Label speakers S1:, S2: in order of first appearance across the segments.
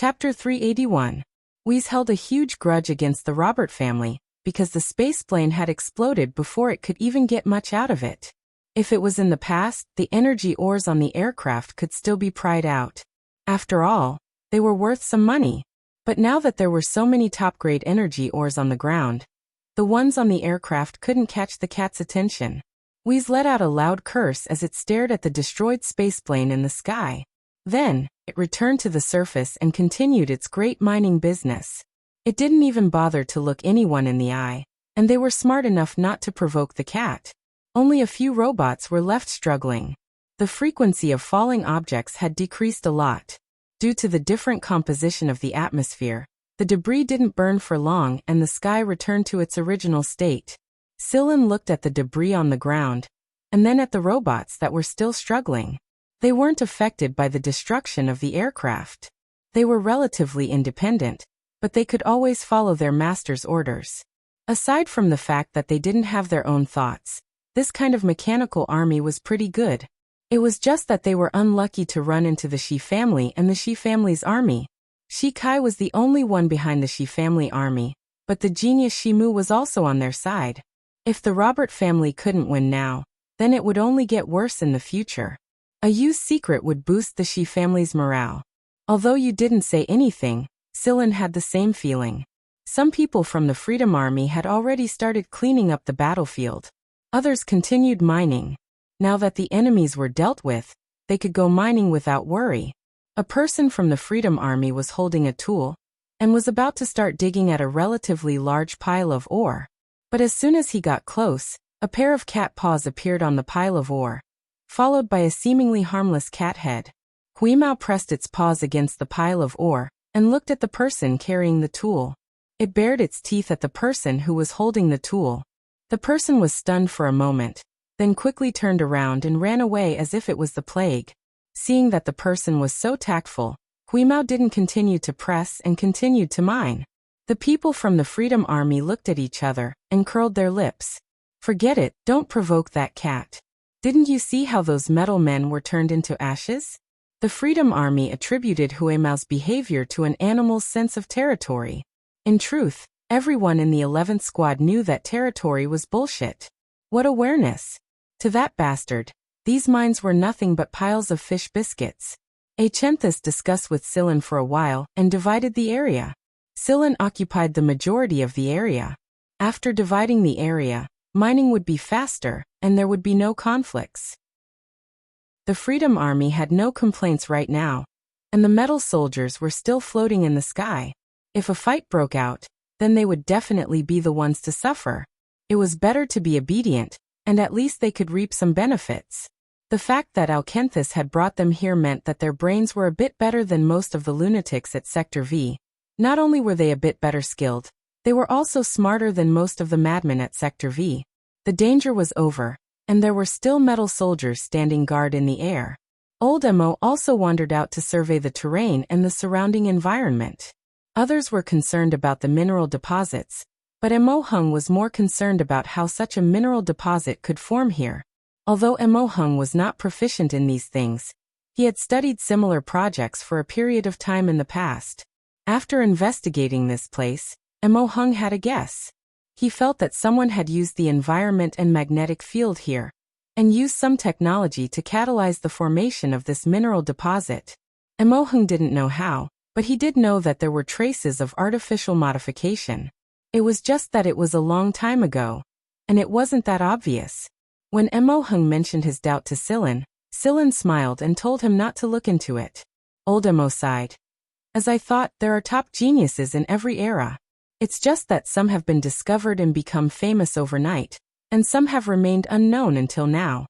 S1: Chapter 381. Weez held a huge grudge against the Robert family, because the spaceplane had exploded before it could even get much out of it. If it was in the past, the energy ores on the aircraft could still be pried out. After all, they were worth some money. But now that there were so many top-grade energy ores on the ground, the ones on the aircraft couldn't catch the cat's attention. Weez let out a loud curse as it stared at the destroyed spaceplane in the sky. Then, it returned to the surface and continued its great mining business. It didn't even bother to look anyone in the eye, and they were smart enough not to provoke the cat. Only a few robots were left struggling. The frequency of falling objects had decreased a lot. Due to the different composition of the atmosphere, the debris didn't burn for long and the sky returned to its original state. Sillin looked at the debris on the ground, and then at the robots that were still struggling. They weren't affected by the destruction of the aircraft. They were relatively independent, but they could always follow their master's orders. Aside from the fact that they didn't have their own thoughts, this kind of mechanical army was pretty good. It was just that they were unlucky to run into the Shi family and the Shi family's army. Shi Kai was the only one behind the Shi family army, but the genius Shi Mu was also on their side. If the Robert family couldn't win now, then it would only get worse in the future. A Yu's secret would boost the Shi family's morale. Although Yu didn't say anything, Sillin had the same feeling. Some people from the Freedom Army had already started cleaning up the battlefield. Others continued mining. Now that the enemies were dealt with, they could go mining without worry. A person from the Freedom Army was holding a tool and was about to start digging at a relatively large pile of ore. But as soon as he got close, a pair of cat paws appeared on the pile of ore, followed by a seemingly harmless cat head. Huimao pressed its paws against the pile of ore and looked at the person carrying the tool. It bared its teeth at the person who was holding the tool. The person was stunned for a moment, then quickly turned around and ran away as if it was the plague. Seeing that the person was so tactful, Huimao didn't continue to press and continued to mine. The people from the Freedom Army looked at each other and curled their lips. Forget it, don't provoke that cat. Didn't you see how those metal men were turned into ashes? The Freedom Army attributed Huimao's behavior to an animal's sense of territory. In truth, everyone in the 11th squad knew that territory was bullshit. What awareness! To that bastard, these mines were nothing but piles of fish biscuits. Achenthus discussed with Sillin for a while and divided the area. Sillin occupied the majority of the area. After dividing the area, mining would be faster, and there would be no conflicts. The Freedom Army had no complaints right now, and the metal soldiers were still floating in the sky. If a fight broke out, then they would definitely be the ones to suffer. It was better to be obedient, and at least they could reap some benefits. The fact that Alkenthus had brought them here meant that their brains were a bit better than most of the lunatics at Sector V. Not only were they a bit better skilled, they were also smarter than most of the madmen at Sector V. The danger was over, and there were still metal soldiers standing guard in the air. Old Mo also wandered out to survey the terrain and the surrounding environment. Others were concerned about the mineral deposits, but Mo Hung was more concerned about how such a mineral deposit could form here. Although Mo Hung was not proficient in these things, he had studied similar projects for a period of time in the past. After investigating this place, Mo Hung had a guess. He felt that someone had used the environment and magnetic field here, and used some technology to catalyze the formation of this mineral deposit. Mo Hung didn't know how, but he did know that there were traces of artificial modification. It was just that it was a long time ago, and it wasn't that obvious. When Mo Hung mentioned his doubt to Sillin, Sillin smiled and told him not to look into it. Old Mo sighed. As I thought, there are top geniuses in every era. It's just that some have been discovered and become famous overnight, and some have remained unknown until now.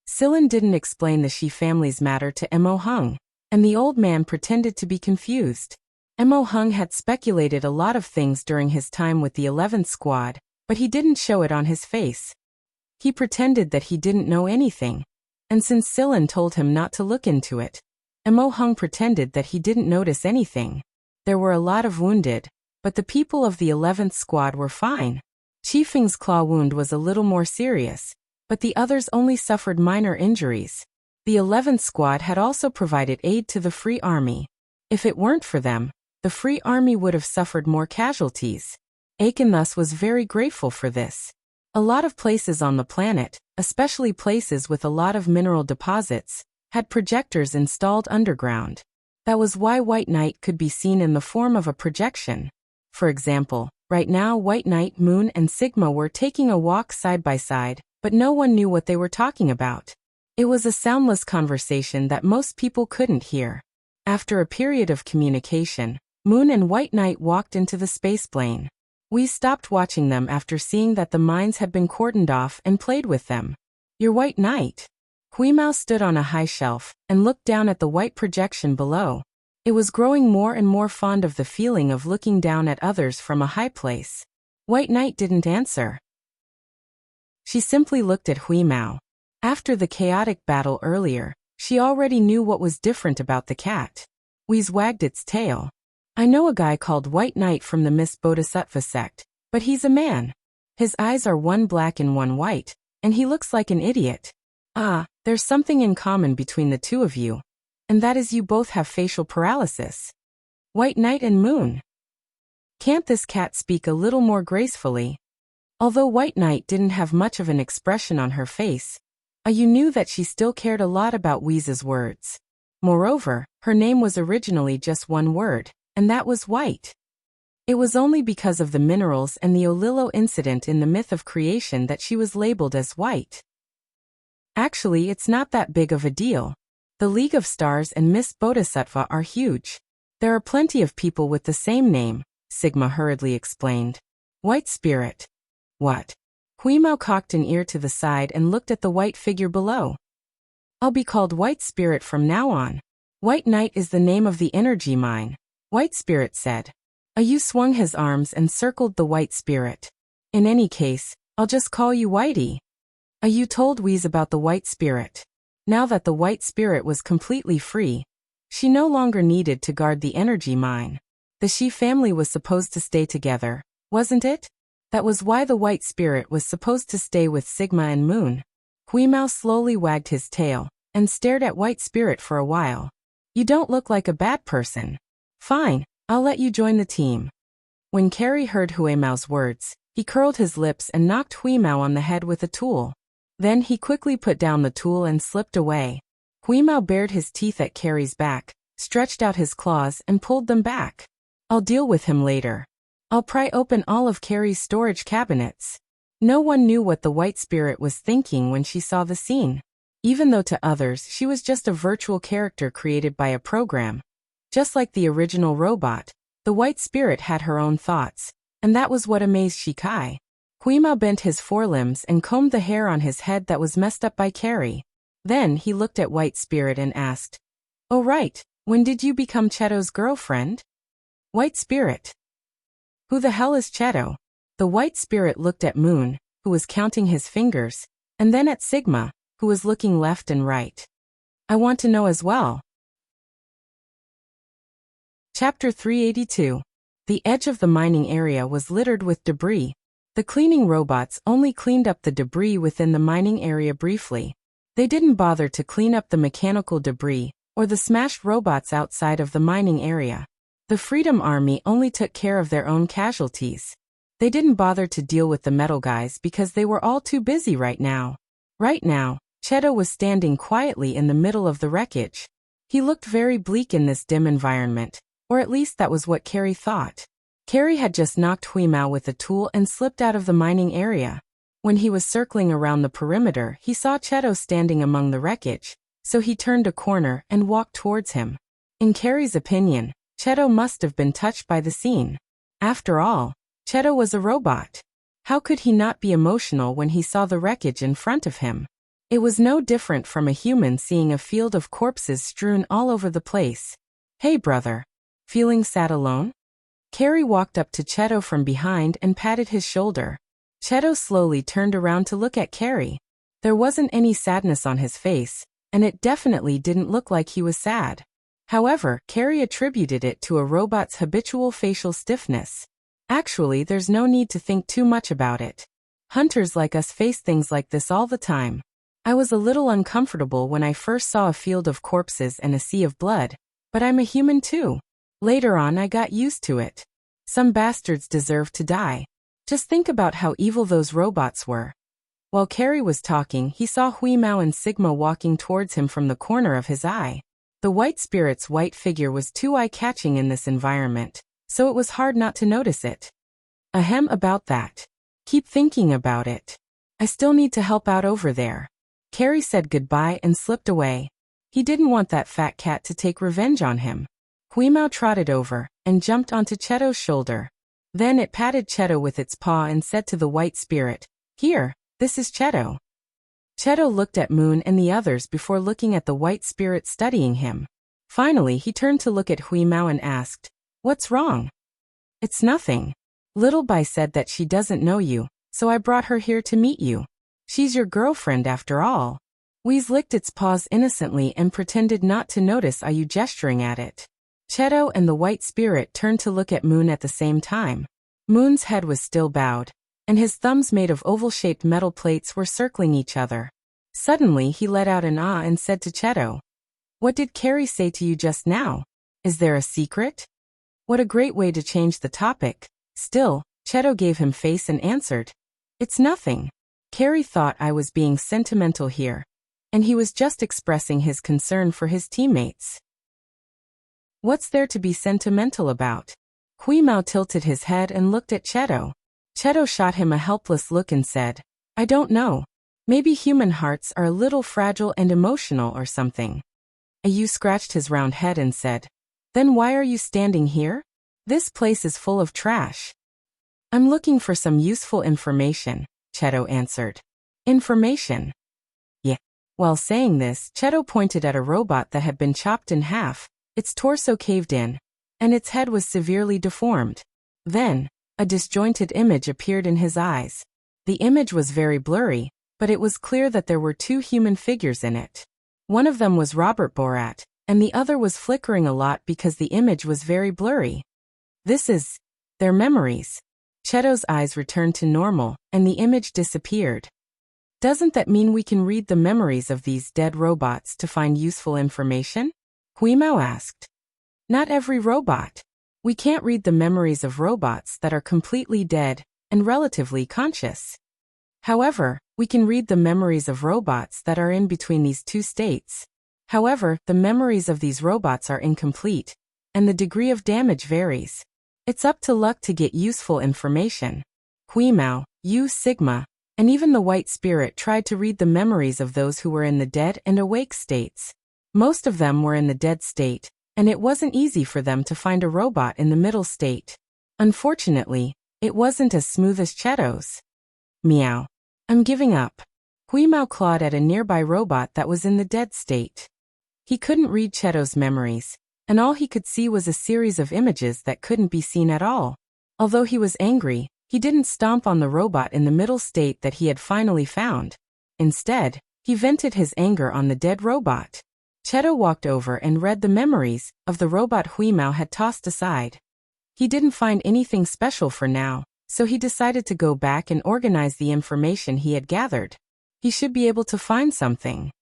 S1: Sillin didn't explain the Shi family's matter to Mo Hung, and the old man pretended to be confused. Mo Hung had speculated a lot of things during his time with the 11th squad, but he didn't show it on his face. He pretended that he didn't know anything, and since Sillin told him not to look into it, Mo Hung pretended that he didn't notice anything. There were a lot of wounded, but the people of the 11th squad were fine. Chifeng's claw wound was a little more serious, but the others only suffered minor injuries. The 11th squad had also provided aid to the Free Army. If it weren't for them, the Free Army would have suffered more casualties. Aiken thus was very grateful for this. A lot of places on the planet, especially places with a lot of mineral deposits, had projectors installed underground. That was why White Knight could be seen in the form of a projection. For example, right now White Knight, Moon and Sigma were taking a walk side by side, but no one knew what they were talking about. It was a soundless conversation that most people couldn't hear. After a period of communication, Moon and White Knight walked into the spaceplane. We stopped watching them after seeing that the mines had been cordoned off and played with them. "You're White Knight." Huimao stood on a high shelf and looked down at the white projection below. It was growing more and more fond of the feeling of looking down at others from a high place. White Knight didn't answer. She simply looked at Huimao. After the chaotic battle earlier, she already knew what was different about the cat. Wheeze wagged its tail. "I know a guy called White Knight from the Miss Bodhisattva sect, but he's a man. His eyes are one black and one white, and he looks like an idiot. Ah, there's something in common between the two of you, and that is you both have facial paralysis. White Knight and Moon. Can't this cat speak a little more gracefully?" Although White Knight didn't have much of an expression on her face, you knew that she still cared a lot about Wheeze's words. Moreover, her name was originally just one word, and that was White. It was only because of the minerals and the Olillo incident in the myth of creation that she was labeled as White. Actually, it's not that big of a deal. The League of Stars and Miss Bodhisattva are huge. There are plenty of people with the same name, Sigma hurriedly explained. White Spirit. What? Huimao cocked an ear to the side and looked at the white figure below. "I'll be called White Spirit from now on. White Knight is the name of the energy mine," White Spirit said. Ayu swung his arms and circled the White Spirit. "In any case, I'll just call you Whitey." Ayu told Wheeze about the White Spirit. Now that the White Spirit was completely free, she no longer needed to guard the energy mine. The Shi family was supposed to stay together, wasn't it? That was why the White Spirit was supposed to stay with Sigma and Moon. Huimao slowly wagged his tail and stared at White Spirit for a while. "You don't look like a bad person. Fine, I'll let you join the team." When Carrie heard Huimao's words, he curled his lips and knocked Huimao on the head with a tool. Then he quickly put down the tool and slipped away. Huimao bared his teeth at Carrie's back, stretched out his claws and pulled them back. "I'll deal with him later. I'll pry open all of Carrie's storage cabinets." No one knew what the White Spirit was thinking when she saw the scene. Even though to others she was just a virtual character created by a program. Just like the original robot, the White Spirit had her own thoughts, and that was what amazed Shikai. Huimao bent his forelimbs and combed the hair on his head that was messed up by Carrie. Then he looked at White Spirit and asked, "Oh right, when did you become Cheto's girlfriend?" White Spirit. "Who the hell is Cheto?" The White Spirit looked at Moon, who was counting his fingers, and then at Sigma, who was looking left and right. "I want to know as well." Chapter 382. The edge of the mining area was littered with debris. The cleaning robots only cleaned up the debris within the mining area briefly. They didn't bother to clean up the mechanical debris or the smashed robots outside of the mining area. The Freedom Army only took care of their own casualties. They didn't bother to deal with the metal guys because they were all too busy right now. Right now, Cheto was standing quietly in the middle of the wreckage. He looked very bleak in this dim environment, or at least that was what Carrie thought. Carrie had just knocked Huimao with a tool and slipped out of the mining area. When he was circling around the perimeter, he saw Cheto standing among the wreckage, so he turned a corner and walked towards him. In Carrie's opinion, Cheto must have been touched by the scene. After all, Cheto was a robot. How could he not be emotional when he saw the wreckage in front of him? It was no different from a human seeing a field of corpses strewn all over the place. "Hey brother. Feeling sad alone?" Carrie walked up to Cheto from behind and patted his shoulder. Cheto slowly turned around to look at Carrie. There wasn't any sadness on his face, and it definitely didn't look like he was sad. However, Carrie attributed it to a robot's habitual facial stiffness. Actually, there's no need to think too much about it. Hunters like us face things like this all the time. I was a little uncomfortable when I first saw a field of corpses and a sea of blood, But I'm a human too. Later on I got used to it. Some bastards deserve to die. Just think about how evil those robots were. While Carrie was talking, he saw Hui Mao and Sigma walking towards him from the corner of his eye. The white spirit's white figure was too eye-catching in this environment, so it was hard not to notice it. Ahem, about that. Keep thinking about it. I still need to help out over there. Carrie said goodbye and slipped away. He didn't want that fat cat to take revenge on him. Hui Mao trotted over and jumped onto Cheto's shoulder. Then it patted Cheto with its paw and said to the white spirit, "Here, this is Cheto." Cheto looked at Moon and the others before looking at the white spirit studying him. Finally, he turned to look at Hui Mao and asked, "What's wrong?" "It's nothing. Little Bai said that she doesn't know you, so I brought her here to meet you. She's your girlfriend after all." Wheeze licked its paws innocently and pretended not to notice Ayu gesturing at it. Cheto and the white spirit turned to look at Moon at the same time. Moon's head was still bowed, and his thumbs made of oval-shaped metal plates were circling each other. Suddenly he let out an ah and said to Cheto, "What did Carrie say to you just now? Is there a secret?" What a great way to change the topic. Still, Cheto gave him face and answered, "It's nothing. Carrie thought I was being sentimental here, and he was just expressing his concern for his teammates." What's there to be sentimental about? Hui Mao tilted his head and looked at Cheto. Cheto shot him a helpless look and said, "I don't know. Maybe human hearts are a little fragile and emotional or something." Ayu scratched his round head and said, "Then why are you standing here? This place is full of trash." "I'm looking for some useful information," Cheto answered. "Information?" "Yeah." While saying this, Cheto pointed at a robot that had been chopped in half, its torso caved in, and its head was severely deformed. Then, a disjointed image appeared in his eyes. The image was very blurry, but it was clear that there were two human figures in it. One of them was Robert Borat, and the other was flickering a lot because the image was very blurry. This is their memories. Cheto's eyes returned to normal, and the image disappeared. Doesn't that mean we can read the memories of these dead robots to find useful information? Hui Mao asked. Not every robot. We can't read the memories of robots that are completely dead and relatively conscious. However, we can read the memories of robots that are in between these two states. However, the memories of these robots are incomplete, and the degree of damage varies. It's up to luck to get useful information. Hui Mao, Yu Sigma, and even the White Spirit tried to read the memories of those who were in the dead and awake states. Most of them were in the dead state, and it wasn't easy for them to find a robot in the middle state. Unfortunately, it wasn't as smooth as Cheto's. Meow. I'm giving up. Hui Mao clawed at a nearby robot that was in the dead state. He couldn't read Cheto's memories, and all he could see was a series of images that couldn't be seen at all. Although he was angry, he didn't stomp on the robot in the middle state that he had finally found. Instead, he vented his anger on the dead robot. Cheto walked over and read the memories of the robot Hui Mao had tossed aside. He didn't find anything special for now, so he decided to go back and organize the information he had gathered. He should be able to find something.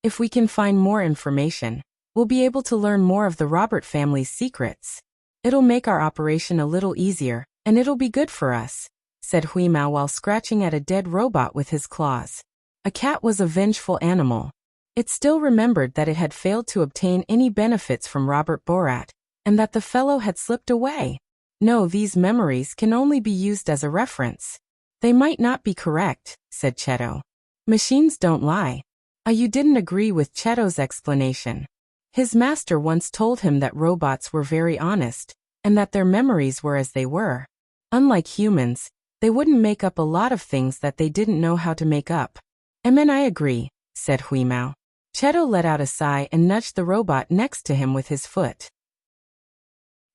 S1: If we can find more information, we'll be able to learn more of the Robert family's secrets. It'll make our operation a little easier, and it'll be good for us, said Hui Mao while scratching at a dead robot with his claws. A cat was a vengeful animal. It still remembered that it had failed to obtain any benefits from Robert Borat, and that the fellow had slipped away. No, these memories can only be used as a reference. They might not be correct, said Cheto. Machines don't lie. Ayu didn't agree with Cheto's explanation. His master once told him that robots were very honest, and that their memories were as they were. Unlike humans, they wouldn't make up a lot of things that they didn't know how to make up. I agree, said Hui Mao. Cheto let out a sigh and nudged the robot next to him with his foot.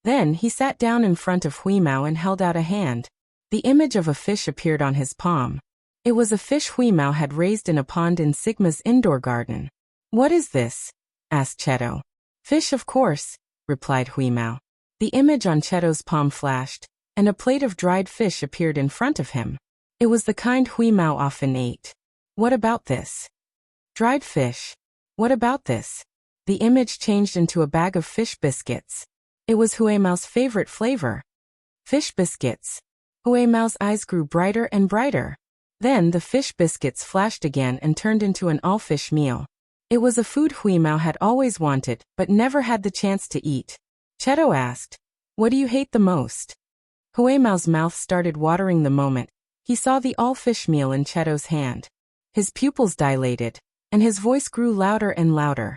S1: Then he sat down in front of Hui Mao and held out a hand. The image of a fish appeared on his palm. It was a fish Hui Mao had raised in a pond in Sigma's indoor garden. What is this? Asked Cheto. Fish, of course, replied Hui Mao. The image on Cheto's palm flashed, and a plate of dried fish appeared in front of him. It was the kind Hui Mao often ate. What about this? Dried fish. What about this? The image changed into a bag of fish biscuits. It was Huemao's favorite flavor. Fish biscuits. Huemao's eyes grew brighter and brighter. Then the fish biscuits flashed again and turned into an all-fish meal. It was a food Huimao had always wanted, but never had the chance to eat. Cheto asked, "What do you hate the most?" Huimao's mouth started watering the moment he saw the all-fish meal in Cheto's hand. His pupils dilated, and his voice grew louder and louder.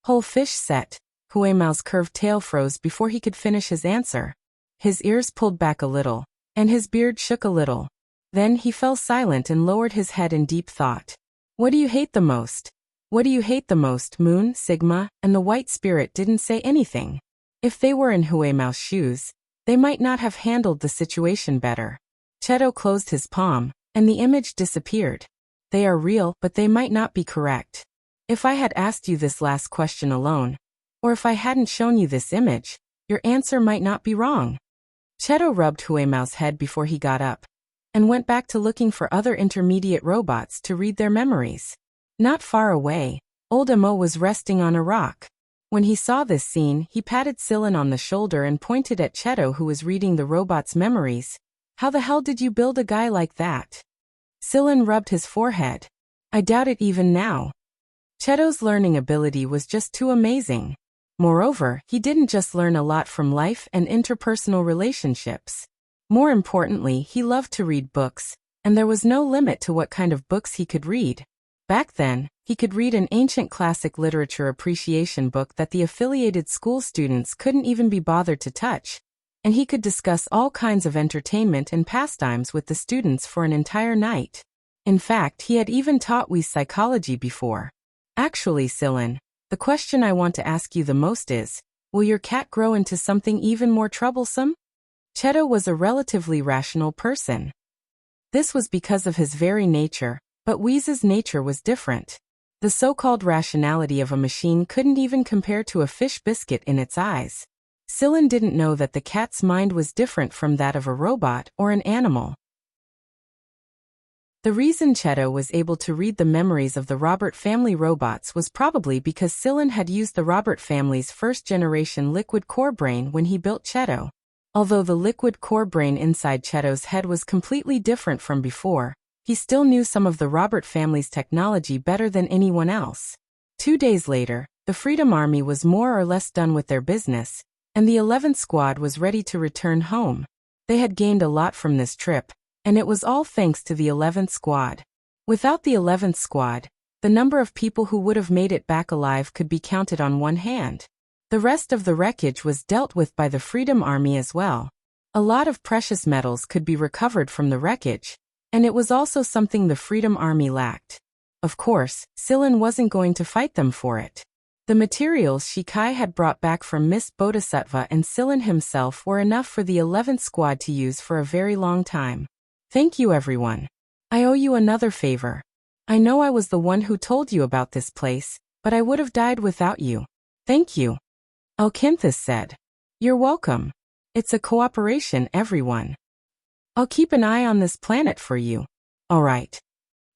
S1: "Whole fish set." Huimao's curved tail froze before he could finish his answer. His ears pulled back a little, and his beard shook a little. Then he fell silent and lowered his head in deep thought. "What do you hate the most? What do you hate the most?" Moon, Sigma, and the White Spirit didn't say anything. If they were in Huimao's shoes, they might not have handled the situation better. Cheto closed his palm, and the image disappeared. They are real, but they might not be correct. If I had asked you this last question alone, or if I hadn't shown you this image, your answer might not be wrong. Cheto rubbed Huimao's head before he got up, and went back to looking for other intermediate robots to read their memories. Not far away, old Amo was resting on a rock. When he saw this scene, he patted Silin on the shoulder and pointed at Cheto, who was reading the robot's memories. "How the hell did you build a guy like that?" Silin rubbed his forehead. "I doubt it even now." Cheto's learning ability was just too amazing. Moreover, he didn't just learn a lot from life and interpersonal relationships. More importantly, he loved to read books, and there was no limit to what kind of books he could read. Back then, he could read an ancient classic literature appreciation book that the affiliated school students couldn't even be bothered to touch, and he could discuss all kinds of entertainment and pastimes with the students for an entire night. In fact, he had even taught Wi's psychology before. Actually, Silin, the question I want to ask you the most is, will your cat grow into something even more troublesome? Cheto was a relatively rational person. This was because of his very nature, but Wi's nature was different. The so-called rationality of a machine couldn't even compare to a fish biscuit in its eyes. Silin didn't know that the cat's mind was different from that of a robot or an animal. The reason Cheto was able to read the memories of the Robert family robots was probably because Silin had used the Robert family's first-generation liquid core brain when he built Cheto. Although the liquid core brain inside Cheto's head was completely different from before, he still knew some of the Robert family's technology better than anyone else. 2 days later, the Freedom Army was more or less done with their business, and the 11th Squad was ready to return home. They had gained a lot from this trip, and it was all thanks to the 11th Squad. Without the 11th Squad, the number of people who would have made it back alive could be counted on one hand. The rest of the wreckage was dealt with by the Freedom Army as well. A lot of precious metals could be recovered from the wreckage, and it was also something the Freedom Army lacked. Of course, Silin wasn't going to fight them for it. The materials Shikai had brought back from Miss Bodhisattva and Silin himself were enough for the 11th Squad to use for a very long time. Thank you, everyone. I owe you another favor. I know I was the one who told you about this place, but I would have died without you. Thank you. Alkinthus said. You're welcome. It's a cooperation, everyone. I'll keep an eye on this planet for you. All right.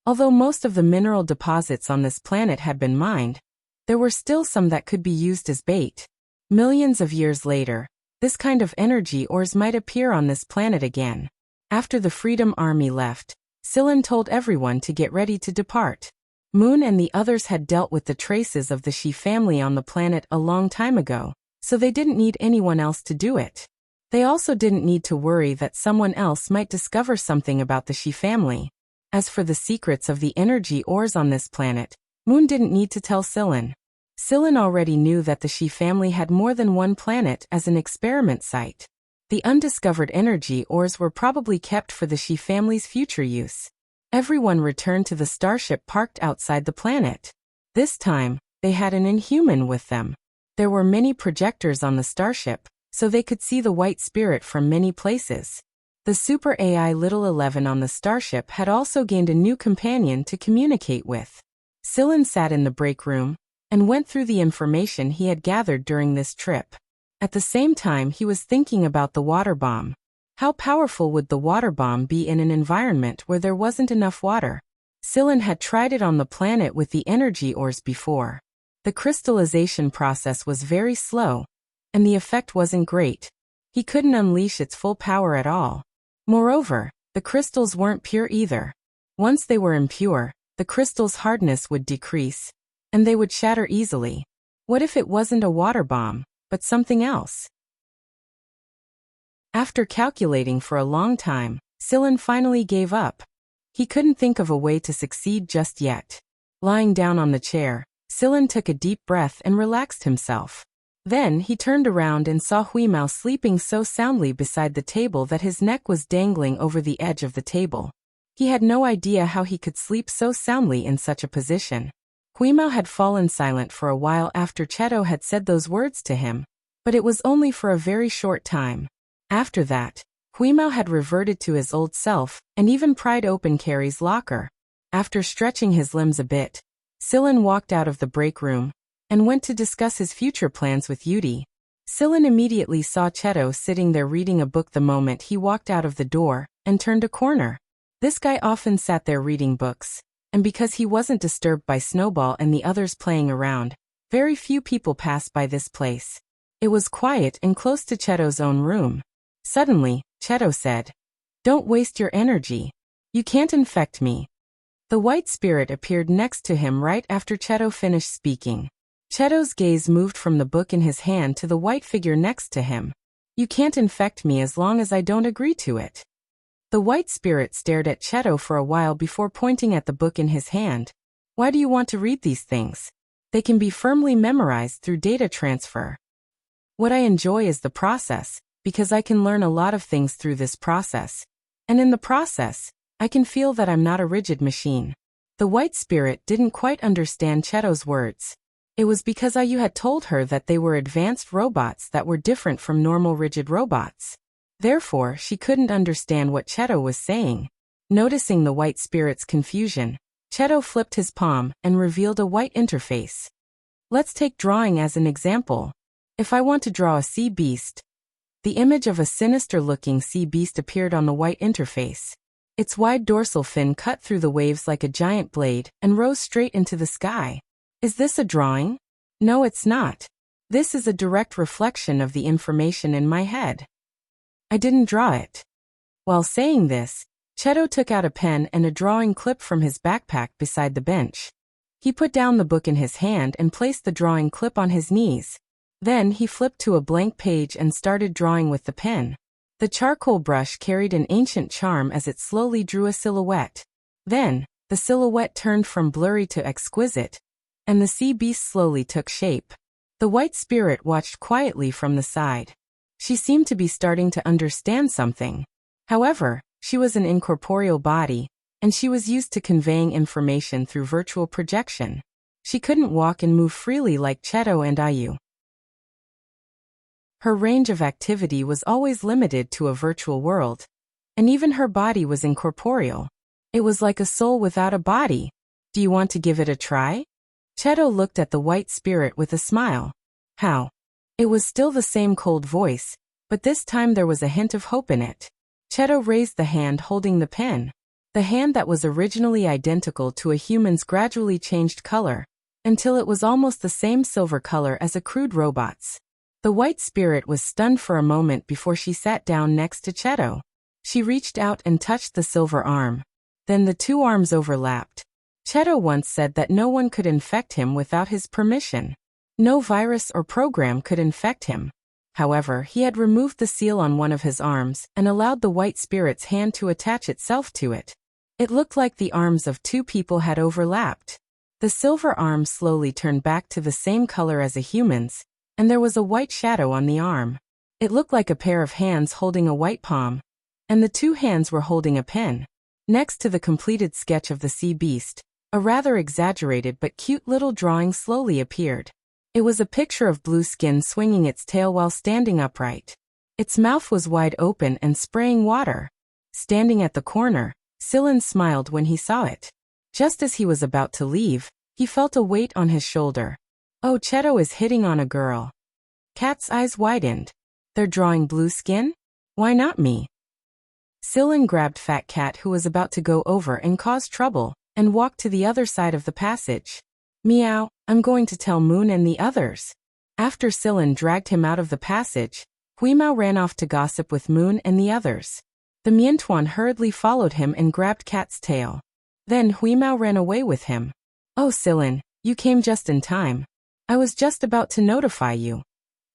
S1: Although most of the mineral deposits on this planet had been mined, there were still some that could be used as bait. Millions of years later, this kind of energy ores might appear on this planet again. After the Freedom Army left, Silin told everyone to get ready to depart. Moon and the others had dealt with the traces of the Shi family on the planet a long time ago, so they didn't need anyone else to do it. They also didn't need to worry that someone else might discover something about the Shi family. As for the secrets of the energy ores on this planet, Moon didn't need to tell Silin. Silin already knew that the Shi family had more than one planet as an experiment site. The undiscovered energy ores were probably kept for the Shi family's future use. Everyone returned to the starship parked outside the planet. This time, they had an inhuman with them. There were many projectors on the starship, so they could see the White Spirit from many places. The Super AI Little 11 on the starship had also gained a new companion to communicate with. Silin sat in the break room and went through the information he had gathered during this trip. At the same time, he was thinking about the water bomb. How powerful would the water bomb be in an environment where there wasn't enough water? Silin had tried it on the planet with the energy ores before. The crystallization process was very slow, and the effect wasn't great. He couldn't unleash its full power at all. Moreover, the crystals weren't pure either. Once they were impure, the crystal's hardness would decrease, and they would shatter easily. What if it wasn't a water bomb, but something else? After calculating for a long time, Sillin finally gave up. He couldn't think of a way to succeed just yet. Lying down on the chair, Sillin took a deep breath and relaxed himself. Then he turned around and saw Huimao sleeping so soundly beside the table that his neck was dangling over the edge of the table. He had no idea how he could sleep so soundly in such a position. Huimao had fallen silent for a while after Cheto had said those words to him, but it was only for a very short time. After that, Huimao had reverted to his old self and even pried open Carrie's locker. After stretching his limbs a bit, Sillin walked out of the break room and went to discuss his future plans with Yudi. Sillin immediately saw Cheto sitting there reading a book the moment he walked out of the door and turned a corner. This guy often sat there reading books, and because he wasn't disturbed by Snowball and the others playing around, very few people passed by this place. It was quiet and close to Cheto's own room. Suddenly, Cheto said, "Don't waste your energy. You can't infect me." The white spirit appeared next to him right after Cheto finished speaking. Cheto's gaze moved from the book in his hand to the white figure next to him. "You can't infect me as long as I don't agree to it." The white spirit stared at Cheto for a while before pointing at the book in his hand. "Why do you want to read these things? They can be firmly memorized through data transfer. What I enjoy is the process, because I can learn a lot of things through this process. And in the process, I can feel that I'm not a rigid machine." The white spirit didn't quite understand Cheto's words. It was because Ayu had told her that they were advanced robots that were different from normal rigid robots. Therefore, she couldn't understand what Cheto was saying. Noticing the white spirit's confusion, Cheto flipped his palm and revealed a white interface. Let's take drawing as an example. If I want to draw a sea beast, the image of a sinister-looking sea beast appeared on the white interface. Its wide dorsal fin cut through the waves like a giant blade and rose straight into the sky. Is this a drawing? No, it's not. This is a direct reflection of the information in my head. I didn't draw it. While saying this, Cheto took out a pen and a drawing clip from his backpack beside the bench. He put down the book in his hand and placed the drawing clip on his knees. Then he flipped to a blank page and started drawing with the pen. The charcoal brush carried an ancient charm as it slowly drew a silhouette. Then, the silhouette turned from blurry to exquisite, and the sea beast slowly took shape. The white spirit watched quietly from the side. She seemed to be starting to understand something. However, she was an incorporeal body, and she was used to conveying information through virtual projection. She couldn't walk and move freely like Cheto and Ayu. Her range of activity was always limited to a virtual world, and even her body was incorporeal. It was like a soul without a body. Do you want to give it a try? Cheto looked at the white spirit with a smile. How? It was still the same cold voice, but this time there was a hint of hope in it. Cheto raised the hand holding the pen. The hand that was originally identical to a human's gradually changed color, until it was almost the same silver color as a crude robot's. The white spirit was stunned for a moment before she sat down next to Cheto. She reached out and touched the silver arm. Then the two arms overlapped. Cheto once said that no one could infect him without his permission. No virus or program could infect him. However, he had removed the seal on one of his arms and allowed the white spirit's hand to attach itself to it. It looked like the arms of two people had overlapped. The silver arm slowly turned back to the same color as a human's, and there was a white shadow on the arm. It looked like a pair of hands holding a white palm, and the two hands were holding a pen. Next to the completed sketch of the sea beast, a rather exaggerated but cute little drawing slowly appeared. It was a picture of blue skin swinging its tail while standing upright. Its mouth was wide open and spraying water. Standing at the corner, Sillin smiled when he saw it. Just as he was about to leave, he felt a weight on his shoulder. Oh, Cheto is hitting on a girl. Cat's eyes widened. They're drawing blue skin? Why not me? Sillin grabbed Fat Cat, who was about to go over and cause trouble, and walked to the other side of the passage. Meow, I'm going to tell Moon and the others. After Silin dragged him out of the passage, Huimao ran off to gossip with Moon and the others. The Miantuan hurriedly followed him and grabbed Cat's tail. Then Huimao ran away with him. Oh Silin, you came just in time. I was just about to notify you,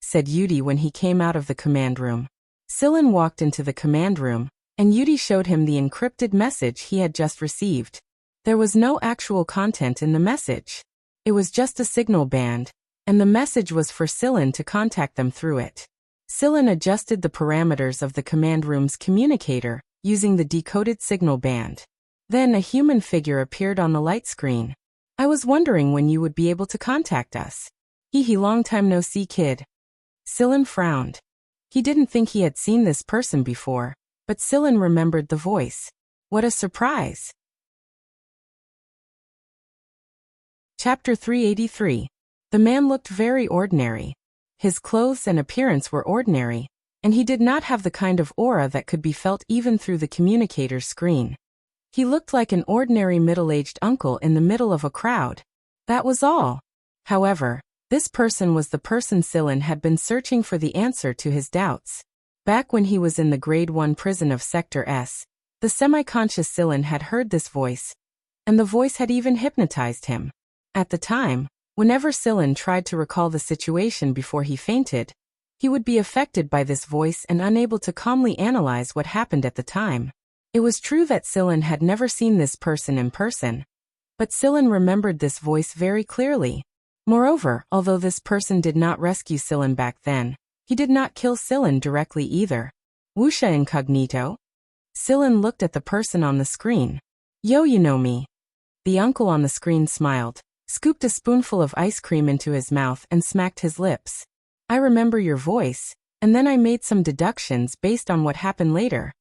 S1: said Yudi when he came out of the command room. Silin walked into the command room, and Yudi showed him the encrypted message he had just received. There was no actual content in the message. It was just a signal band, and the message was for Silin to contact them through it. Silin adjusted the parameters of the command room's communicator, using the decoded signal band. Then a human figure appeared on the light screen. I was wondering when you would be able to contact us. Hee long time no see kid. Silin frowned. He didn't think he had seen this person before, but Silin remembered the voice. What a surprise! Chapter 383. The man looked very ordinary. His clothes and appearance were ordinary, and he did not have the kind of aura that could be felt even through the communicator's screen. He looked like an ordinary middle-aged uncle in the middle of a crowd. That was all. However, this person was the person Silin had been searching for the answer to his doubts. Back when he was in the Grade 1 prison of Sector S, the semi-conscious Silin had heard this voice, and the voice had even hypnotized him. At the time, whenever Silin tried to recall the situation before he fainted, he would be affected by this voice and unable to calmly analyze what happened at the time. It was true that Silin had never seen this person in person, but Silin remembered this voice very clearly. Moreover, although this person did not rescue Silin back then, he did not kill Silin directly either. Wuxia incognito? Silin looked at the person on the screen. Yo, you know me. The uncle on the screen smiled, scooped a spoonful of ice cream into his mouth and smacked his lips. I remember your voice, and then I made some deductions based on what happened later.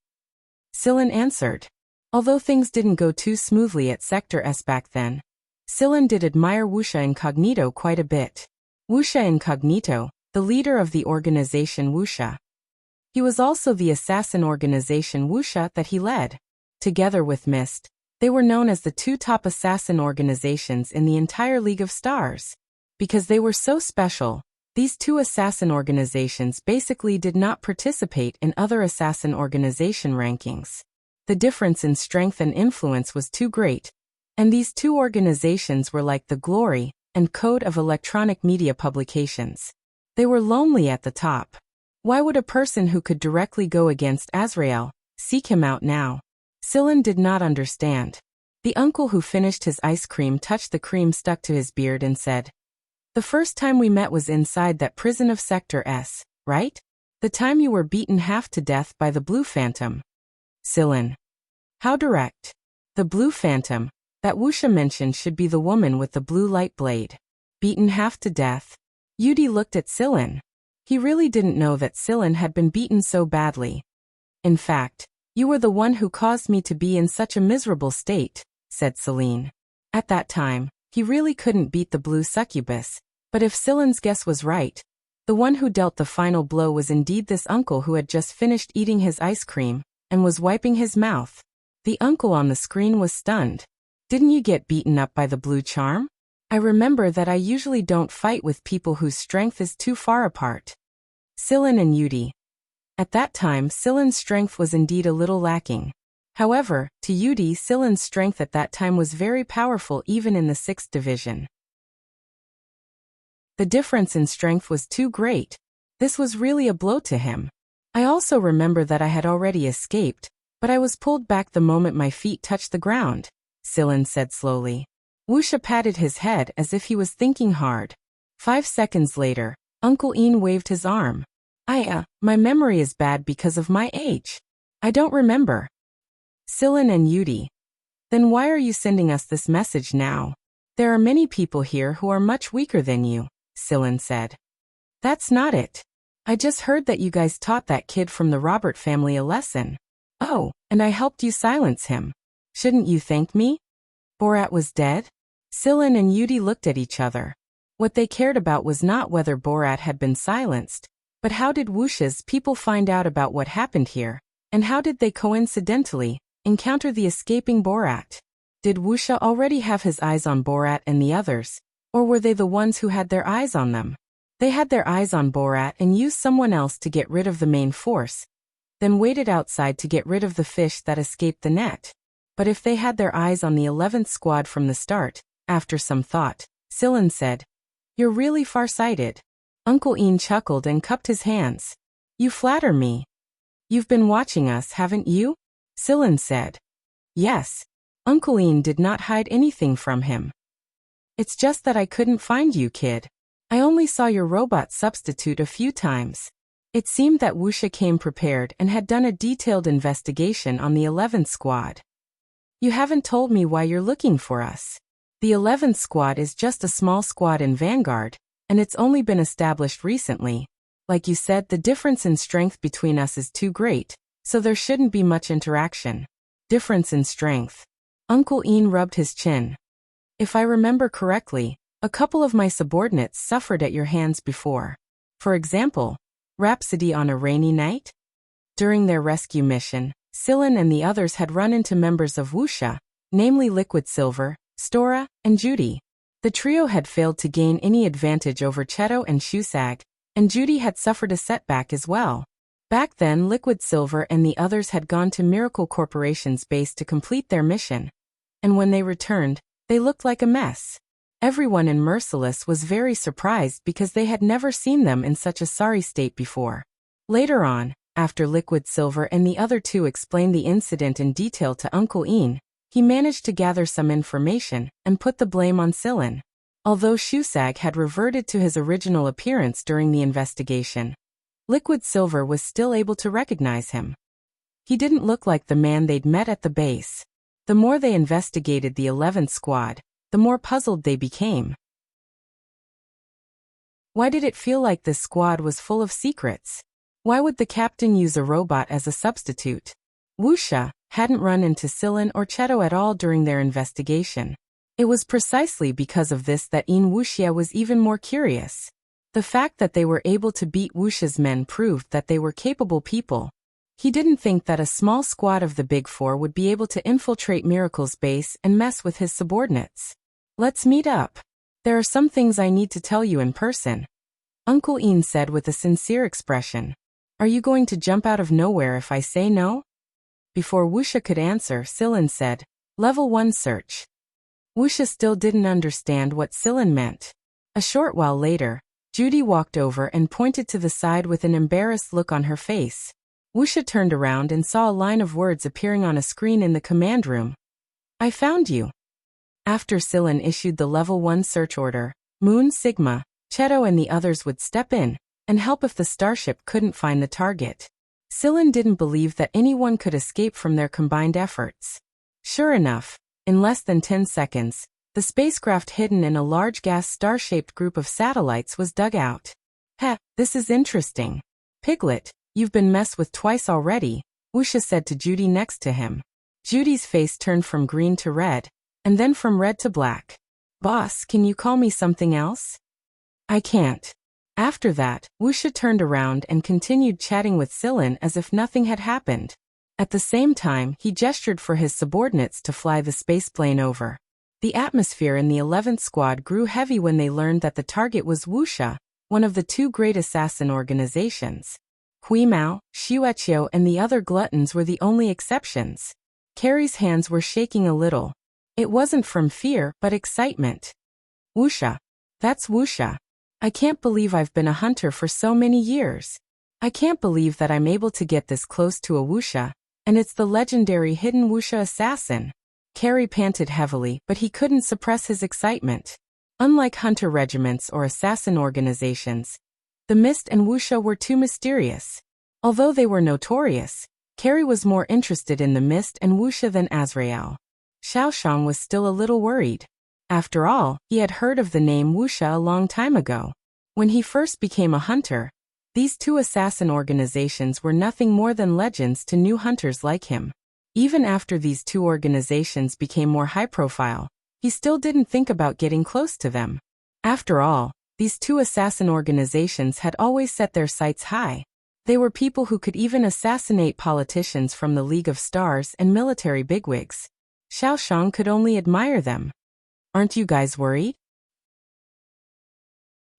S1: Silin answered. Although things didn't go too smoothly at Sector S back then, Silin did admire Wuxia Incognito quite a bit. Wuxia Incognito, the leader of the organization Wuxia. He was also the assassin organization Wuxia that he led. Together with Mist, they were known as the two top assassin organizations in the entire League of Stars. Because they were so special, these two assassin organizations basically did not participate in other assassin organization rankings. The difference in strength and influence was too great, and these two organizations were like the glory and code of electronic media publications. They were lonely at the top. Why would a person who could directly go against Azrael seek him out now? Silin did not understand. The uncle who finished his ice cream touched the cream stuck to his beard and said, "The first time we met was inside that prison of Sector S, right? The time you were beaten half to death by the Blue Phantom." Silin. How direct. The Blue Phantom, that Wuxia mentioned, should be the woman with the blue light blade. Beaten half to death. Yudi looked at Silin. He really didn't know that Silin had been beaten so badly. In fact, you were the one who caused me to be in such a miserable state, said Celine. At that time, he really couldn't beat the blue succubus, but if Silin's guess was right, the one who dealt the final blow was indeed this uncle who had just finished eating his ice cream and was wiping his mouth. The uncle on the screen was stunned. Didn't you get beaten up by the blue charm? I remember that I usually don't fight with people whose strength is too far apart. Silin and Yudi. At that time, Silin's strength was indeed a little lacking. However, to Yudi, Silin's strength at that time was very powerful even in the 6th division. The difference in strength was too great. This was really a blow to him. I also remember that I had already escaped, but I was pulled back the moment my feet touched the ground, Silin said slowly. Wuxia patted his head as if he was thinking hard. 5 seconds later, Uncle Ian waved his arm. My memory is bad because of my age. I don't remember. Silin and Yudi. Then why are you sending us this message now? There are many people here who are much weaker than you, Silin said. That's not it. I just heard that you guys taught that kid from the Robert family a lesson. Oh, and I helped you silence him. Shouldn't you thank me? Borat was dead? Silin and Yudi looked at each other. What they cared about was not whether Borat had been silenced, but how did Wuxia's people find out about what happened here, and how did they coincidentally encounter the escaping Borat? Did Wuxia already have his eyes on Borat and the others, Or were they the ones who had their eyes on them? They had their eyes on Borat and used someone else to get rid of the main force, then waited outside to get rid of the fish that escaped the net. But if they had their eyes on the 11th squad from the start, after some thought, Sillin said, "You're really far-sighted." Uncle Ian chuckled and cupped his hands. "You flatter me. You've been watching us, haven't you?" Sillin said. "Yes." Uncle Ian did not hide anything from him. "It's just that I couldn't find you, kid. I only saw your robot substitute a few times." It seemed that Wuxia came prepared and had done a detailed investigation on the 11th squad. "You haven't told me why you're looking for us. The 11th squad is just a small squad in Vanguard, and it's only been established recently. Like you said, the difference in strength between us is too great, so there shouldn't be much interaction." Difference in strength. Uncle Ian rubbed his chin. "If I remember correctly, a couple of my subordinates suffered at your hands before. For example, Rhapsody on a rainy night?" During their rescue mission, Sillin and the others had run into members of Wuxia, namely Liquid Silver, Stora, and Judy. The trio had failed to gain any advantage over Cheto and Shusag, and Judy had suffered a setback as well. Back then, Liquid Silver and the others had gone to Miracle Corporation's base to complete their mission, and when they returned, they looked like a mess. Everyone in Merciless was very surprised because they had never seen them in such a sorry state before. Later on, after Liquid Silver and the other two explained the incident in detail to Uncle Ian, he managed to gather some information and put the blame on Sillin. Although Shusag had reverted to his original appearance during the investigation, Liquid Silver was still able to recognize him. He didn't look like the man they'd met at the base. The more they investigated the 11th squad, the more puzzled they became. Why did it feel like this squad was full of secrets? Why would the captain use a robot as a substitute? Wuxia hadn't run into Sillin or Cheto at all during their investigation. It was precisely because of this that Wuxia was even more curious. The fact that they were able to beat Wuxia's men proved that they were capable people. He didn't think that a small squad of the Big Four would be able to infiltrate Miracle's base and mess with his subordinates. "Let's meet up. There are some things I need to tell you in person," Uncle Ian said with a sincere expression. "Are you going to jump out of nowhere if I say no?" Before Wuxia could answer, Sillin said, "Level 1 search." Wuxia still didn't understand what Sillin meant. A short while later, Judy walked over and pointed to the side with an embarrassed look on her face. Wuxia turned around and saw a line of words appearing on a screen in the command room. "I found you." After Sillin issued the Level 1 search order, Moon, Sigma, Cheto and the others would step in and help if the starship couldn't find the target. Sillin didn't believe that anyone could escape from their combined efforts. Sure enough, in less than 10 seconds, the spacecraft hidden in a large gas star-shaped group of satellites was dug out. "Heh, this is interesting. Piglet, you've been messed with twice already," Wuxia said to Judy next to him. Judy's face turned from green to red, and then from red to black. "Boss, can you call me something else?" "I can't." After that, Wuxia turned around and continued chatting with Sillin as if nothing had happened. At the same time, he gestured for his subordinates to fly the spaceplane over. The atmosphere in the 11th squad grew heavy when they learned that the target was Wuxia, one of the two great assassin organizations. Hui Mao, Xueqiu and the other gluttons were the only exceptions. Carrie's hands were shaking a little. It wasn't from fear, but excitement. "Wuxia. That's Wuxia. I can't believe I've been a hunter for so many years. I can't believe that I'm able to get this close to a Wuxia, and it's the legendary hidden Wuxia assassin." Carrie panted heavily, but he couldn't suppress his excitement. Unlike hunter regiments or assassin organizations, the Mist and Wuxia were too mysterious. Although they were notorious, Carrie was more interested in the Mist and Wuxia than Azrael. Xiaoshang was still a little worried. After all, he had heard of the name Wuxia a long time ago. When he first became a hunter, these two assassin organizations were nothing more than legends to new hunters like him. Even after these two organizations became more high-profile, he still didn't think about getting close to them. After all, these two assassin organizations had always set their sights high. They were people who could even assassinate politicians from the League of Stars and military bigwigs. Xiaoshang could only admire them. "Aren't you guys worried?"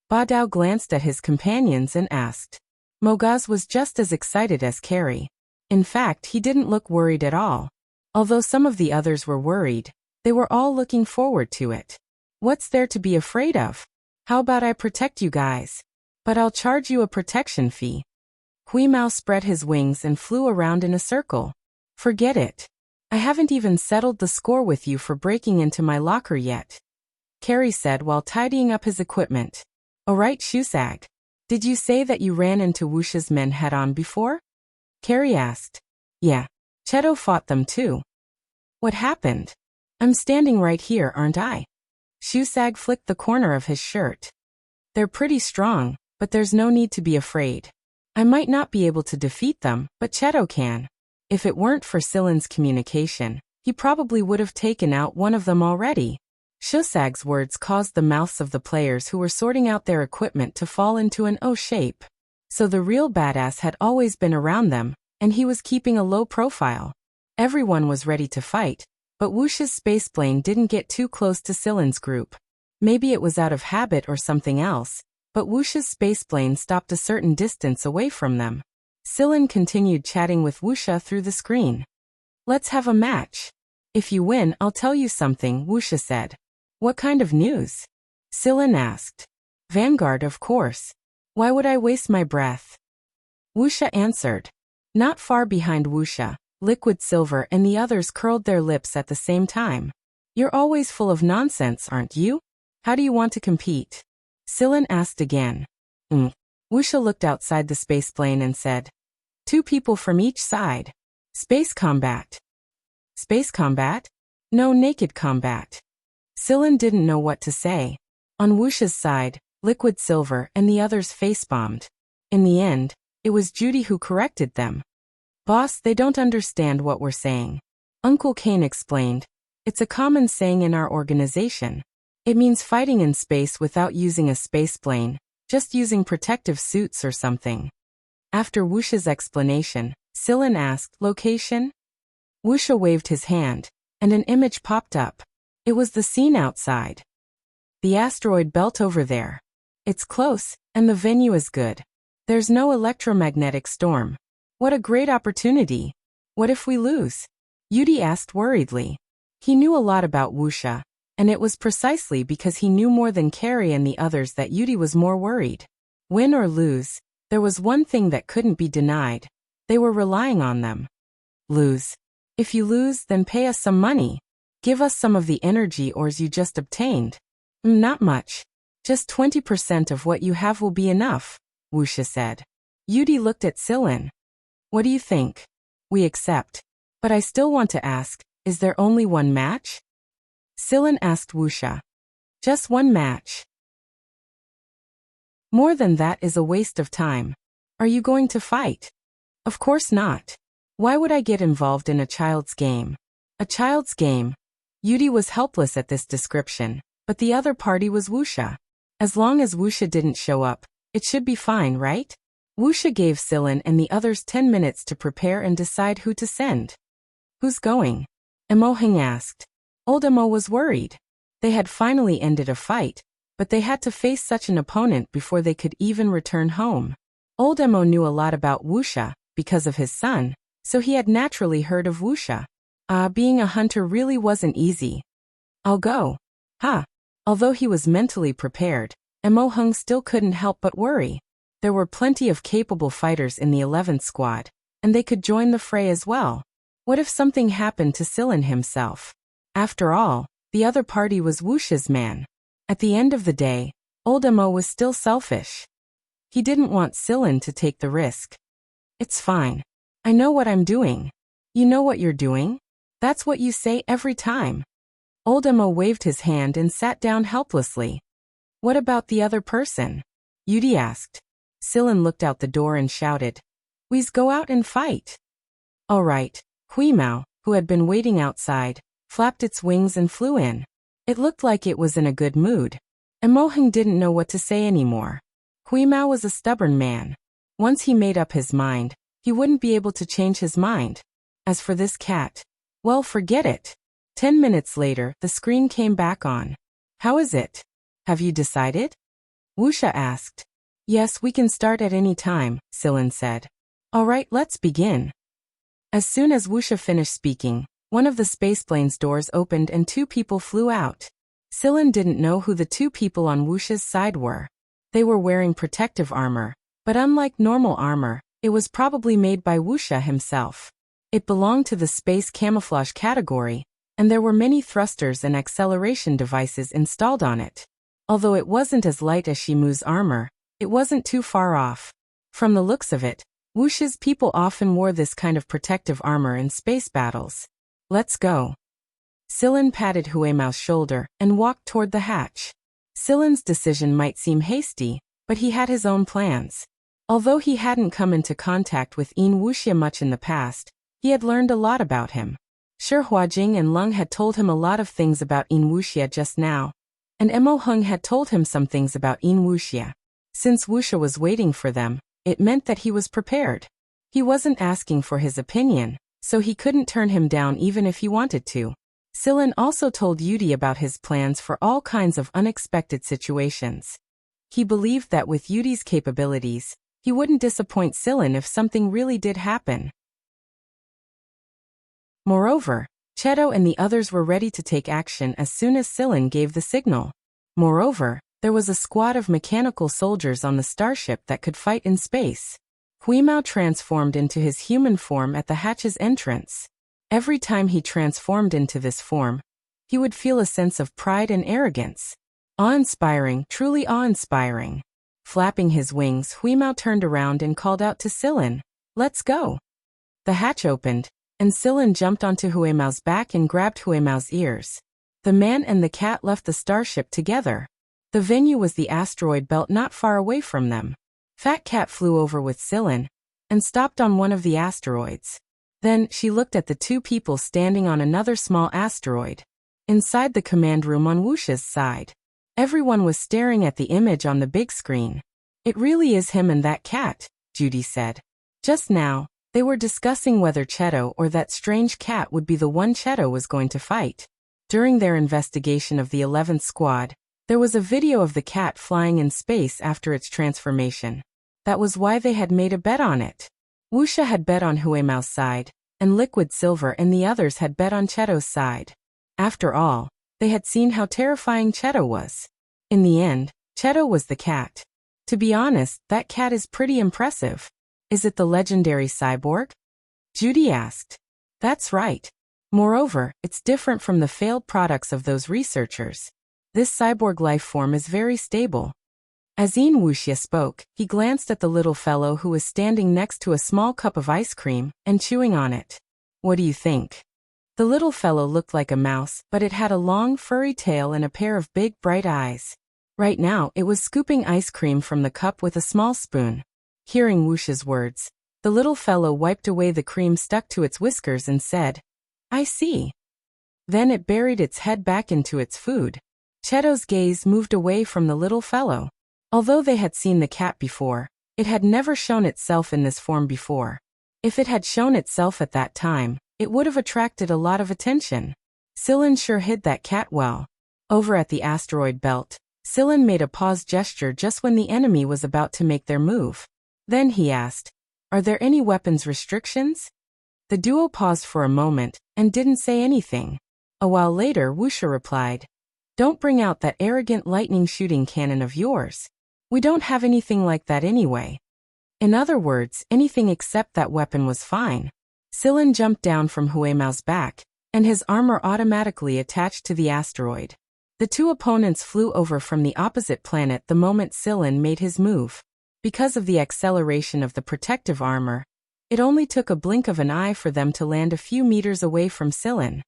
S1: Ba Dao glanced at his companions and asked. Mogaz was just as excited as Carrie. In fact, he didn't look worried at all. Although some of the others were worried, they were all looking forward to it. What's there to be afraid of? How about I protect you guys? But I'll charge you a protection fee. Hui Mao spread his wings and flew around in a circle. Forget it. I haven't even settled the score with you for breaking into my locker yet, Carrie said while tidying up his equipment. Alright, Shusag. Did you say that you ran into Wuxia's men head-on before? Carrie asked. Yeah. Cheto fought them too. What happened? I'm standing right here, aren't I? Shusag flicked the corner of his shirt. They're pretty strong, but there's no need to be afraid. I might not be able to defeat them, but Cheto can. If it weren't for Silin's communication, he probably would have taken out one of them already. Shusag's words caused the mouths of the players who were sorting out their equipment to fall into an O shape. So the real badass had always been around them, and he was keeping a low profile. Everyone was ready to fight, but Wuxia's spaceplane didn't get too close to Silin's group. Maybe it was out of habit or something else, but Wuxia's spaceplane stopped a certain distance away from them. Silin continued chatting with Wuxia through the screen. Let's have a match. If you win, I'll tell you something, Wuxia said. What kind of news? Silin asked. Vanguard, of course. Why would I waste my breath? Wuxia answered. Not far behind Wuxia, Liquid Silver and the others curled their lips at the same time. You're always full of nonsense, aren't you? How do you want to compete? Silin asked again. Wuxia looked outside the spaceplane and said. 2 people from each side. Space combat. Space combat? No, naked combat. Silin didn't know what to say. On Wuxia's side, Liquid Silver and the others face-bombed. In the end, it was Judy who corrected them. Boss, they don't understand what we're saying. Uncle Kane explained. It's a common saying in our organization. It means fighting in space without using a spaceplane, just using protective suits or something. After Wuxia's explanation, Silin asked, location? Wuxia waved his hand, and an image popped up. It was the scene outside. The asteroid belt over there. It's close, and the venue is good. There's no electromagnetic storm. What a great opportunity. What if we lose? Yudi asked worriedly. He knew a lot about Wuxia, and it was precisely because he knew more than Carrie and the others that Yudi was more worried. Win or lose, there was one thing that couldn't be denied. They were relying on them. Lose. If you lose, then pay us some money. Give us some of the energy ores you just obtained. Not much. Just 20% of what you have will be enough, Wuxia said. Yudi looked at Silin. What do you think? We accept. But I still want to ask, is there only one match? Silin asked Wuxia. Just one match. More than that is a waste of time. Are you going to fight? Of course not. Why would I get involved in a child's game? A child's game? Yudi was helpless at this description, but the other party was Wuxia. As long as Wuxia didn't show up, it should be fine, right? Wuxia gave Silin and the others 10 minutes to prepare and decide who to send. Who's going? Emoheng asked. Old Emo was worried. They had finally ended a fight, but they had to face such an opponent before they could even return home. Old Emo knew a lot about Wuxia because of his son, so he had naturally heard of Wuxia. Being a hunter really wasn't easy. I'll go. Although he was mentally prepared, Emoheng still couldn't help but worry. There were plenty of capable fighters in the 11th squad, and they could join the fray as well. What if something happened to Silin himself? After all, the other party was Wuxia's man. At the end of the day, old Emo was still selfish. He didn't want Silin to take the risk. It's fine. I know what I'm doing. You know what you're doing? That's what you say every time. Old Emo waved his hand and sat down helplessly. What about the other person? Yudi asked. Silin looked out the door and shouted. We's go out and fight. All right. Hui Mao, who had been waiting outside, flapped its wings and flew in. It looked like it was in a good mood. Emoheng didn't know what to say anymore. Hui Mao was a stubborn man. Once he made up his mind, he wouldn't be able to change his mind. As for this cat, well, forget it. 10 minutes later, the screen came back on. How is it? Have you decided? Wuxia asked. Yes, we can start at any time, Sillin said. All right, let's begin. As soon as Wuxia finished speaking, one of the spaceplane's doors opened and 2 people flew out. Sillin didn't know who the 2 people on Wuxia's side were. They were wearing protective armor, but unlike normal armor, it was probably made by Wuxia himself. It belonged to the space camouflage category, and there were many thrusters and acceleration devices installed on it. Although it wasn't as light as Shimu's armor, it wasn't too far off. From the looks of it, Wuxia's people often wore this kind of protective armor in space battles. Let's go. Sillin patted Huemao's shoulder and walked toward the hatch. Sillin's decision might seem hasty, but he had his own plans. Although he hadn't come into contact with Wuxia much in the past, he had learned a lot about him. Shi Huajing and Lung had told him a lot of things about Wuxia just now, and Mo Hung had told him some things about Wuxia. Since Wuxia was waiting for them, it meant that he was prepared. He wasn't asking for his opinion, so he couldn't turn him down even if he wanted to. Sillin also told Yudi about his plans for all kinds of unexpected situations. He believed that with Yudi's capabilities, he wouldn't disappoint Sillin if something really did happen. Moreover, Cheto and the others were ready to take action as soon as Sillin gave the signal. Moreover, there was a squad of mechanical soldiers on the starship that could fight in space. Huimao transformed into his human form at the hatch's entrance. Every time he transformed into this form, he would feel a sense of pride and arrogance. Awe-inspiring, truly awe-inspiring. Flapping his wings, Huimao turned around and called out to Sillin, "Let's go." The hatch opened, and Sillin jumped onto Huimao's back and grabbed Huimao's ears. The man and the cat left the starship together. The venue was the asteroid belt not far away from them. Fat Cat flew over with Sillin and stopped on one of the asteroids. Then she looked at the 2 people standing on another small asteroid. Inside the command room on Wuxia's side, everyone was staring at the image on the big screen. It really is him and that cat, Judy said. Just now, they were discussing whether Cheto or that strange cat would be the one Cheto was going to fight. During their investigation of the 11th squad, there was a video of the cat flying in space after its transformation. That was why they had made a bet on it. Wuxia had bet on Huimao's side, and Liquid Silver and the others had bet on Cheto's side. After all, they had seen how terrifying Cheto was. In the end, Cheto was the cat. To be honest, that cat is pretty impressive. Is it the legendary cyborg? Judy asked. That's right. Moreover, it's different from the failed products of those researchers. This cyborg life form is very stable. As Wuxia spoke, he glanced at the little fellow who was standing next to a small cup of ice cream and chewing on it. What do you think? The little fellow looked like a mouse, but it had a long, furry tail and a pair of big, bright eyes. Right now, it was scooping ice cream from the cup with a small spoon. Hearing Wuxia's words, the little fellow wiped away the cream stuck to its whiskers and said, "I see." Then it buried its head back into its food. Cheto's gaze moved away from the little fellow. Although they had seen the cat before, it had never shown itself in this form before. If it had shown itself at that time, it would have attracted a lot of attention. Sillin sure hid that cat well. Over at the asteroid belt, Sillin made a pause gesture just when the enemy was about to make their move. Then he asked, "Are there any weapons restrictions?" The duo paused for a moment and didn't say anything. A while later, Wuxia replied, "Don't bring out that arrogant lightning shooting cannon of yours. We don't have anything like that anyway." In other words, anything except that weapon was fine. Sillin jumped down from Huimao's back, and his armor automatically attached to the asteroid. The 2 opponents flew over from the opposite planet the moment Sillin made his move. Because of the acceleration of the protective armor, it only took a blink of an eye for them to land a few meters away from Sillin.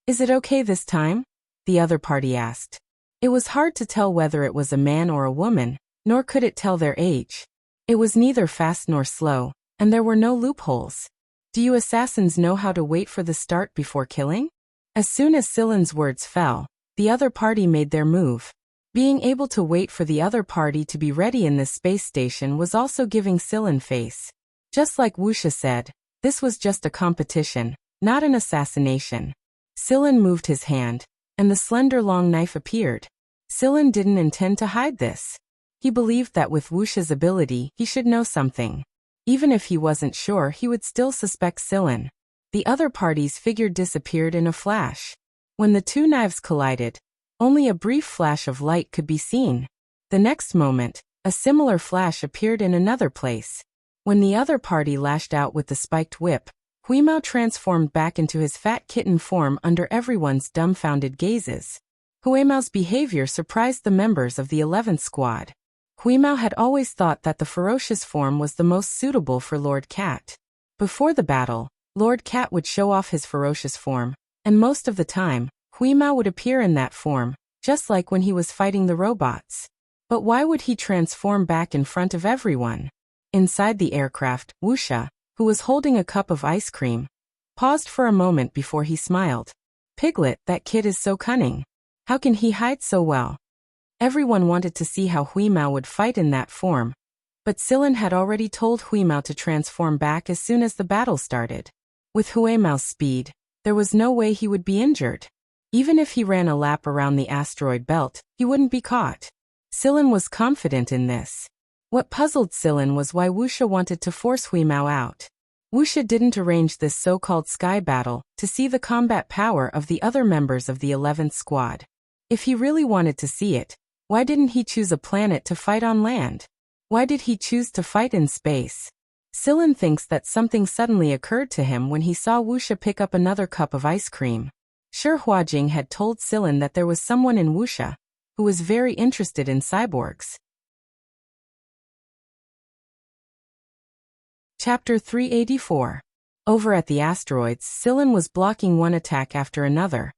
S1: "Is it okay this time?" the other party asked. It was hard to tell whether it was a man or a woman, nor could it tell their age. It was neither fast nor slow, and there were no loopholes. Do you assassins know how to wait for the start before killing? As soon as Sillin's words fell, the other party made their move. Being able to wait for the other party to be ready in this space station was also giving Sillin face. Just like Wuxia said, this was just a competition, not an assassination. Sillin moved his hand, and the slender long knife appeared. Sillin didn't intend to hide this. He believed that with Wuxia's ability, he should know something. Even if he wasn't sure, he would still suspect Sillin. The other party's figure disappeared in a flash. When the two knives collided, only a brief flash of light could be seen. The next moment, a similar flash appeared in another place. When the other party lashed out with the spiked whip, Huimao transformed back into his fat kitten form under everyone's dumbfounded gazes. Huimao's behavior surprised the members of the 11th squad. Huimao had always thought that the ferocious form was the most suitable for Lord Cat. Before the battle, Lord Cat would show off his ferocious form, and most of the time, Huimao would appear in that form, just like when he was fighting the robots. But why would he transform back in front of everyone? Inside the aircraft, Wuxia, who was holding a cup of ice cream, paused for a moment before he smiled. Piglet, that kid is so cunning. How can he hide so well? Everyone wanted to see how Huimao would fight in that form, but Sillin had already told Huimao to transform back as soon as the battle started. With Huimao's speed, there was no way he would be injured. Even if he ran a lap around the asteroid belt, he wouldn't be caught. Sillin was confident in this. What puzzled Sillin was why Wuxia wanted to force Huimao out. Wuxia didn't arrange this so-called sky battle to see the combat power of the other members of the 11th squad. If he really wanted to see it, why didn't he choose a planet to fight on land? Why did he choose to fight in space? Sillin thinks that something suddenly occurred to him when he saw Wuxia pick up another cup of ice cream. Sure, Huajing had told Sillin that there was someone in Wuxia who was very interested in cyborgs. Chapter 384. Over at the asteroids, Sillin was blocking one attack after another.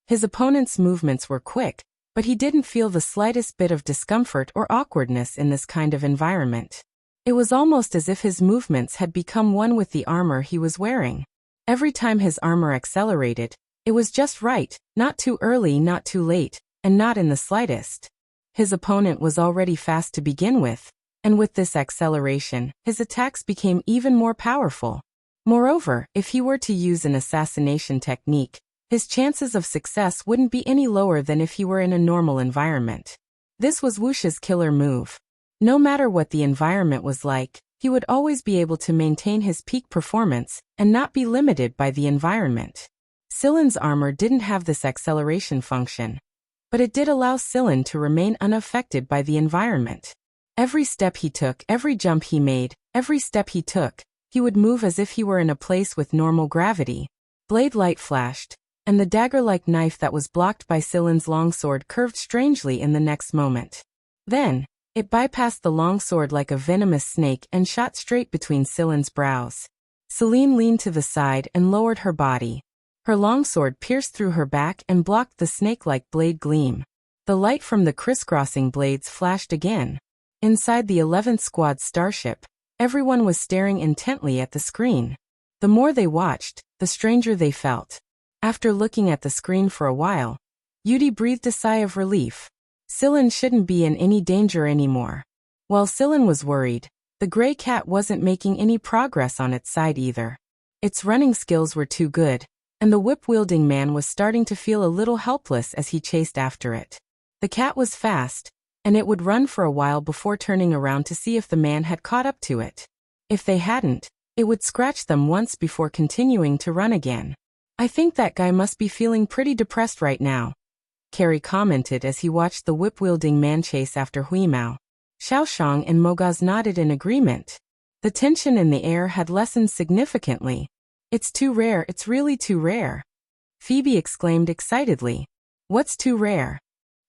S1: His opponent's movements were quick, but he didn't feel the slightest bit of discomfort or awkwardness in this kind of environment. It was almost as if his movements had become one with the armor he was wearing. Every time his armor accelerated, it was just right, not too early, not too late, and not in the slightest. His opponent was already fast to begin with, and with this acceleration, his attacks became even more powerful. Moreover, if he were to use an assassination technique, his chances of success wouldn't be any lower than if he were in a normal environment. This was Wuxia's killer move. No matter what the environment was like, he would always be able to maintain his peak performance and not be limited by the environment. Sillin's armor didn't have this acceleration function, but it did allow Sillin to remain unaffected by the environment. Every step he took, every jump he made, every step he took, he would move as if he were in a place with normal gravity. Blade light flashed, and the dagger-like knife that was blocked by Sillin's longsword curved strangely in the next moment. Then, it bypassed the longsword like a venomous snake and shot straight between Sillin's brows. Celine leaned to the side and lowered her body. Her longsword pierced through her back and blocked the snake-like blade gleam. The light from the crisscrossing blades flashed again. Inside the 11th Squad starship, everyone was staring intently at the screen. The more they watched, the stranger they felt. After looking at the screen for a while, Yudi breathed a sigh of relief. Sillin shouldn't be in any danger anymore. While Sillin was worried, the gray cat wasn't making any progress on its side either. Its running skills were too good, and the whip-wielding man was starting to feel a little helpless as he chased after it. The cat was fast, and it would run for a while before turning around to see if the man had caught up to it. If they hadn't, it would scratch them once before continuing to run again. I think that guy must be feeling pretty depressed right now, Carrie commented as he watched the whip-wielding man chase after Huimao. Xiaoshang and Mogaz nodded in agreement. The tension in the air had lessened significantly. It's too rare, it's really too rare. Phoebe exclaimed excitedly. What's too rare?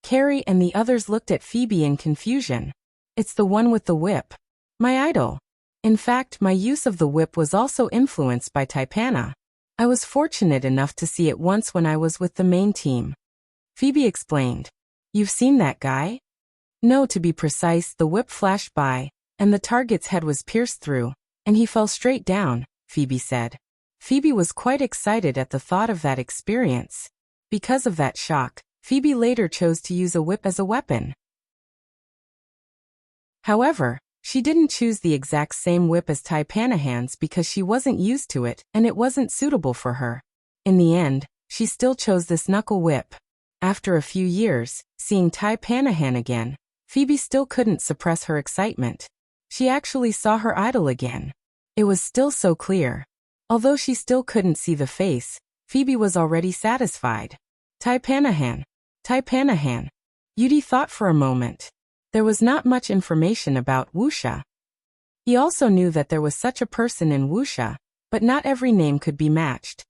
S1: Carrie and the others looked at Phoebe in confusion. It's the one with the whip. My idol. In fact, my use of the whip was also influenced by Taipana. I was fortunate enough to see it once when I was with the main team. Phoebe explained. You've seen that guy? No, to be precise, the whip flashed by, and the target's head was pierced through, and he fell straight down, Phoebe said. Phoebe was quite excited at the thought of that experience. Because of that shock, Phoebe later chose to use a whip as a weapon. However, she didn't choose the exact same whip as Taipanahan's because she wasn't used to it and it wasn't suitable for her. In the end, she still chose this knuckle whip. After a few years, seeing Tai Panahan again, Phoebe still couldn't suppress her excitement. She actually saw her idol again. It was still so clear. Although she still couldn't see the face, Phoebe was already satisfied. Tai Panahan. Tai Panahan. Yudi thought for a moment. There was not much information about Wuxia. He also knew that there was such a person in Wuxia, but not every name could be matched.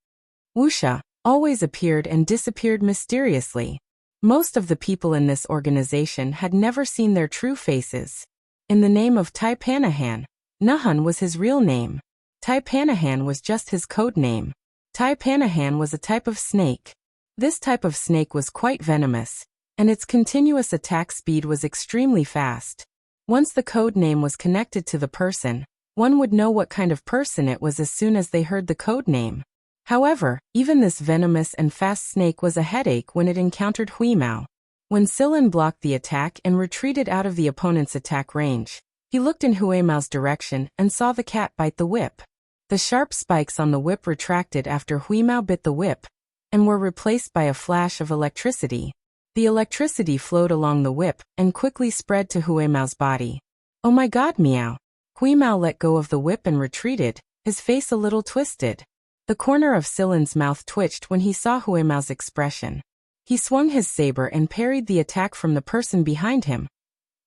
S1: Wuxia always appeared and disappeared mysteriously. Most of the people in this organization had never seen their true faces. In the name of Tai Panahan, Nahun was his real name. Tai Panahan was just his code name. Tai Panahan was a type of snake. This type of snake was quite venomous, and its continuous attack speed was extremely fast. Once the code name was connected to the person, one would know what kind of person it was as soon as they heard the code name. However, even this venomous and fast snake was a headache when it encountered Huimao. When Sillin blocked the attack and retreated out of the opponent's attack range, he looked in Huimao's direction and saw the cat bite the whip. The sharp spikes on the whip retracted after Huimao bit the whip, and were replaced by a flash of electricity. The electricity flowed along the whip and quickly spread to Huimao's body. Oh my god, meow. Huimao let go of the whip and retreated, his face a little twisted. The corner of Sillin's mouth twitched when he saw Huimao's expression. He swung his saber and parried the attack from the person behind him,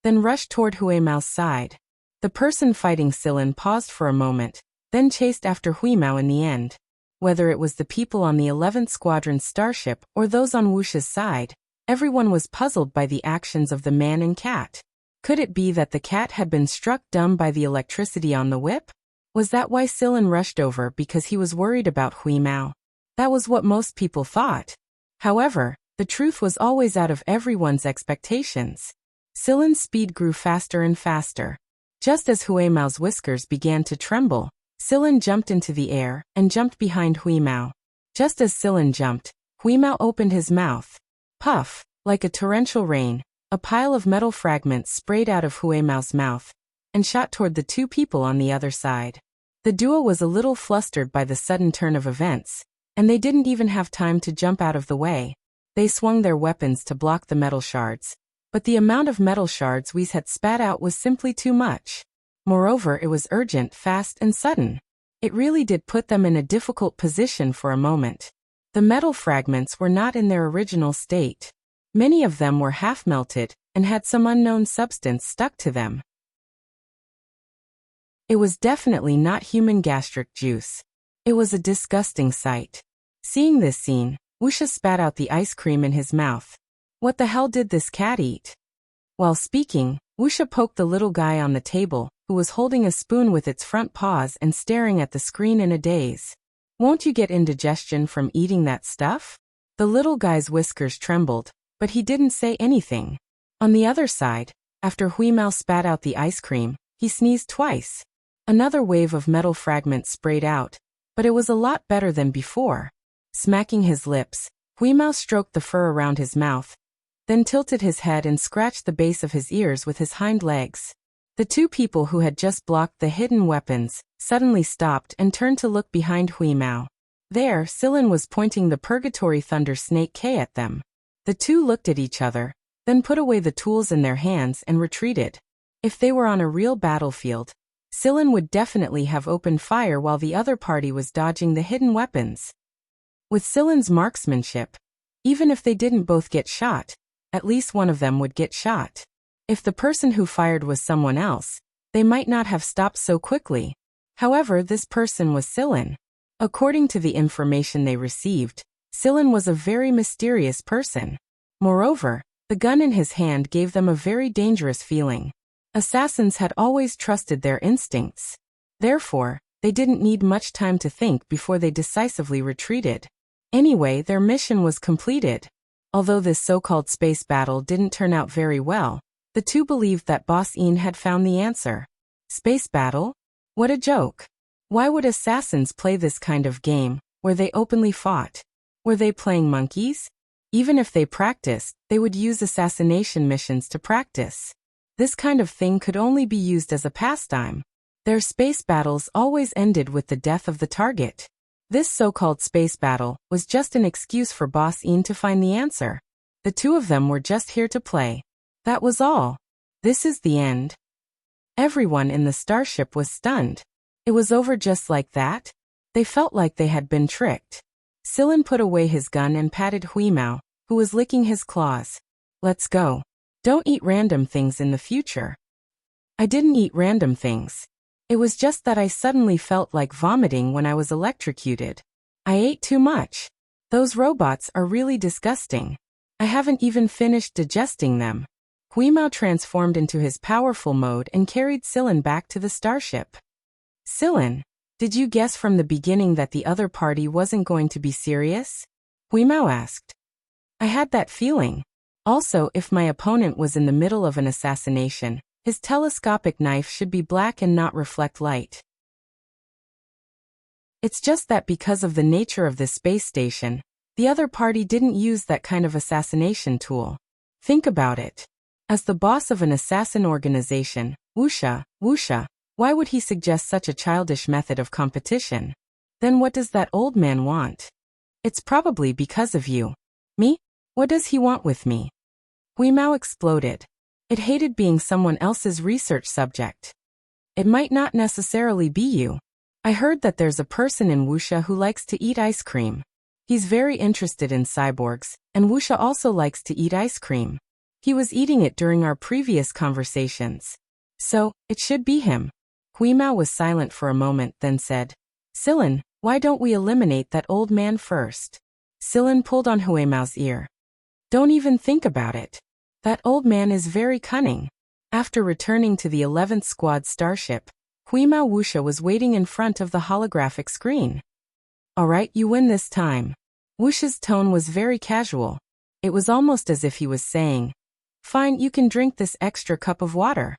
S1: then rushed toward Huimao's side. The person fighting Sillin paused for a moment, then chased after Huimao in the end. Whether it was the people on the 11th Squadron starship or those on Wuxia's side, everyone was puzzled by the actions of the man and cat. Could it be that the cat had been struck dumb by the electricity on the whip? Was that why Sillin rushed over, because he was worried about Huimao? That was what most people thought. However, the truth was always out of everyone's expectations. Sillin's speed grew faster and faster. Just as Huimao's whiskers began to tremble, Sillin jumped into the air and jumped behind Huimao. Just as Sillin jumped, Huimao opened his mouth. Puff! Like a torrential rain, a pile of metal fragments sprayed out of Huimao's mouth and shot toward the two people on the other side. The duo was a little flustered by the sudden turn of events, and they didn't even have time to jump out of the way. They swung their weapons to block the metal shards, but the amount of metal shards Whis had spat out was simply too much. Moreover, it was urgent, fast, and sudden. It really did put them in a difficult position for a moment. The metal fragments were not in their original state. Many of them were half-melted and had some unknown substance stuck to them. It was definitely not human gastric juice. It was a disgusting sight. Seeing this scene, Wuxia spat out the ice cream in his mouth. What the hell did this cat eat? While speaking, Wuxia poked the little guy on the table, who was holding a spoon with its front paws and staring at the screen in a daze. Won't you get indigestion from eating that stuff? The little guy's whiskers trembled, but he didn't say anything. On the other side, after Huimao spat out the ice cream, he sneezed twice. Another wave of metal fragments sprayed out, but it was a lot better than before. Smacking his lips, Huimao stroked the fur around his mouth, then tilted his head and scratched the base of his ears with his hind legs. The two people who had just blocked the hidden weapons suddenly stopped and turned to look behind Huimao. There, Sillin was pointing the Purgatory Thunder Snake K at them. The two looked at each other, then put away the tools in their hands and retreated. If they were on a real battlefield, Sillin would definitely have opened fire while the other party was dodging the hidden weapons. With Sillin's marksmanship, even if they didn't both get shot, at least one of them would get shot. If the person who fired was someone else, they might not have stopped so quickly. However, this person was Sillin. According to the information they received, Sillin was a very mysterious person. Moreover, the gun in his hand gave them a very dangerous feeling. Assassins had always trusted their instincts. Therefore, they didn't need much time to think before they decisively retreated. Anyway, their mission was completed. Although this so-called space battle didn't turn out very well, the two believed that Boss Een had found the answer. Space battle? What a joke. Why would assassins play this kind of game, where they openly fought? Were they playing monkeys? Even if they practiced, they would use assassination missions to practice. This kind of thing could only be used as a pastime. Their space battles always ended with the death of the target. This so-called space battle was just an excuse for Boss Een to find the answer. The two of them were just here to play. That was all. This is the end. Everyone in the starship was stunned. It was over just like that? They felt like they had been tricked. Sillin put away his gun and patted Huimao, who was licking his claws. Let's go. Don't eat random things in the future. I didn't eat random things. It was just that I suddenly felt like vomiting when I was electrocuted. I ate too much. Those robots are really disgusting. I haven't even finished digesting them. Huimao transformed into his powerful mode and carried Sillin back to the starship. Sillin, did you guess from the beginning that the other party wasn't going to be serious? Huimao asked. I had that feeling. Also, if my opponent was in the middle of an assassination, his telescopic knife should be black and not reflect light. It's just that because of the nature of this space station, the other party didn't use that kind of assassination tool. Think about it. As the boss of an assassin organization, Wuxia, why would he suggest such a childish method of competition? Then what does that old man want? It's probably because of you. Me? What does he want with me? Huimao exploded. It hated being someone else's research subject. It might not necessarily be you. I heard that there's a person in Wuxia who likes to eat ice cream. He's very interested in cyborgs, and Wuxia also likes to eat ice cream. He was eating it during our previous conversations. So, it should be him. Huimao was silent for a moment, then said, Sillin, why don't we eliminate that old man first? Sillin pulled on Huimao's ear. Don't even think about it. That old man is very cunning. After returning to the 11th Squad starship, Huimao Wuxia was waiting in front of the holographic screen. Alright, you win this time. Wuxia's tone was very casual. It was almost as if he was saying, Fine, you can drink this extra cup of water.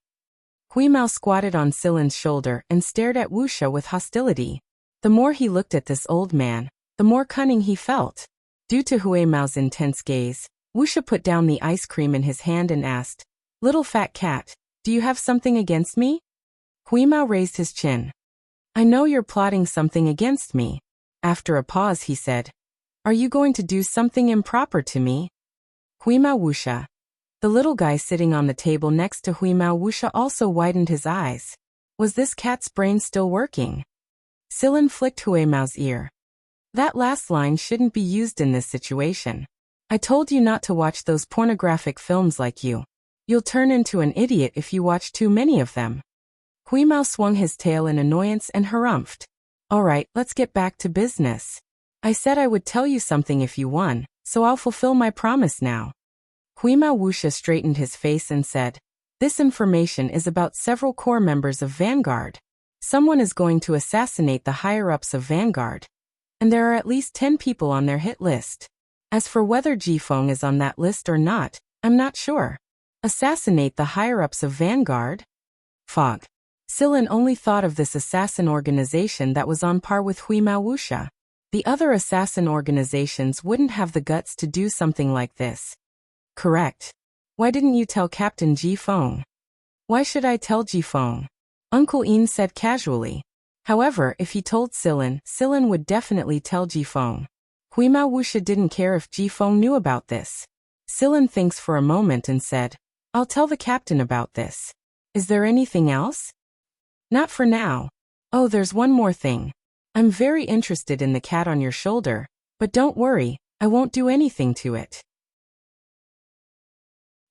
S1: Huimao squatted on Sillin's shoulder and stared at Wuxia with hostility. The more he looked at this old man, the more cunning he felt. Due to Huimao's intense gaze, Wuxia put down the ice cream in his hand and asked, Little fat cat, do you have something against me? Huimao raised his chin. I know you're plotting something against me. After a pause he said, Are you going to do something improper to me? Huimao Wuxia. The little guy sitting on the table next to Huimao Wuxia also widened his eyes. Was this cat's brain still working? Sillin flicked Huimao's ear. That last line shouldn't be used in this situation. I told you not to watch those pornographic films like you. You'll turn into an idiot if you watch too many of them. Huimao swung his tail in annoyance and harumphed. Alright, let's get back to business. I said I would tell you something if you won, so I'll fulfill my promise now. Huimao Wuxia straightened his face and said, This information is about several core members of Vanguard. Someone is going to assassinate the higher-ups of Vanguard. And there are at least 10 people on their hit list. As for whether Jifeng is on that list or not, I'm not sure. Assassinate the higher-ups of Vanguard? Fog. Sillin only thought of this assassin organization that was on par with Huimao Wuxia. The other assassin organizations wouldn't have the guts to do something like this. Correct. Why didn't you tell Captain Jifeng? Why should I tell Jifeng? Uncle Ian said casually. However, if he told Sillin, Sillin would definitely tell Jifeng. Huimao Wuxia didn't care if Jifeng knew about this. Sillin thinks for a moment and said, I'll tell the captain about this. Is there anything else? Not for now. Oh, there's one more thing. I'm very interested in the cat on your shoulder, but don't worry, I won't do anything to it.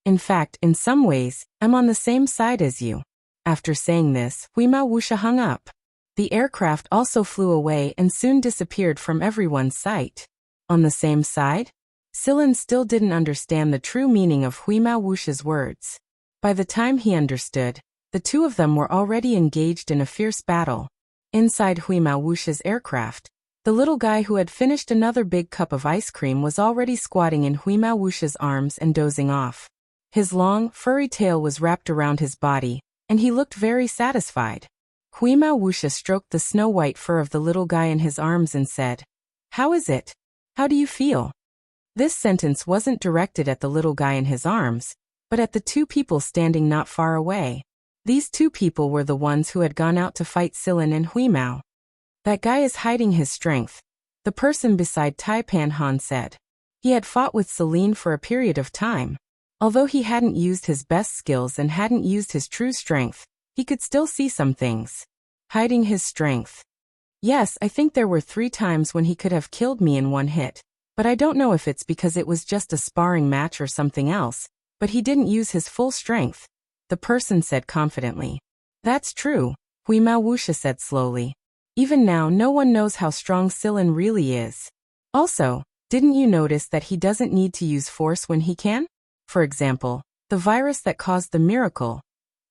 S1: In fact, in some ways, I'm on the same side as you. After saying this, Huimao Wuxia hung up. The aircraft also flew away and soon disappeared from everyone's sight. On the same side? Sillin still didn't understand the true meaning of Huimao Wuxia's words. By the time he understood, the two of them were already engaged in a fierce battle. Inside Huimao Wuxia's aircraft, the little guy who had finished another big cup of ice cream was already squatting in Huimao Wuxia's arms and dozing off. His long, furry tail was wrapped around his body, and he looked very satisfied. Huimao Wuxia stroked the snow-white fur of the little guy in his arms and said, How is it? How do you feel? This sentence wasn't directed at the little guy in his arms, but at the two people standing not far away. These two people were the ones who had gone out to fight Sillin and Huimao. That guy is hiding his strength, the person beside Taipan Han said. He had fought with Celine for a period of time. Although he hadn't used his best skills and hadn't used his true strength, he could still see some things. Hiding his strength. Yes, I think there were 3 times when he could have killed me in one hit, but I don't know if it's because it was just a sparring match or something else, but he didn't use his full strength, the person said confidently. That's true, Wuxia said slowly. Even now no one knows how strong Celine really is. Also, didn't you notice that he doesn't need to use force when he can? For example, the virus that caused the miracle,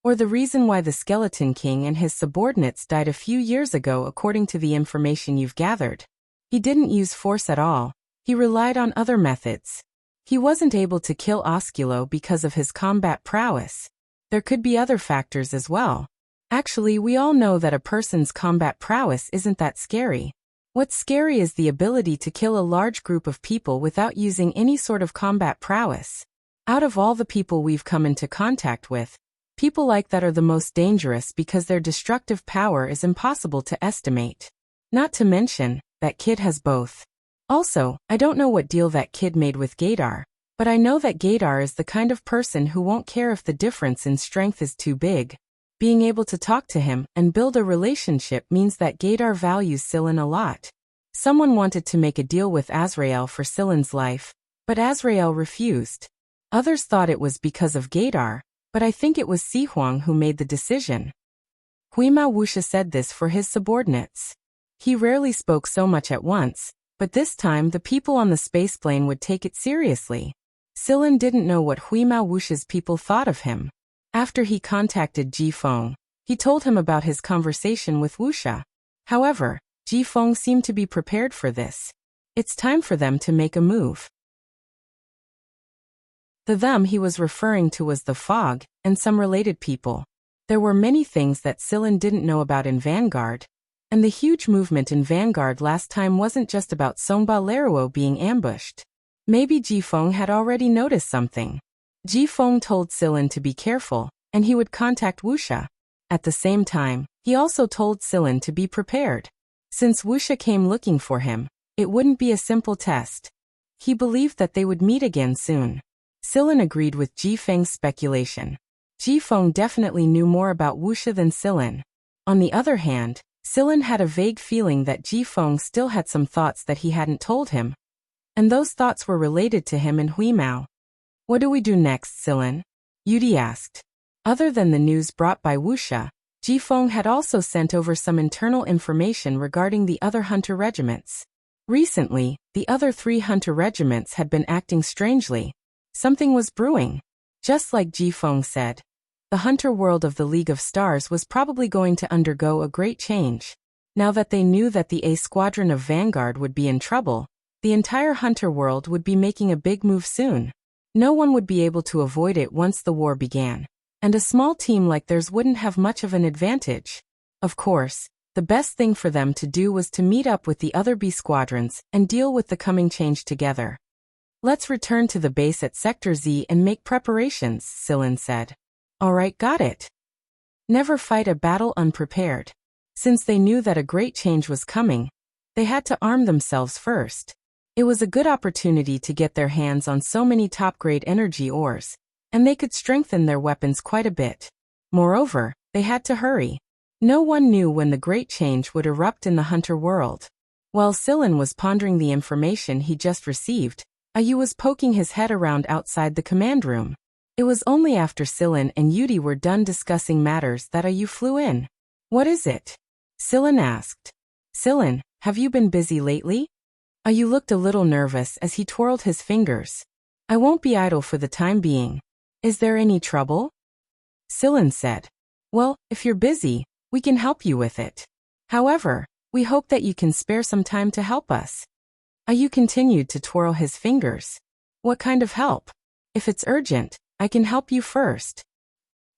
S1: or the reason why the Skeleton King and his subordinates died a few years ago according to the information you've gathered. He didn't use force at all, he relied on other methods. He wasn't able to kill Osculo because of his combat prowess. There could be other factors as well. Actually, we all know that a person's combat prowess isn't that scary. What's scary is the ability to kill a large group of people without using any sort of combat prowess. Out of all the people we've come into contact with, people like that are the most dangerous because their destructive power is impossible to estimate. Not to mention, that kid has both. Also, I don't know what deal that kid made with Gaydar, but I know that Gaydar is the kind of person who won't care if the difference in strength is too big. Being able to talk to him and build a relationship means that Gaydar values Celine a lot. Someone wanted to make a deal with Azrael for Celine's life, but Azrael refused. Others thought it was because of Gaydar, but I think it was Si Huang who made the decision. Wuxia said this for his subordinates. He rarely spoke so much at once, but this time the people on the spaceplane would take it seriously. Celine didn't know what Wuxia's people thought of him. After he contacted Ji Feng, he told him about his conversation with Wuxia. However, Ji Feng seemed to be prepared for this. It's time for them to make a move. The them he was referring to was the Fog, and some related people. There were many things that Celine didn't know about in Vanguard, and the huge movement in Vanguard last time wasn't just about Songba Leruo being ambushed. Maybe Ji Feng had already noticed something. Ji Feng told Celine to be careful, and he would contact Wuxia. At the same time, he also told Celine to be prepared. Since Wuxia came looking for him, it wouldn't be a simple test. He believed that they would meet again soon. Celine agreed with Ji Feng's speculation. Ji Feng definitely knew more about Wuxia than Celine. On the other hand, Celine had a vague feeling that Ji Feng still had some thoughts that he hadn't told him. And those thoughts were related to him and Huimao. What do we do next, Celine? Yudi asked. Other than the news brought by Wuxia, Ji Feng had also sent over some internal information regarding the other hunter regiments. Recently, the other 3 hunter regiments had been acting strangely. Something was brewing. Just like Ji Feng said, the hunter world of the League of Stars was probably going to undergo a great change. Now that they knew that the A Squadron of Vanguard would be in trouble, the entire hunter world would be making a big move soon. No one would be able to avoid it once the war began, and a small team like theirs wouldn't have much of an advantage. Of course, the best thing for them to do was to meet up with the other B squadrons and deal with the coming change together. Let's return to the base at Sector Z and make preparations, Celine said. Alright, got it. Never fight a battle unprepared. Since they knew that a great change was coming, they had to arm themselves first. It was a good opportunity to get their hands on so many top-grade energy ores, and they could strengthen their weapons quite a bit. Moreover, they had to hurry. No one knew when the great change would erupt in the hunter world. While Celine was pondering the information he just received, Ayu was poking his head around outside the command room. It was only after Celine and Yudi were done discussing matters that Ayu flew in. What is it? Celine asked. Celine, have you been busy lately? Ayu looked a little nervous as he twirled his fingers. I won't be idle for the time being. Is there any trouble? Celine said. Well, if you're busy, we can help you with it. However, we hope that you can spare some time to help us. Ayu continued to twirl his fingers. What kind of help? If it's urgent, I can help you first.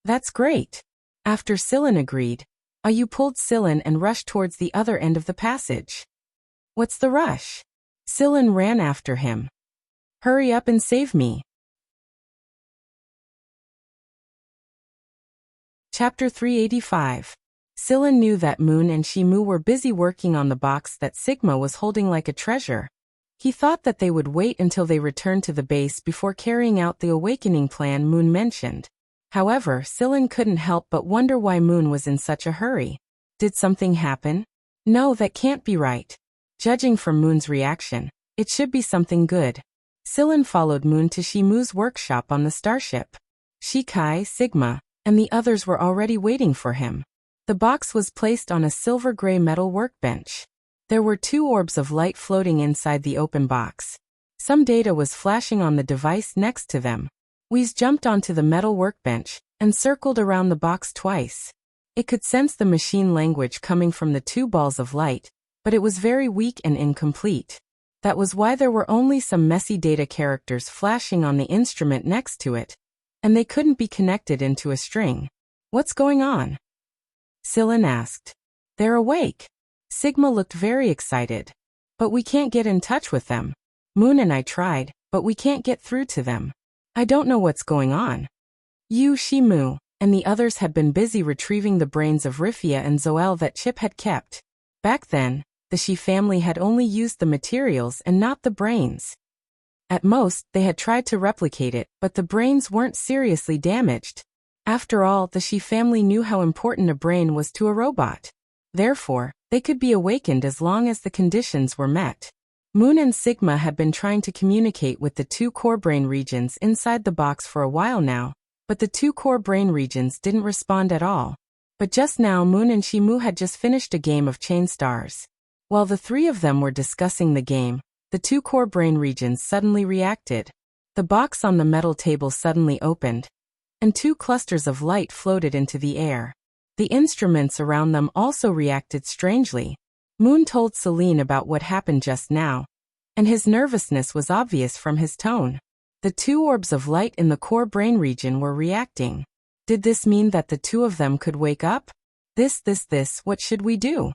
S1: That's great. After Celine agreed, Ayu pulled Celine and rushed towards the other end of the passage. What's the rush? Celine ran after him. Hurry up and save me. Chapter 385. Celine knew that Moon and Shimu were busy working on the box that Sigma was holding like a treasure. He thought that they would wait until they returned to the base before carrying out the awakening plan Moon mentioned. However, Sillin couldn't help but wonder why Moon was in such a hurry. Did something happen? No, that can't be right. Judging from Moon's reaction, it should be something good. Sillin followed Moon to Shimu's workshop on the starship. Shikai, Sigma, and the others were already waiting for him. The box was placed on a silver-gray metal workbench. There were 2 orbs of light floating inside the open box. Some data was flashing on the device next to them. Whis jumped onto the metal workbench and circled around the box twice. It could sense the machine language coming from the 2 balls of light, but it was very weak and incomplete. That was why there were only some messy data characters flashing on the instrument next to it, and they couldn't be connected into a string. What's going on? Sillin asked. They're awake. Sigma looked very excited. But we can't get in touch with them. Moon and I tried, but we can't get through to them. I don't know what's going on. Shimu, and the others had been busy retrieving the brains of Rifia and Zoel that Chip had kept. Back then, the Shi family had only used the materials and not the brains. At most, they had tried to replicate it, but the brains weren't seriously damaged. After all, the Shi family knew how important a brain was to a robot. Therefore, they could be awakened as long as the conditions were met. Moon and Sigma had been trying to communicate with the 2 core brain regions inside the box for a while now, but the 2 core brain regions didn't respond at all. But just now Moon and Shimu had just finished a game of Chain Stars. While the 3 of them were discussing the game, the 2 core brain regions suddenly reacted. The box on the metal table suddenly opened, and 2 clusters of light floated into the air. The instruments around them also reacted strangely. Moon told Celine about what happened just now, and his nervousness was obvious from his tone. The 2 orbs of light in the core brain region were reacting. Did this mean that the 2 of them could wake up? What should we do?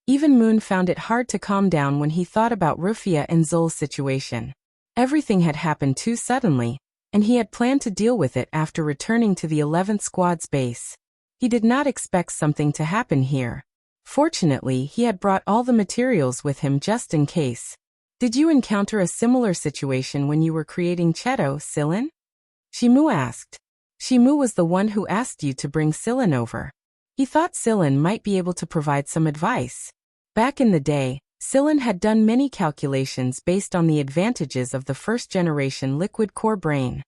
S1: Even Moon found it hard to calm down when he thought about Rufia and Zol's situation. Everything had happened too suddenly, and he had planned to deal with it after returning to the 11th Squad's base. He did not expect something to happen here. Fortunately, he had brought all the materials with him just in case. Did you encounter a similar situation when you were creating Cheto, Sillin? Shimu asked. Shimu was the one who asked you to bring Sillin over. He thought Sillin might be able to provide some advice. Back in the day, Sillin had done many calculations based on the advantages of the first-generation liquid core brain.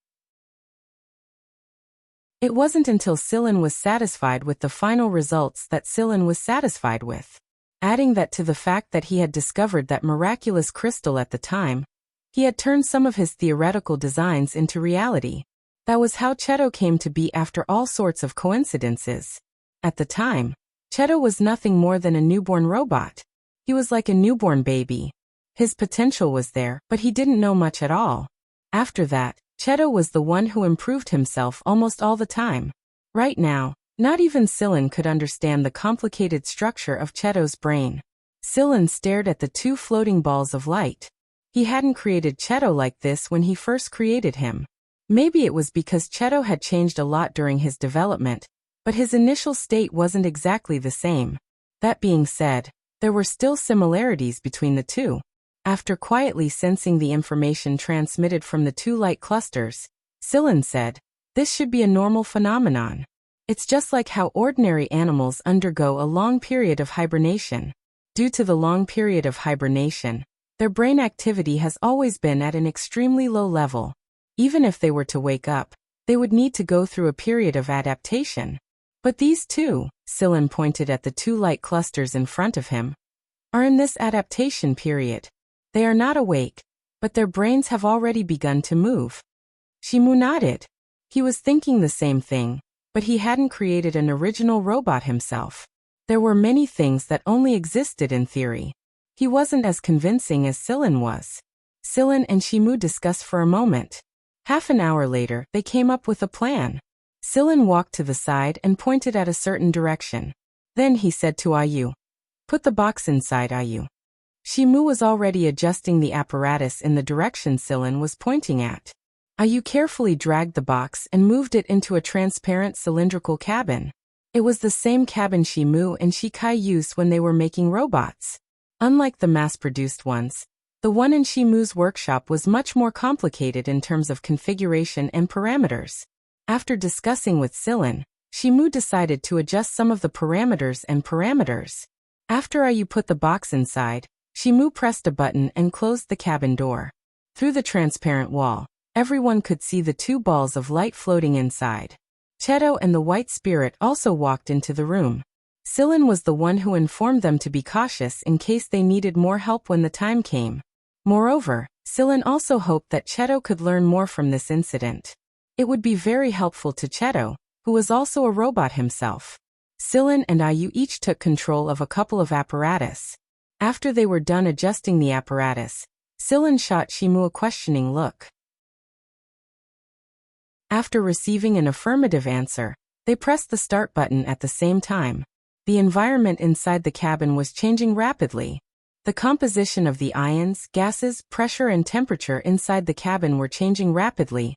S1: It wasn't until Sillin was satisfied with the final results that Sillin was satisfied with. Adding that to the fact that he had discovered that miraculous crystal at the time, he had turned some of his theoretical designs into reality. That was how Cheto came to be after all sorts of coincidences. At the time, Cheto was nothing more than a newborn robot. He was like a newborn baby. His potential was there, but he didn't know much at all. After that, Cheto was the one who improved himself almost all the time. Right now, not even Sillin could understand the complicated structure of Cheto's brain. Sillin stared at the 2 floating balls of light. He hadn't created Cheto like this when he first created him. Maybe it was because Cheto had changed a lot during his development, but his initial state wasn't exactly the same. That being said, there were still similarities between the 2. After quietly sensing the information transmitted from the 2 light clusters, Sillin said, "This should be a normal phenomenon. It's just like how ordinary animals undergo a long period of hibernation. Due to the long period of hibernation, their brain activity has always been at an extremely low level. Even if they were to wake up, they would need to go through a period of adaptation. But these 2, Sillin pointed at the 2 light clusters in front of him, are in this adaptation period. They are not awake, but their brains have already begun to move." Shimu nodded. He was thinking the same thing, but he hadn't created an original robot himself. There were many things that only existed in theory. He wasn't as convincing as Sillin was. Sillin and Shimu discussed for a moment. Half an hour later, they came up with a plan. Sillin walked to the side and pointed at a certain direction. Then he said to Ayu, "Put the box inside Ayu." Shimu was already adjusting the apparatus in the direction Sillin was pointing at. Ayu carefully dragged the box and moved it into a transparent cylindrical cabin. It was the same cabin Shimu and Shikai used when they were making robots. Unlike the mass-produced ones, The one in Shimu's workshop was much more complicated in terms of configuration and parameters. After discussing with Silin, Shimu decided to adjust some of the parameters. After Ayu put the box inside, Shimu pressed a button and closed the cabin door. Through the transparent wall, everyone could see the two balls of light floating inside. Cheto and the White Spirit also walked into the room. Silin was the one who informed them to be cautious in case they needed more help when the time came. Moreover, Silin also hoped that Cheto could learn more from this incident. It would be very helpful to Cheto, who was also a robot himself. Silin and Ayu each took control of a couple of apparatus. After they were done adjusting the apparatus, Silin shot Shimu a questioning look. After receiving an affirmative answer, they pressed the start button at the same time. The environment inside the cabin was changing rapidly. The composition of the ions, gases, pressure and temperature inside the cabin were changing rapidly,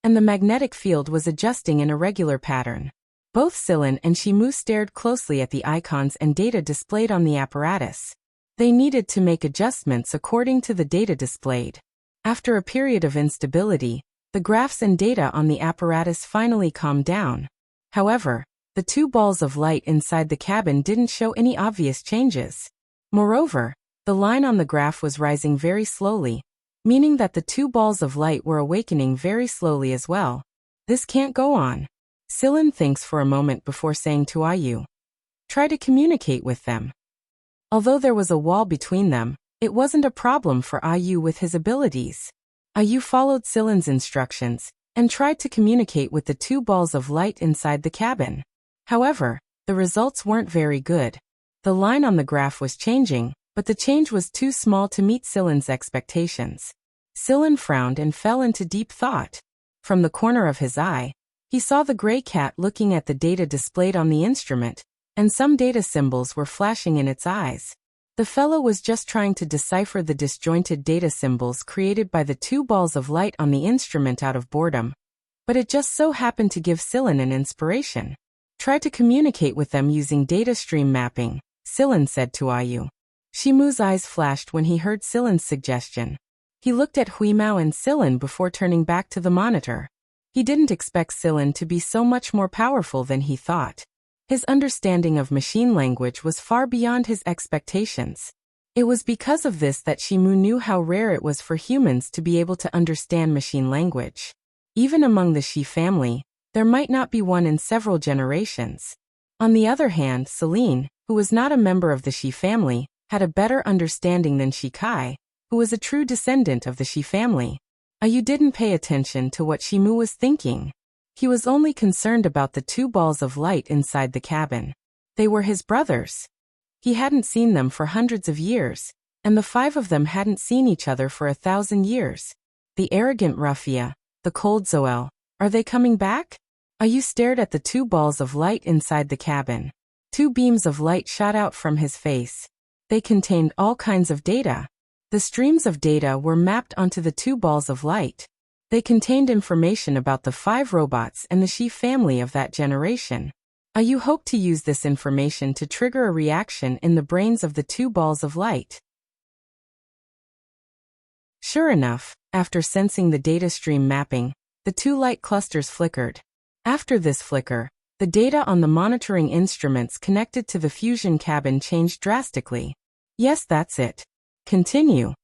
S1: and the magnetic field was adjusting in a regular pattern. Both Silin and Shimu stared closely at the icons and data displayed on the apparatus. They needed to make adjustments according to the data displayed. After a period of instability, the graphs and data on the apparatus finally calmed down. However, the two balls of light inside the cabin didn't show any obvious changes. Moreover, the line on the graph was rising very slowly, meaning that the two balls of light were awakening very slowly as well. This can't go on. Silin thinks for a moment before saying to Ayu, "Try to communicate with them." Although there was a wall between them, it wasn't a problem for Ayu with his abilities. Ayu followed Silin's instructions and tried to communicate with the two balls of light inside the cabin. However, the results weren't very good. The line on the graph was changing, but the change was too small to meet Silin's expectations. Silin frowned and fell into deep thought. From the corner of his eye, he saw the gray cat looking at the data displayed on the instrument, and some data symbols were flashing in its eyes. The fellow was just trying to decipher the disjointed data symbols created by the two balls of light on the instrument out of boredom, but it just so happened to give Silin an inspiration. "Try to communicate with them using data stream mapping," Silin said to Ayu. Shimu's eyes flashed when he heard Silin's suggestion. He looked at Huimao and Silin before turning back to the monitor. He didn't expect Silin to be so much more powerful than he thought. His understanding of machine language was far beyond his expectations. It was because of this that Shimu knew how rare it was for humans to be able to understand machine language. Even among the Shi family, there might not be one in several generations. On the other hand, Celine, who was not a member of the Shi family, had a better understanding than Shikai, who was a true descendant of the Shi family. Ayu didn't pay attention to what Shimu was thinking. He was only concerned about the two balls of light inside the cabin. They were his brothers. He hadn't seen them for hundreds of years, and the five of them hadn't seen each other for 1,000 years. The arrogant Raffia, the cold Zoel, are they coming back? Ayu stared at the two balls of light inside the cabin. Two beams of light shot out from his face. They contained all kinds of data. The streams of data were mapped onto the two balls of light. They contained information about the 5 robots and the Shi family of that generation. Ayu hoped to use this information to trigger a reaction in the brains of the two balls of light. Sure enough, after sensing the data stream mapping, the two light clusters flickered. After this flicker, the data on the monitoring instruments connected to the fusion cabin changed drastically. "Yes, that's it. Continue,"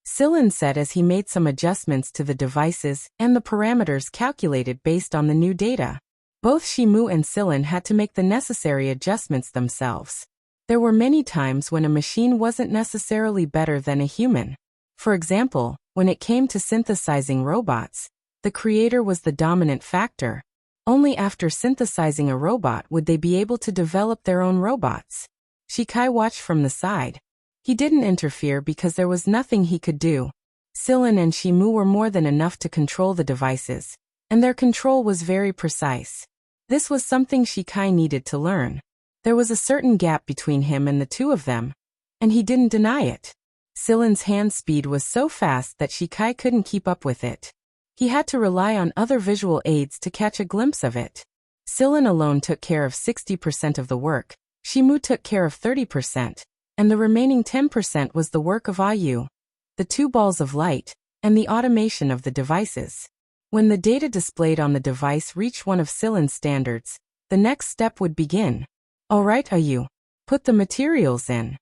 S1: Silin said as he made some adjustments to the devices and the parameters calculated based on the new data. Both Shimu and Silin had to make the necessary adjustments themselves. There were many times when a machine wasn't necessarily better than a human. For example, when it came to synthesizing robots, the creator was the dominant factor. Only after synthesizing a robot would they be able to develop their own robots. Shikai watched from the side. He didn't interfere because there was nothing he could do. Silin and Shimu were more than enough to control the devices, and their control was very precise. This was something Shikai needed to learn. There was a certain gap between him and the two of them, and he didn't deny it. Silin's hand speed was so fast that Shikai couldn't keep up with it. He had to rely on other visual aids to catch a glimpse of it. Silin alone took care of 60% of the work, Shimu took care of 30%, and the remaining 10% was the work of Ayu. the two balls of light, and the automation of the devices. When the data displayed on the device reached one of Silen's standards, the next step would begin. "All right, Ayu. Put the materials in,"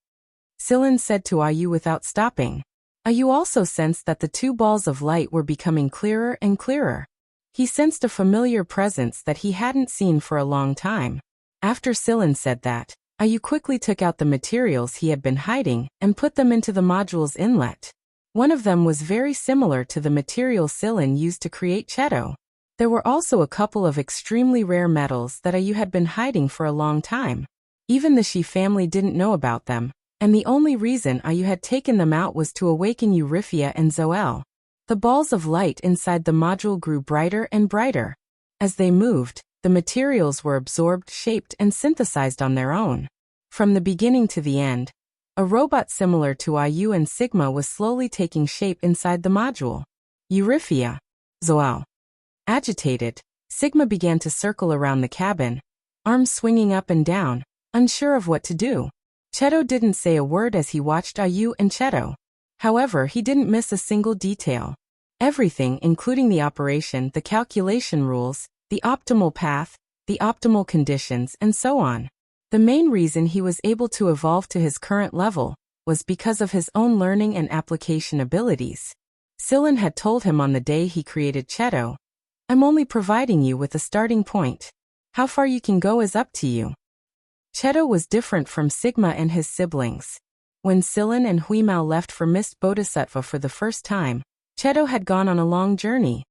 S1: Silen said to Ayu without stopping. Ayu also sensed that the two balls of light were becoming clearer and clearer. He sensed a familiar presence that he hadn't seen for a long time. After Silen said that, Ayu quickly took out the materials he had been hiding and put them into the module's inlet. One of them was very similar to the material Silen used to create Cheto. There were also a couple of extremely rare metals that Ayu had been hiding for a long time. Even the Shi family didn't know about them, and the only reason Ayu had taken them out was to awaken Wuxia and Zoel. The balls of light inside the module grew brighter and brighter. As they moved, the materials were absorbed, shaped, and synthesized on their own. From the beginning to the end, a robot similar to Ayu and Sigma was slowly taking shape inside the module. Wuxia, Zoel. Agitated, Sigma began to circle around the cabin, arms swinging up and down, unsure of what to do. Cheto didn't say a word as he watched Ayu and Cheto. However, he didn't miss a single detail. Everything, including the operation, the calculation rules, the optimal path, the optimal conditions, and so on. The main reason he was able to evolve to his current level was because of his own learning and application abilities. Silen had told him on the day he created Cheto, "I'm only providing you with a starting point. How far you can go is up to you." Cheto was different from Sigma and his siblings. When Silen and Huimao left for Mist Bodhisattva for the first time, Cheto had gone on a long journey.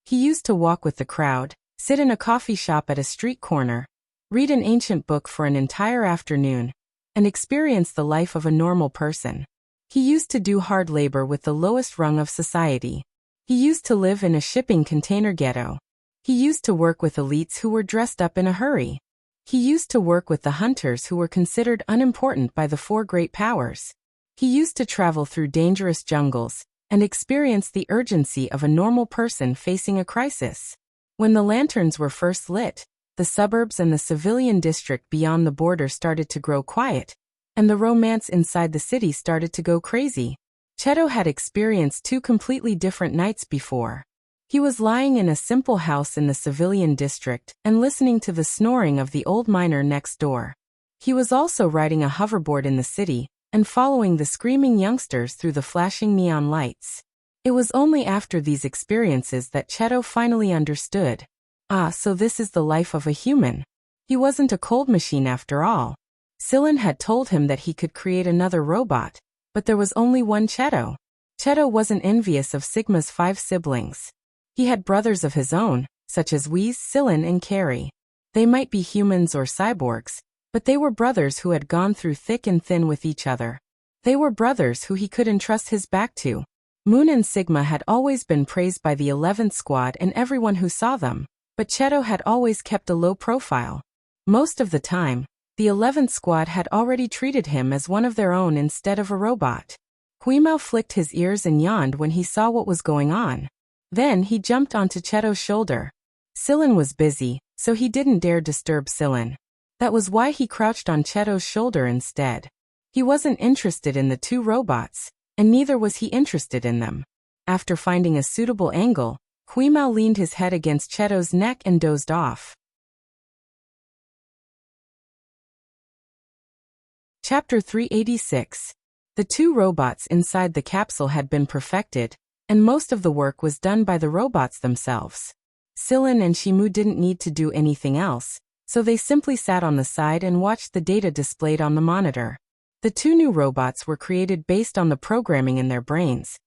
S1: He used to walk with the crowd, sit in a coffee shop at a street corner, read an ancient book for an entire afternoon, and experience the life of a normal person. He used to do hard labor with the lowest rung of society. He used to live in a shipping container ghetto. He used to work with elites who were dressed up in a hurry. He used to work with the hunters who were considered unimportant by the four great powers. He used to travel through dangerous jungles and experience the urgency of a normal person facing a crisis. When the lanterns were first lit, the suburbs and the civilian district beyond the border started to grow quiet, and the romance inside the city started to go crazy. Cheto had experienced two completely different nights before. He was lying in a simple house in the civilian district and listening to the snoring of the old miner next door. He was also riding a hoverboard in the city and following the screaming youngsters through the flashing neon lights. It was only after these experiences that Cheto finally understood. Ah, so this is the life of a human. He wasn't a cold machine after all. Silen had told him that he could create another robot, but there was only one Cheto. Cheto wasn't envious of Sigma's 5 siblings. He had brothers of his own, such as Whis, Silen, and Carrie. They might be humans or cyborgs, but they were brothers who had gone through thick and thin with each other. They were brothers who he could entrust his back to. Moon and Sigma had always been praised by the 11th Squad and everyone who saw them, but Cheto had always kept a low profile. Most of the time, the 11th Squad had already treated him as one of their own instead of a robot. Huimao flicked his ears and yawned when he saw what was going on. Then he jumped onto Cheto's shoulder. Silen was busy, so he didn't dare disturb Silen. That was why he crouched on Cheto's shoulder instead. He wasn't interested in the two robots, and neither was he interested in them. After finding a suitable angle, Huimao leaned his head against Cheto's neck and dozed off. Chapter 386. The two robots inside the capsule had been perfected, and most of the work was done by the robots themselves. Silen and Shimu didn't need to do anything else, so they simply sat on the side and watched the data displayed on the monitor. The two new robots were created based on the programming in their brains,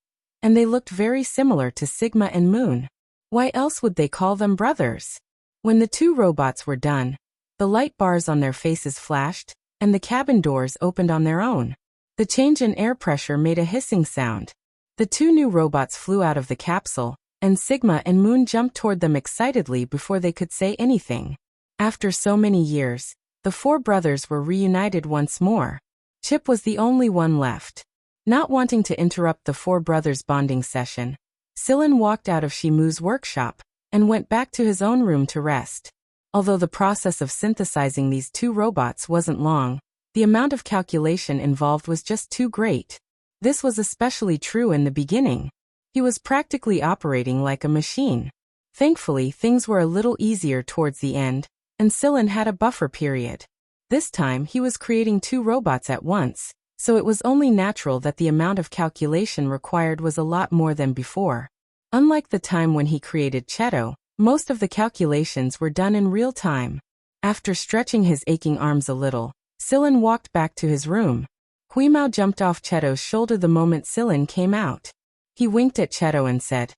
S1: and they looked very similar to Sigma and Moon. Why else would they call them brothers? When the two robots were done, the light bars on their faces flashed, and the cabin doors opened on their own. The change in air pressure made a hissing sound. The two new robots flew out of the capsule, and Sigma and Moon jumped toward them excitedly before they could say anything. After so many years, the four brothers were reunited once more. Chip was the only one left. Not wanting to interrupt the four brothers' bonding session, Silen walked out of Shimu's workshop and went back to his own room to rest. Although the process of synthesizing these two robots wasn't long, the amount of calculation involved was just too great. This was especially true in the beginning. He was practically operating like a machine. Thankfully, things were a little easier towards the end, and Sillin had a buffer period. This time he was creating 2 robots at once, so it was only natural that the amount of calculation required was a lot more than before. Unlike the time when he created Cheto, most of the calculations were done in real time. After stretching his aching arms a little, Sillin walked back to his room. Huimao jumped off Cheto's shoulder the moment Sillin came out. He winked at Cheto and said,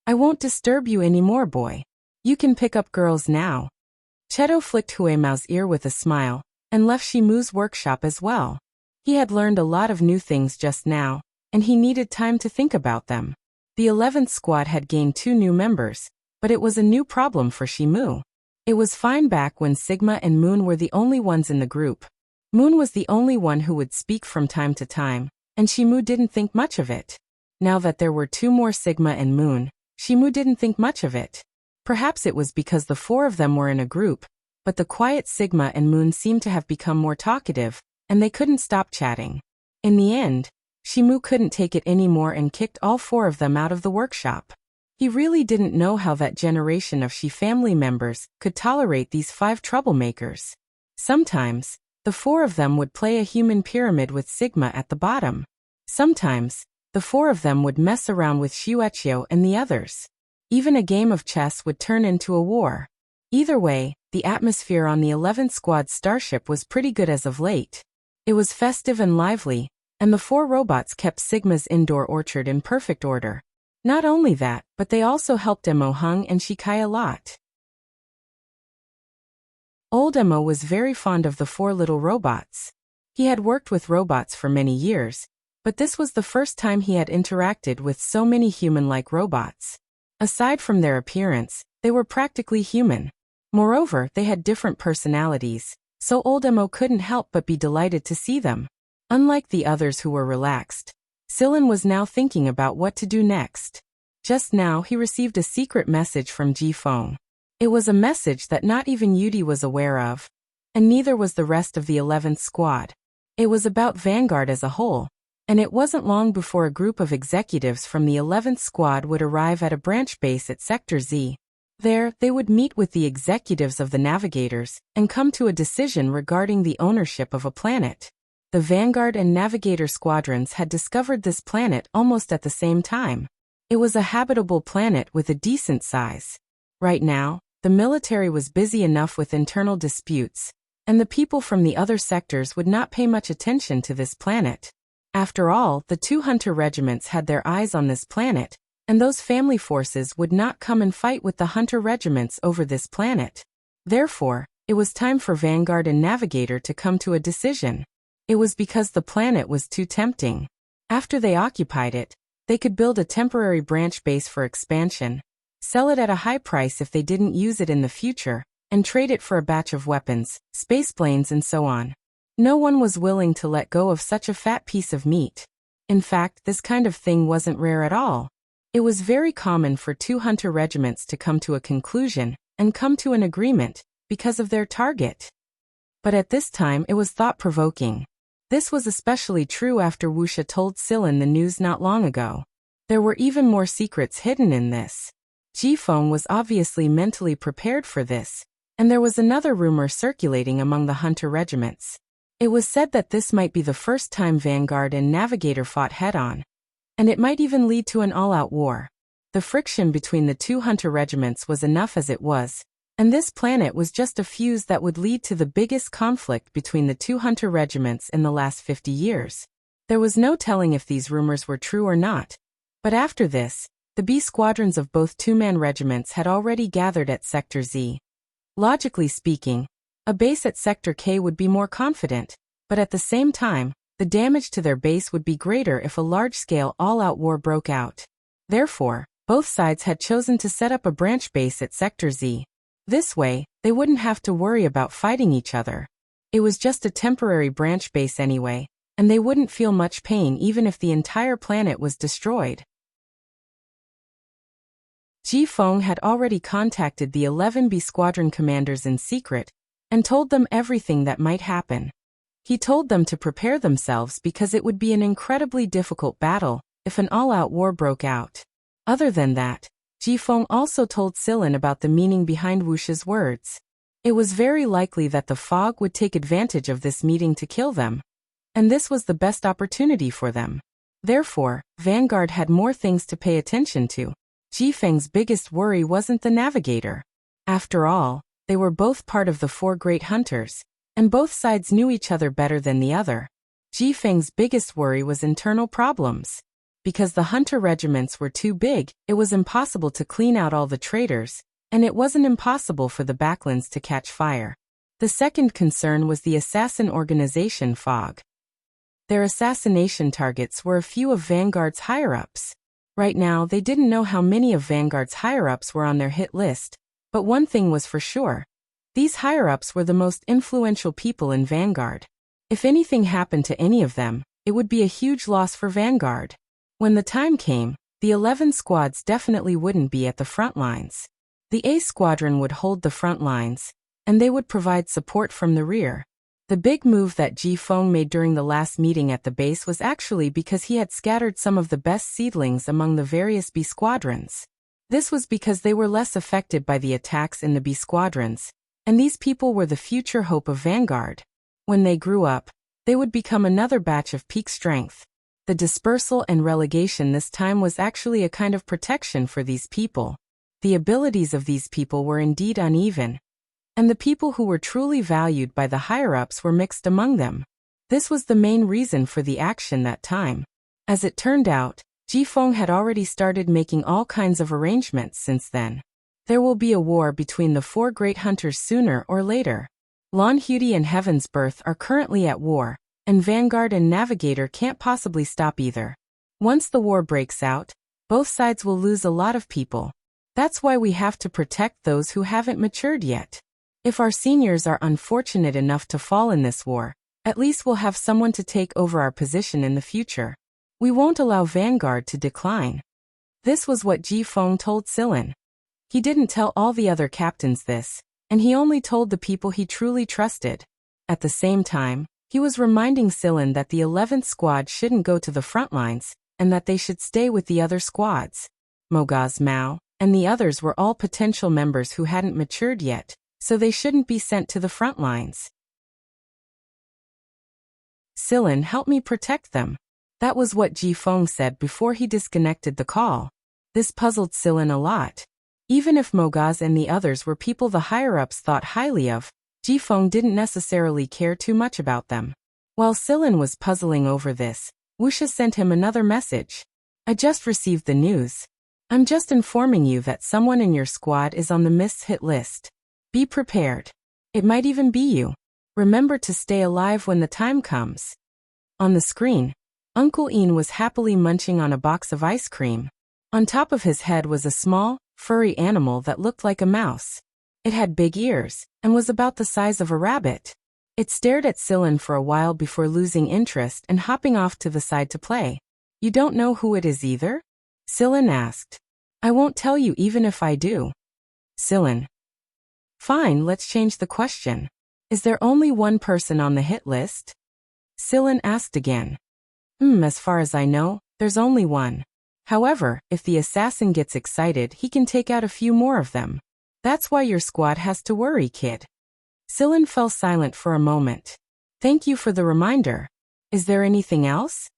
S1: "I won't disturb you anymore, boy. You can pick up girls now." Cheto flicked Huimao's ear with a smile, and left Shimu's workshop as well. He had learned a lot of new things just now, and he needed time to think about them. The 11th squad had gained 2 new members, but it was a new problem for Shimu. It was fine back when Sigma and Moon were the only ones in the group. Moon was the only one who would speak from time to time, and Shimu didn't think much of it. Now that there were 2 more Sigma and Moon, Shimu didn't think much of it. Perhaps it was because the 4 of them were in a group, but the quiet Sigma and Moon seemed to have become more talkative, and they couldn't stop chatting. In the end, Shimu couldn't take it anymore and kicked all 4 of them out of the workshop. He really didn't know how that generation of Shi family members could tolerate these 5 troublemakers. Sometimes, the 4 of them would play a human pyramid with Sigma at the bottom. Sometimes, the 4 of them would mess around with Shueqiu and the others. Even a game of chess would turn into a war. Either way, the atmosphere on the 11th Squad starship was pretty good as of late. It was festive and lively, and the 4 robots kept Sigma's indoor orchard in perfect order. Not only that, but they also helped Emo Hung and Shikai a lot. Old Emo was very fond of the 4 little robots. He had worked with robots for many years, but this was the first time he had interacted with so many human-like robots. Aside from their appearance, they were practically human. Moreover, they had different personalities, so old Emo couldn't help but be delighted to see them. Unlike the others who were relaxed, Sillin was now thinking about what to do next. Just now he received a secret message from Ji Feng. It was a message that not even Yudi was aware of, and neither was the rest of the 11th Squad. It was about Vanguard as a whole, and it wasn't long before a group of executives from the 11th Squad would arrive at a branch base at Sector Z. There, they would meet with the executives of the Navigators and come to a decision regarding the ownership of a planet. The Vanguard and Navigator squadrons had discovered this planet almost at the same time. It was a habitable planet with a decent size. Right now, the military was busy enough with internal disputes, and the people from the other sectors would not pay much attention to this planet. After all, the 2 hunter regiments had their eyes on this planet, and those family forces would not come and fight with the hunter regiments over this planet. Therefore, it was time for Vanguard and Navigator to come to a decision. It was because the planet was too tempting. After they occupied it, they could build a temporary branch base for expansion, sell it at a high price if they didn't use it in the future, and trade it for a batch of weapons, spaceplanes and so on. No one was willing to let go of such a fat piece of meat. In fact, this kind of thing wasn't rare at all. It was very common for 2 hunter regiments to come to a conclusion and come to an agreement because of their target. But at this time it was thought-provoking. This was especially true after Wuxia told Sillin the news not long ago. There were even more secrets hidden in this. Ji Feng was obviously mentally prepared for this, and there was another rumor circulating among the hunter regiments. It was said that this might be the first time Vanguard and Navigator fought head-on, and it might even lead to an all-out war. The friction between the 2 hunter regiments was enough as it was, and this planet was just a fuse that would lead to the biggest conflict between the 2 hunter regiments in the last 50 years. There was no telling if these rumors were true or not, but after this, the B squadrons of both 2-man regiments had already gathered at Sector Z. Logically speaking, a base at Sector K would be more confident, but at the same time, the damage to their base would be greater if a large-scale all-out war broke out. Therefore, both sides had chosen to set up a branch base at Sector Z. This way, they wouldn't have to worry about fighting each other. It was just a temporary branch base anyway, and they wouldn't feel much pain even if the entire planet was destroyed. Ji Feng had already contacted the 11B squadron commanders in secret and told them everything that might happen. He told them to prepare themselves because it would be an incredibly difficult battle if an all-out war broke out. Other than that, Jifeng also told Sillin about the meaning behind Wuxia's words. It was very likely that the fog would take advantage of this meeting to kill them, and this was the best opportunity for them. Therefore, Vanguard had more things to pay attention to. Jifeng's biggest worry wasn't the navigator. After all, they were both part of the 4 great hunters, and both sides knew each other better than the other. Jifeng's biggest worry was internal problems. Because the hunter regiments were too big, it was impossible to clean out all the traitors, and it wasn't impossible for the backlands to catch fire. The second concern was the assassin organization fog. Their assassination targets were a few of Vanguard's higher-ups. Right now, they didn't know how many of Vanguard's higher-ups were on their hit list, but one thing was for sure. These higher-ups were the most influential people in Vanguard. If anything happened to any of them, it would be a huge loss for Vanguard. When the time came, the 11 squads definitely wouldn't be at the front lines. The A squadron would hold the front lines, and they would provide support from the rear. The big move that Jifeng made during the last meeting at the base was actually because he had scattered some of the best seedlings among the various B squadrons. This was because they were less affected by the attacks in the B squadrons, and these people were the future hope of Vanguard. When they grew up, they would become another batch of peak strength. The dispersal and relegation this time was actually a kind of protection for these people. The abilities of these people were indeed uneven, and the people who were truly valued by the higher-ups were mixed among them. This was the main reason for the action that time. As it turned out, Jifeng had already started making all kinds of arrangements since then. There will be a war between the 4 great hunters sooner or later. Lanhuti and Heaven's Birth are currently at war, and Vanguard and Navigator can't possibly stop either. Once the war breaks out, both sides will lose a lot of people. That's why we have to protect those who haven't matured yet. If our seniors are unfortunate enough to fall in this war, at least we'll have someone to take over our position in the future. We won't allow Vanguard to decline. This was what Jifeng told Sillin. He didn't tell all the other captains this, and he only told the people he truly trusted. At the same time, he was reminding Sillin that the 11th squad shouldn't go to the front lines, and that they should stay with the other squads. Mogaz Mao and the others were all potential members who hadn't matured yet, so they shouldn't be sent to the front lines. Sillin helped me protect them. That was what Jifeng said before he disconnected the call. This puzzled Sillin a lot. Even if Mogaz and the others were people the higher-ups thought highly of, Jifeng didn't necessarily care too much about them. While Sillin was puzzling over this, Wuxia sent him another message. I just received the news. I'm just informing you that someone in your squad is on the missed hit list. Be prepared. It might even be you. Remember to stay alive when the time comes. On the screen, Uncle Ian was happily munching on a box of ice cream. On top of his head was a small, furry animal that looked like a mouse. It had big ears, and was about the size of a rabbit. It stared at Sillin for a while before losing interest and hopping off to the side to play. You don't know who it is either? Sillin asked. I won't tell you even if I do. Sillin. Fine, let's change the question. Is there only one person on the hit list? Sillin asked again. As far as I know, there's only one. However, if the assassin gets excited, he can take out a few more of them. That's why your squad has to worry, kid. Sillin fell silent for a moment. Thank you for the reminder. Is there anything else?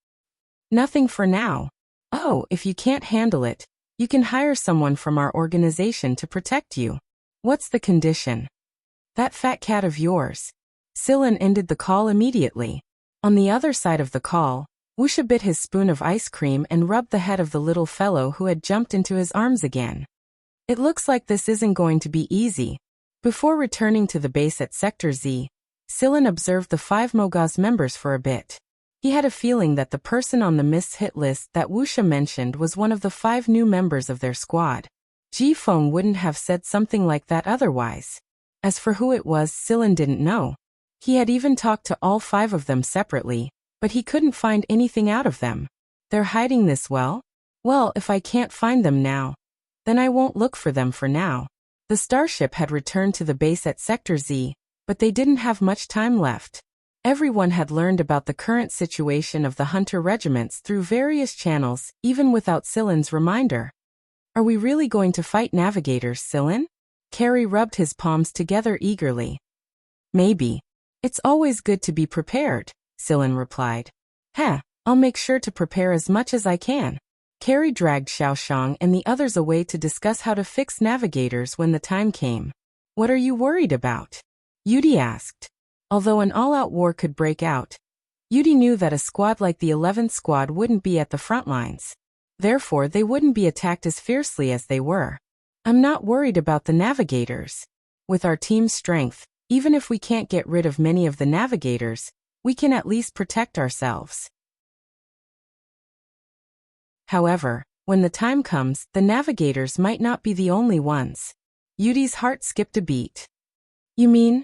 S1: Nothing for now. Oh, if you can't handle it, you can hire someone from our organization to protect you. What's the condition? That fat cat of yours. Sillin ended the call immediately. On the other side of the call, Wuxia bit his spoon of ice cream and rubbed the head of the little fellow who had jumped into his arms again. It looks like this isn't going to be easy. Before returning to the base at Sector Z, Sillin observed the 5 Mogaz members for a bit. He had a feeling that the person on the missed hit list that Wuxia mentioned was one of the 5 new members of their squad. Jifeng wouldn't have said something like that otherwise. As for who it was, Sillin didn't know. He had even talked to all 5 of them separately, but he couldn't find anything out of them. They're hiding this well? Well, if I can't find them now, then I won't look for them for now. The starship had returned to the base at Sector Z, but they didn't have much time left. Everyone had learned about the current situation of the hunter regiments through various channels, even without Silen's reminder. Are we really going to fight navigators, Silen? Carrie rubbed his palms together eagerly. Maybe. It's always good to be prepared, Silen replied. I'll make sure to prepare as much as I can. Carrie dragged Xiaoshang and the others away to discuss how to fix navigators when the time came. What are you worried about? Yudi asked. Although an all-out war could break out, Yudi knew that a squad like the 11th Squad wouldn't be at the front lines. Therefore, they wouldn't be attacked as fiercely as they were. I'm not worried about the navigators. With our team's strength, even if we can't get rid of many of the navigators, we can at least protect ourselves. However, when the time comes, the navigators might not be the only ones. Yudi's heart skipped a beat. You mean?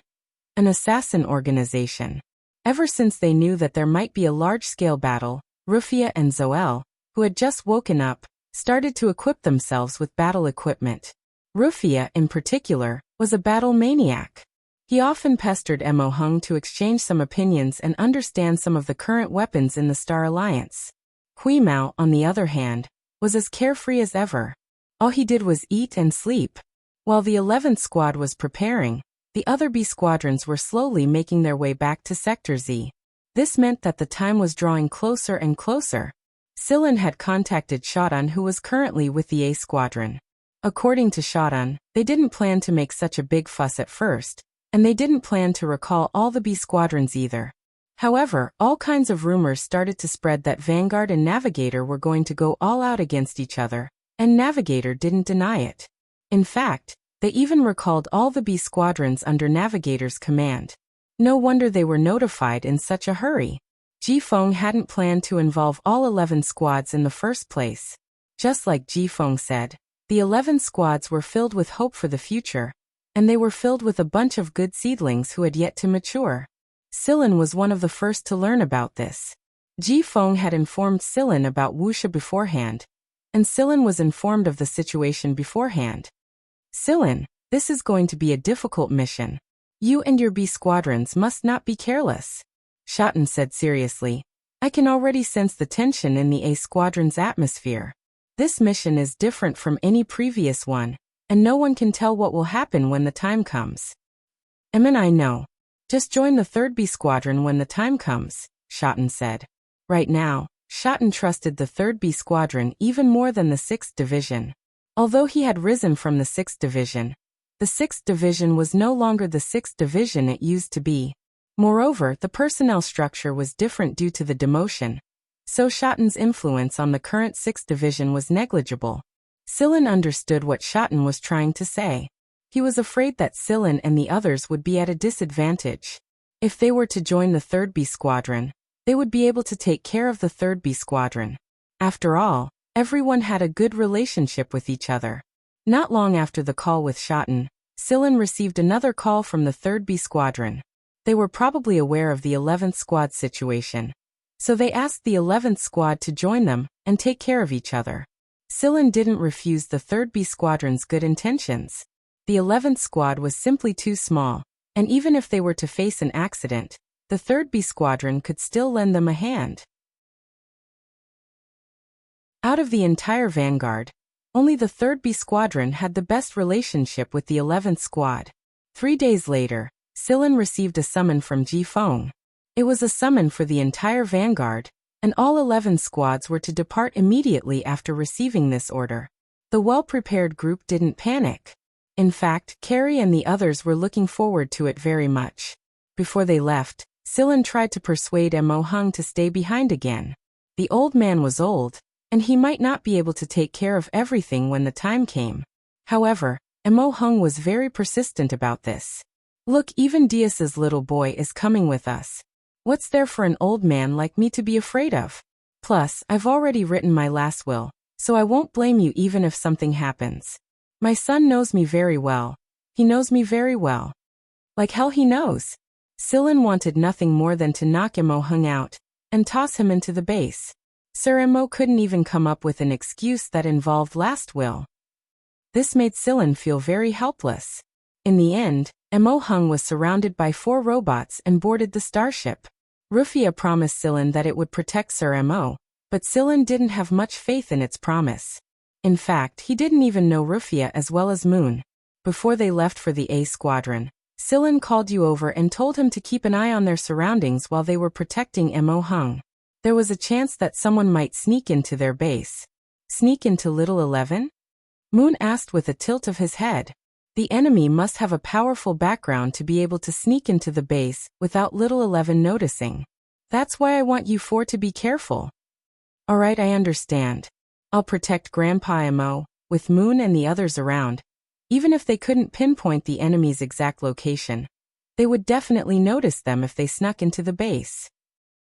S1: An assassin organization. Ever since they knew that there might be a large-scale battle, Rufia and Zoel, who had just woken up, started to equip themselves with battle equipment. Rufia, in particular, was a battle maniac. He often pestered Mo Hung to exchange some opinions and understand some of the current weapons in the Star Alliance. Kui Mao, on the other hand, was as carefree as ever. All he did was eat and sleep. While the 11th Squad was preparing, the other B squadrons were slowly making their way back to Sector Z. This meant that the time was drawing closer and closer. Silen had contacted Shodan, who was currently with the A Squadron. According to Shodan, they didn't plan to make such a big fuss at first, and they didn't plan to recall all the B squadrons either. However, all kinds of rumors started to spread that Vanguard and Navigator were going to go all out against each other, and Navigator didn't deny it. In fact, they even recalled all the B squadrons under Navigator's command. No wonder they were notified in such a hurry. Ji Feng hadn't planned to involve all 11 squads in the first place. Just like Ji Feng said, the 11 squads were filled with hope for the future, and they were filled with a bunch of good seedlings who had yet to mature. Silen was one of the first to learn about this. Ji Feng had informed Silen about Wuxia beforehand, and Silen was informed of the situation beforehand. Silen, this is going to be a difficult mission. You and your B squadrons must not be careless. Shodan said seriously. I can already sense the tension in the A squadron's atmosphere. This mission is different from any previous one, and no one can tell what will happen when the time comes. I know. Just join the 3rd B squadron when the time comes, Shodan said. Right now, Shodan trusted the 3rd B squadron even more than the 6th division. Although he had risen from the 6th division, the 6th division was no longer the 6th division it used to be. Moreover, the personnel structure was different due to the demotion, so Shodan's influence on the current 6th division was negligible. Silen understood what Shodan was trying to say. He was afraid that Silen and the others would be at a disadvantage. If they were to join the 3rd B squadron, they would be able to take care of the 3rd B squadron. After all, everyone had a good relationship with each other. Not long after the call with Shodan, Silen received another call from the 3rd B squadron. They were probably aware of the 11th Squad situation, so they asked the 11th Squad to join them and take care of each other. Silen didn't refuse the 3rd B squadron's good intentions. The 11th Squad was simply too small, and even if they were to face an accident, the 3rd B squadron could still lend them a hand. Out of the entire Vanguard, only the 3rd B squadron had the best relationship with the 11th Squad. 3 days later, Silen received a summon from Ji Feng. It was a summon for the entire Vanguard, and all 11 squads were to depart immediately after receiving this order. The well-prepared group didn't panic. In fact, Carrie and the others were looking forward to it very much. Before they left, Silen tried to persuade Mo Hung to stay behind again. The old man was old, and he might not be able to take care of everything when the time came. However, Mo Hung was very persistent about this. Look, even Dias's little boy is coming with us. What's there for an old man like me to be afraid of? Plus, I've already written my last will, so I won't blame you even if something happens. My son knows me very well. He knows me very well. Like hell he knows. Silen wanted nothing more than to knock Mo Hung out and toss him into the base. Sir Mo couldn't even come up with an excuse that involved last will. This made Silen feel very helpless. In the end, Mo Hung was surrounded by 4 robots and boarded the starship. Rufia promised Sillin that it would protect Sir Mo, but Sillin didn't have much faith in its promise. In fact, he didn't even know Rufia as well as Moon. Before they left for the A Squadron, Sillin called you over and told him to keep an eye on their surroundings while they were protecting Mo Hung. There was a chance that someone might sneak into their base. Sneak into Little 11? Moon asked with a tilt of his head. The enemy must have a powerful background to be able to sneak into the base without Little 11 noticing. That's why I want you 4 to be careful. Alright, I understand. I'll protect Grandpa Mo, with Moon and the others around. Even if they couldn't pinpoint the enemy's exact location, they would definitely notice them if they snuck into the base.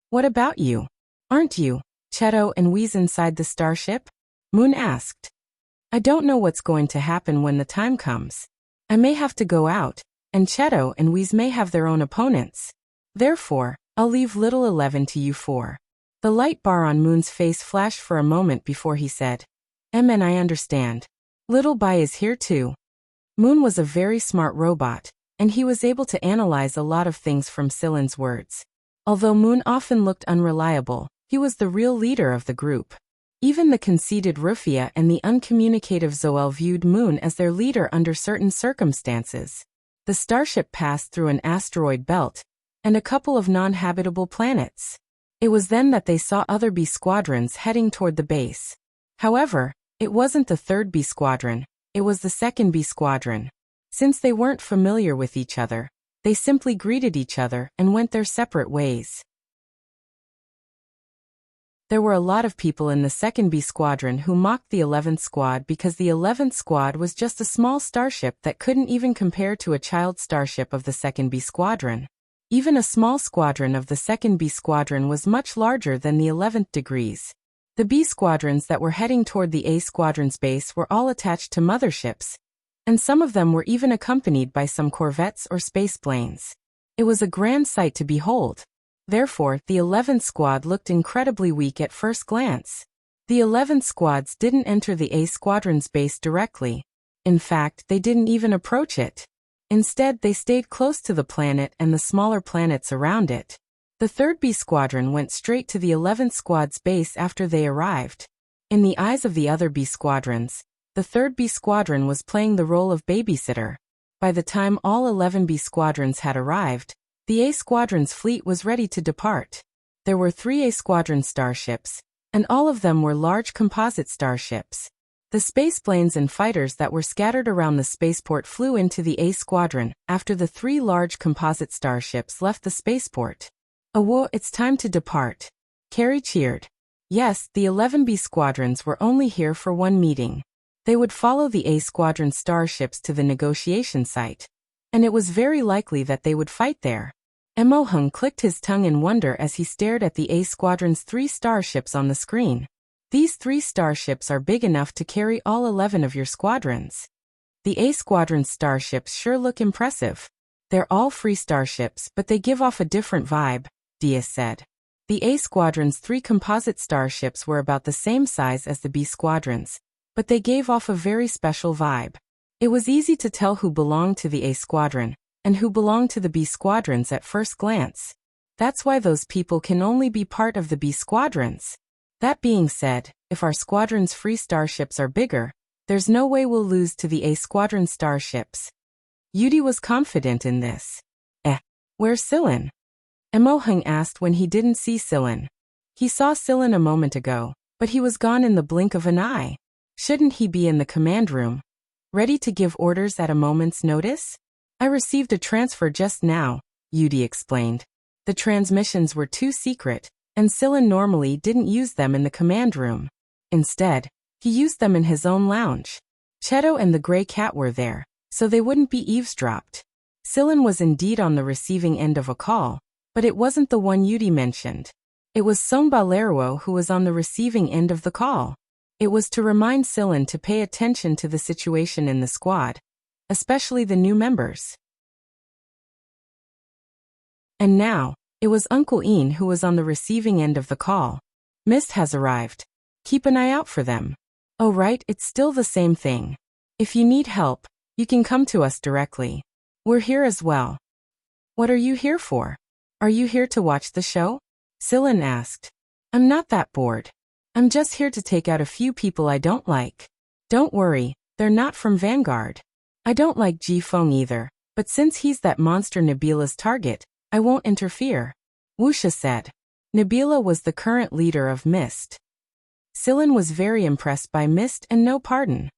S1: What about you? Aren't you, Cheto and Whis inside the starship? Moon asked. I don't know what's going to happen when the time comes. I may have to go out, and Cheto and Whis may have their own opponents. Therefore, I'll leave Little 11 to you 4. The light bar on Moon's face flashed for a moment before he said, and I understand. Little Bai is here too. Moon was a very smart robot, and he was able to analyze a lot of things from Sillin's words. Although Moon often looked unreliable, he was the real leader of the group. Even the conceited Rufia and the uncommunicative Zoel viewed Moon as their leader under certain circumstances. The starship passed through an asteroid belt and a couple of non-habitable planets. It was then that they saw other B squadrons heading toward the base. However, it wasn't the 3rd B squadron, it was the 2nd B squadron. Since they weren't familiar with each other, they simply greeted each other and went their separate ways. There were a lot of people in the 2nd B Squadron who mocked the 11th Squad because the 11th Squad was just a small starship that couldn't even compare to a child starship of the 2nd B Squadron. Even a small squadron of the 2nd B Squadron was much larger than the 11th degrees. The B Squadrons that were heading toward the A Squadron's base were all attached to motherships, and some of them were even accompanied by some corvettes or space planes. It was a grand sight to behold. Therefore, the 11th Squad looked incredibly weak at first glance. The 11th Squads didn't enter the A Squadron's base directly. In fact, they didn't even approach it. Instead, they stayed close to the planet and the smaller planets around it. The 3rd B Squadron went straight to the 11th Squad's base after they arrived. In the eyes of the other B Squadrons, the 3rd B Squadron was playing the role of babysitter. By the time all 11 B Squadrons had arrived, the A Squadron's fleet was ready to depart. There were 3 A Squadron starships, and all of them were large composite starships. The spaceplanes and fighters that were scattered around the spaceport flew into the A Squadron after the 3 large composite starships left the spaceport. "Awo, it's time to depart." Carrie cheered. Yes, the 11 B Squadrons were only here for one meeting. They would follow the A Squadron starships to the negotiation site, and it was very likely that they would fight there. Mo Hung clicked his tongue in wonder as he stared at the A Squadron's 3 starships on the screen. These 3 starships are big enough to carry all 11 of your squadrons. The A Squadron's starships sure look impressive. They're all free starships, but they give off a different vibe, Diaz said. The A Squadron's 3 composite starships were about the same size as the B Squadrons, but they gave off a very special vibe. It was easy to tell who belonged to the A Squadron and who belonged to the B Squadrons at first glance. That's why those people can only be part of the B Squadrons. That being said, if our squadron's free starships are bigger, there's no way we'll lose to the A Squadron starships. Yudi was confident in this. Where's Sillin? Mo Hung asked when he didn't see Sillin. He saw Sillin a moment ago, but he was gone in the blink of an eye. Shouldn't he be in the command room, ready to give orders at a moment's notice? I received a transfer just now, Yudi explained. The transmissions were too secret, and Sillin normally didn't use them in the command room. Instead, he used them in his own lounge. Cheto and the gray cat were there, so they wouldn't be eavesdropped. Sillin was indeed on the receiving end of a call, but it wasn't the one Yudi mentioned. It was Somba Leruo who was on the receiving end of the call. It was to remind Sillin to pay attention to the situation in the squad, especially the new members. And now, it was Uncle Ian who was on the receiving end of the call. Mist has arrived. Keep an eye out for them. Oh right, it's still the same thing. If you need help, you can come to us directly. We're here as well. What are you here for? Are you here to watch the show? Sillin asked. I'm not that bored. I'm just here to take out a few people I don't like. Don't worry, they're not from Vanguard. I don't like Ji Feng either, but since he's that monster Nabila's target, I won't interfere. Wuxia said. Nabila was the current leader of Mist. Sillin was very impressed by Mist and no pardon.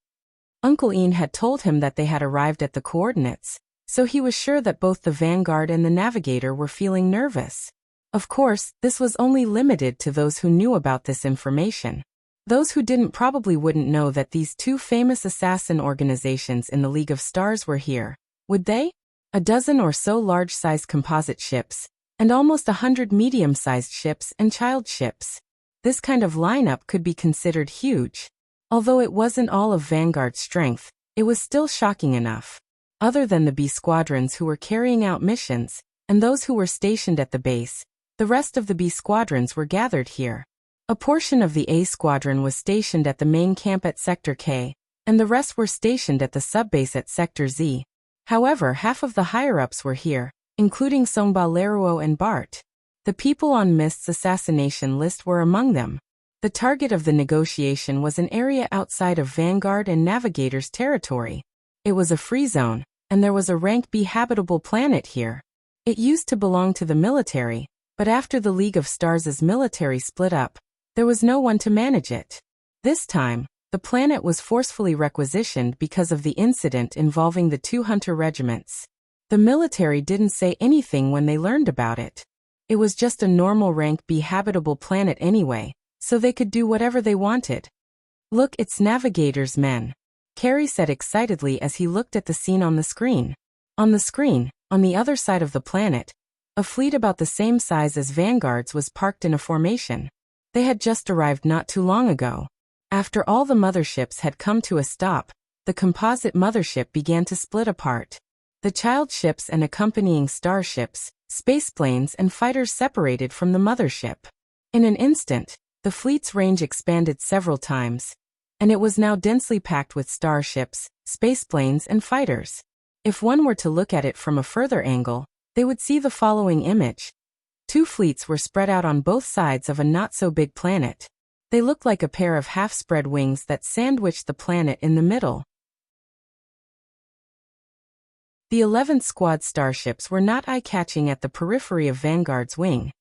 S1: Uncle Ian had told him that they had arrived at the coordinates, so he was sure that both the Vanguard and the Navigator were feeling nervous. Of course, this was only limited to those who knew about this information. Those who didn't probably wouldn't know that these two famous assassin organizations in the League of Stars were here, would they? A dozen or so large-sized composite ships, and almost 100 medium-sized ships and child ships. This kind of lineup could be considered huge. Although it wasn't all of Vanguard's strength, it was still shocking enough. Other than the B squadrons who were carrying out missions, and those who were stationed at the base, the rest of the B squadrons were gathered here. A portion of the A squadron was stationed at the main camp at Sector K, and the rest were stationed at the subbase at Sector Z. However, half of the higher-ups were here, including Songba Leruo and Bart. The people on Mist's assassination list were among them. The target of the negotiation was an area outside of Vanguard and Navigator's territory. It was a free zone, and there was a rank B habitable planet here. It used to belong to the military, but after the League of Stars' military split up, there was no one to manage it. This time, the planet was forcefully requisitioned because of the incident involving the two hunter regiments. The military didn't say anything when they learned about it. It was just a normal rank B habitable planet anyway, so they could do whatever they wanted. Look, it's Navigator's men, Carrie said excitedly as he looked at the scene on the screen. On the screen, on the other side of the planet, a fleet about the same size as Vanguard's was parked in a formation. They had just arrived not too long ago. After all the motherships had come to a stop, the composite mothership began to split apart. The child ships and accompanying starships, spaceplanes and fighters separated from the mothership. In an instant, the fleet's range expanded several times, and it was now densely packed with starships, spaceplanes and fighters. If one were to look at it from a further angle, they would see the following image. Two fleets were spread out on both sides of a not-so-big planet. They looked like a pair of half-spread wings that sandwiched the planet in the middle. The 11th Squad starships were not eye-catching at the periphery of Vanguard's wing.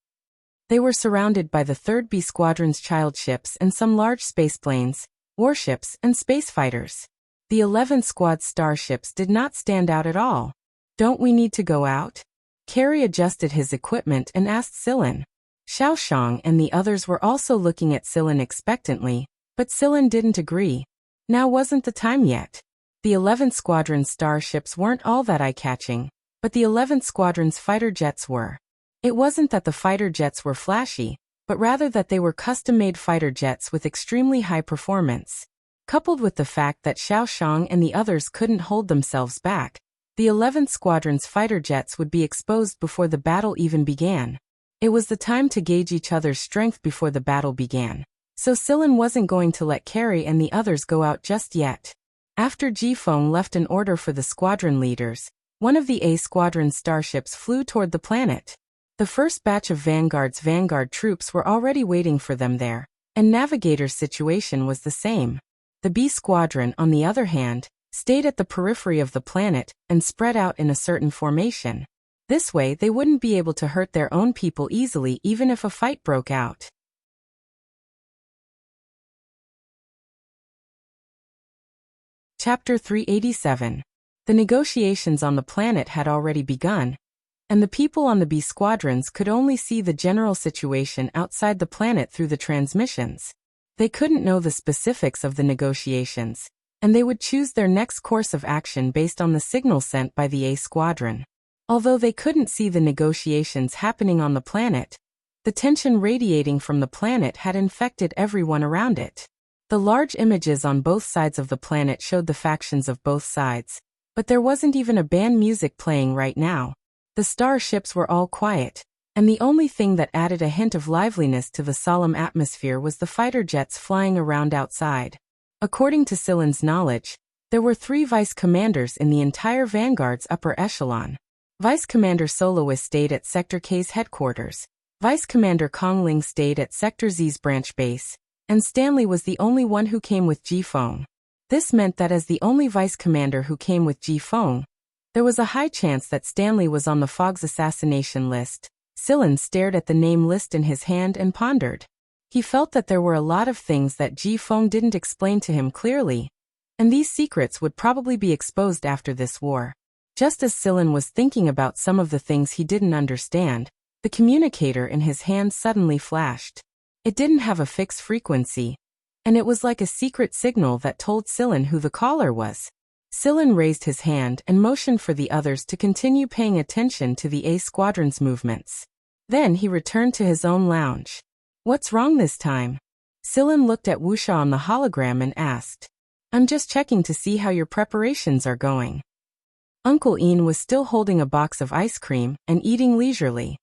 S1: They were surrounded by the 3rd B Squadron's child ships and some large spaceplanes, warships, and space fighters. The 11th Squad starships did not stand out at all. Don't we need to go out? Carrie adjusted his equipment and asked Sillin. Xiaoshang and the others were also looking at Sillin expectantly, but Sillin didn't agree. Now wasn't the time yet. The 11th Squadron's starships weren't all that eye-catching, but the 11th Squadron's fighter jets were. It wasn't that the fighter jets were flashy, but rather that they were custom-made fighter jets with extremely high performance. Coupled with the fact that Xiaoshang and the others couldn't hold themselves back, the 11th Squadron's fighter jets would be exposed before the battle even began. It was the time to gauge each other's strength before the battle began, so Sillin wasn't going to let Carrie and the others go out just yet. After Ji Feng left an order for the squadron leaders, one of the A Squadron starships flew toward the planet. The first batch of Vanguard's Vanguard troops were already waiting for them there, and Navigator's situation was the same. The B Squadron, on the other hand, stayed at the periphery of the planet and spread out in a certain formation. This way they wouldn't be able to hurt their own people easily even if a fight broke out. Chapter 387. The negotiations on the planet had already begun, and the people on the B squadrons could only see the general situation outside the planet through the transmissions. They couldn't know the specifics of the negotiations, and they would choose their next course of action based on the signal sent by the A squadron. Although they couldn't see the negotiations happening on the planet, the tension radiating from the planet had infected everyone around it. The large images on both sides of the planet showed the factions of both sides, but there wasn't even a band music playing right now. The starships were all quiet, and the only thing that added a hint of liveliness to the solemn atmosphere was the fighter jets flying around outside. According to Sillin's knowledge, There were 3 vice commanders in the entire Vanguard's upper echelon. Vice Commander Soloist stayed at Sector K's headquarters. Vice Commander Kongling stayed at Sector Z's branch base, and Stanley was the only one who came with Ji Feng. This meant that as the only vice commander who came with Ji Feng, there was a high chance that Stanley was on the Fog's assassination list. Sillin stared at the name list in his hand and pondered. He felt that there were a lot of things that Ji Feng didn't explain to him clearly, and these secrets would probably be exposed after this war. Just as Sillin was thinking about some of the things he didn't understand, the communicator in his hand suddenly flashed. It didn't have a fixed frequency, and it was like a secret signal that told Sillin who the caller was. Sillin raised his hand and motioned for the others to continue paying attention to the A Squadron's movements. Then he returned to his own lounge. What's wrong this time? Sillin looked at Wuxia on the hologram and asked. I'm just checking to see how your preparations are going. Uncle Ian was still holding a box of ice cream and eating leisurely.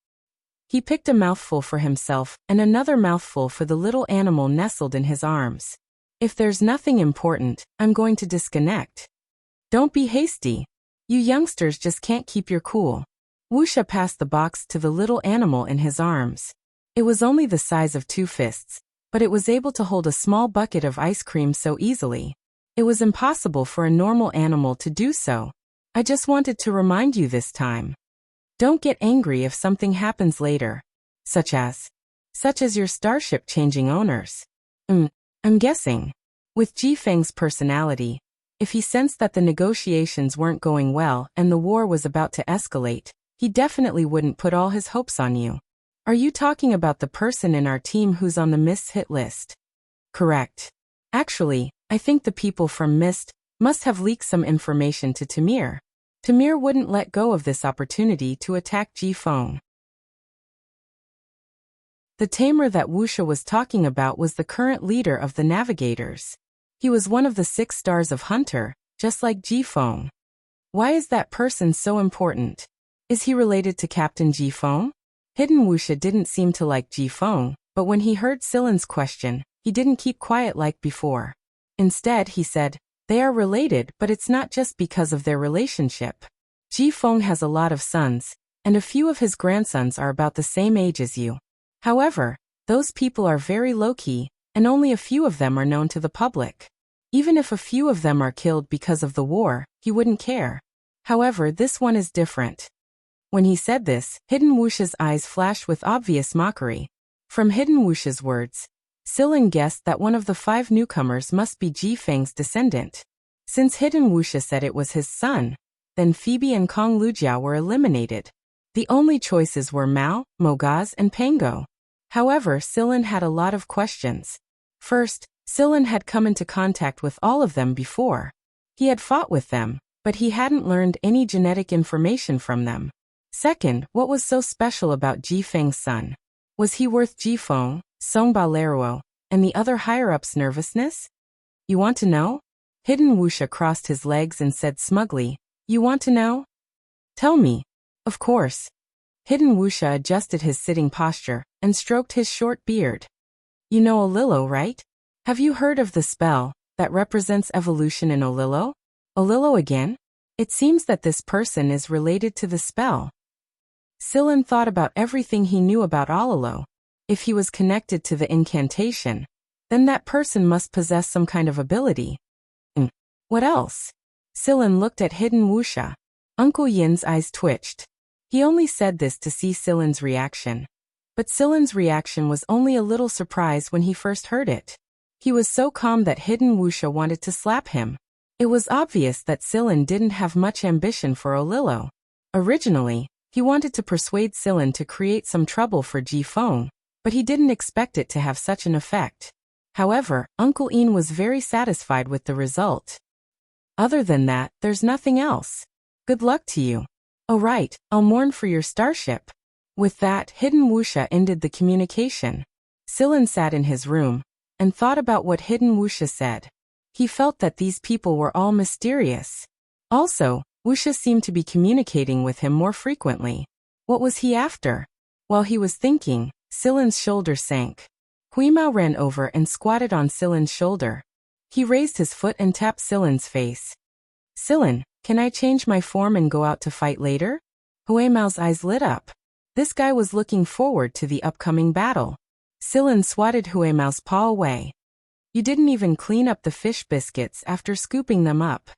S1: He picked a mouthful for himself and another mouthful for the little animal nestled in his arms. If there's nothing important, I'm going to disconnect. Don't be hasty. You youngsters just can't keep your cool. Wuxia passed the box to the little animal in his arms. It was only the size of 2 fists, but it was able to hold a small bucket of ice cream so easily. It was impossible for a normal animal to do so. I just wanted to remind you this time. Don't get angry if something happens later. Such as your starship changing owners. I'm guessing. With Ji Feng's personality, if he sensed that the negotiations weren't going well and the war was about to escalate, he definitely wouldn't put all his hopes on you. Are you talking about the person in our team who's on the Mist's hit list? Correct. Actually, I think the people from Mist must have leaked some information to Tamir. Tamir wouldn't let go of this opportunity to attack Ji Feng. The tamer that Wuxia was talking about was the current leader of the navigators. He was one of the 6 stars of Hunter, just like Ji Feng. Why is that person so important? Is he related to Captain Ji Feng? Hidden Wuxia didn't seem to like Ji Feng, but when he heard Sillin's question, he didn't keep quiet like before. Instead, he said, they are related, but it's not just because of their relationship. Ji Feng has a lot of sons, and a few of his grandsons are about the same age as you. However, those people are very low-key, and only a few of them are known to the public. Even if a few of them are killed because of the war, he wouldn't care. However, this one is different. When he said this, Hidden Wuxia's eyes flashed with obvious mockery. From Hidden Wuxia's words, Sillin guessed that one of the 5 newcomers must be Ji Feng's descendant. Since Hidden Wuxia said it was his son, then Phoebe and Kong Lujiao were eliminated. The only choices were Mao, Mogaz, and Pango. However, Sillin had a lot of questions. First, Sillin had come into contact with all of them before. He had fought with them, but he hadn't learned any genetic information from them. Second, what was so special about Ji Feng's son? Was he worth Ji Feng, Song Baleruo, and the other higher-ups' nervousness? You want to know? Hidden Wuxia crossed his legs and said smugly, You want to know? Tell me. Of course. Hidden Wuxia adjusted his sitting posture and stroked his short beard. You know Olillo, right? Have you heard of the spell that represents evolution in Olillo? Olillo again? It seems that this person is related to the spell. Sillin thought about everything he knew about Olillo. If he was connected to the incantation, then that person must possess some kind of ability. What else? Sillin looked at Hidden Wuxia. Uncle Yin's eyes twitched. He only said this to see Sillin's reaction. But Sillin's reaction was only a little surprise when he first heard it. He was so calm that Hidden Wuxia wanted to slap him. It was obvious that Sillin didn't have much ambition for Olillo. Originally, he wanted to persuade Sillin to create some trouble for Ji Feng, but he didn't expect it to have such an effect. However, Uncle Ian was very satisfied with the result. Other than that, there's nothing else. Good luck to you. Oh right, I'll mourn for your starship. With that, Hidden Wuxia ended the communication. Sillin sat in his room and thought about what Hidden Wuxia said. He felt that these people were all mysterious. Also, Wuxia seemed to be communicating with him more frequently. What was he after? While he was thinking, Sillin's shoulder sank. Huimao ran over and squatted on Sillin's shoulder. He raised his foot and tapped Silen's face. Silen, can I change my form and go out to fight later? Huemao's eyes lit up. This guy was looking forward to the upcoming battle. Silen swatted Huemao's paw away. You didn't even clean up the fish biscuits after scooping them up.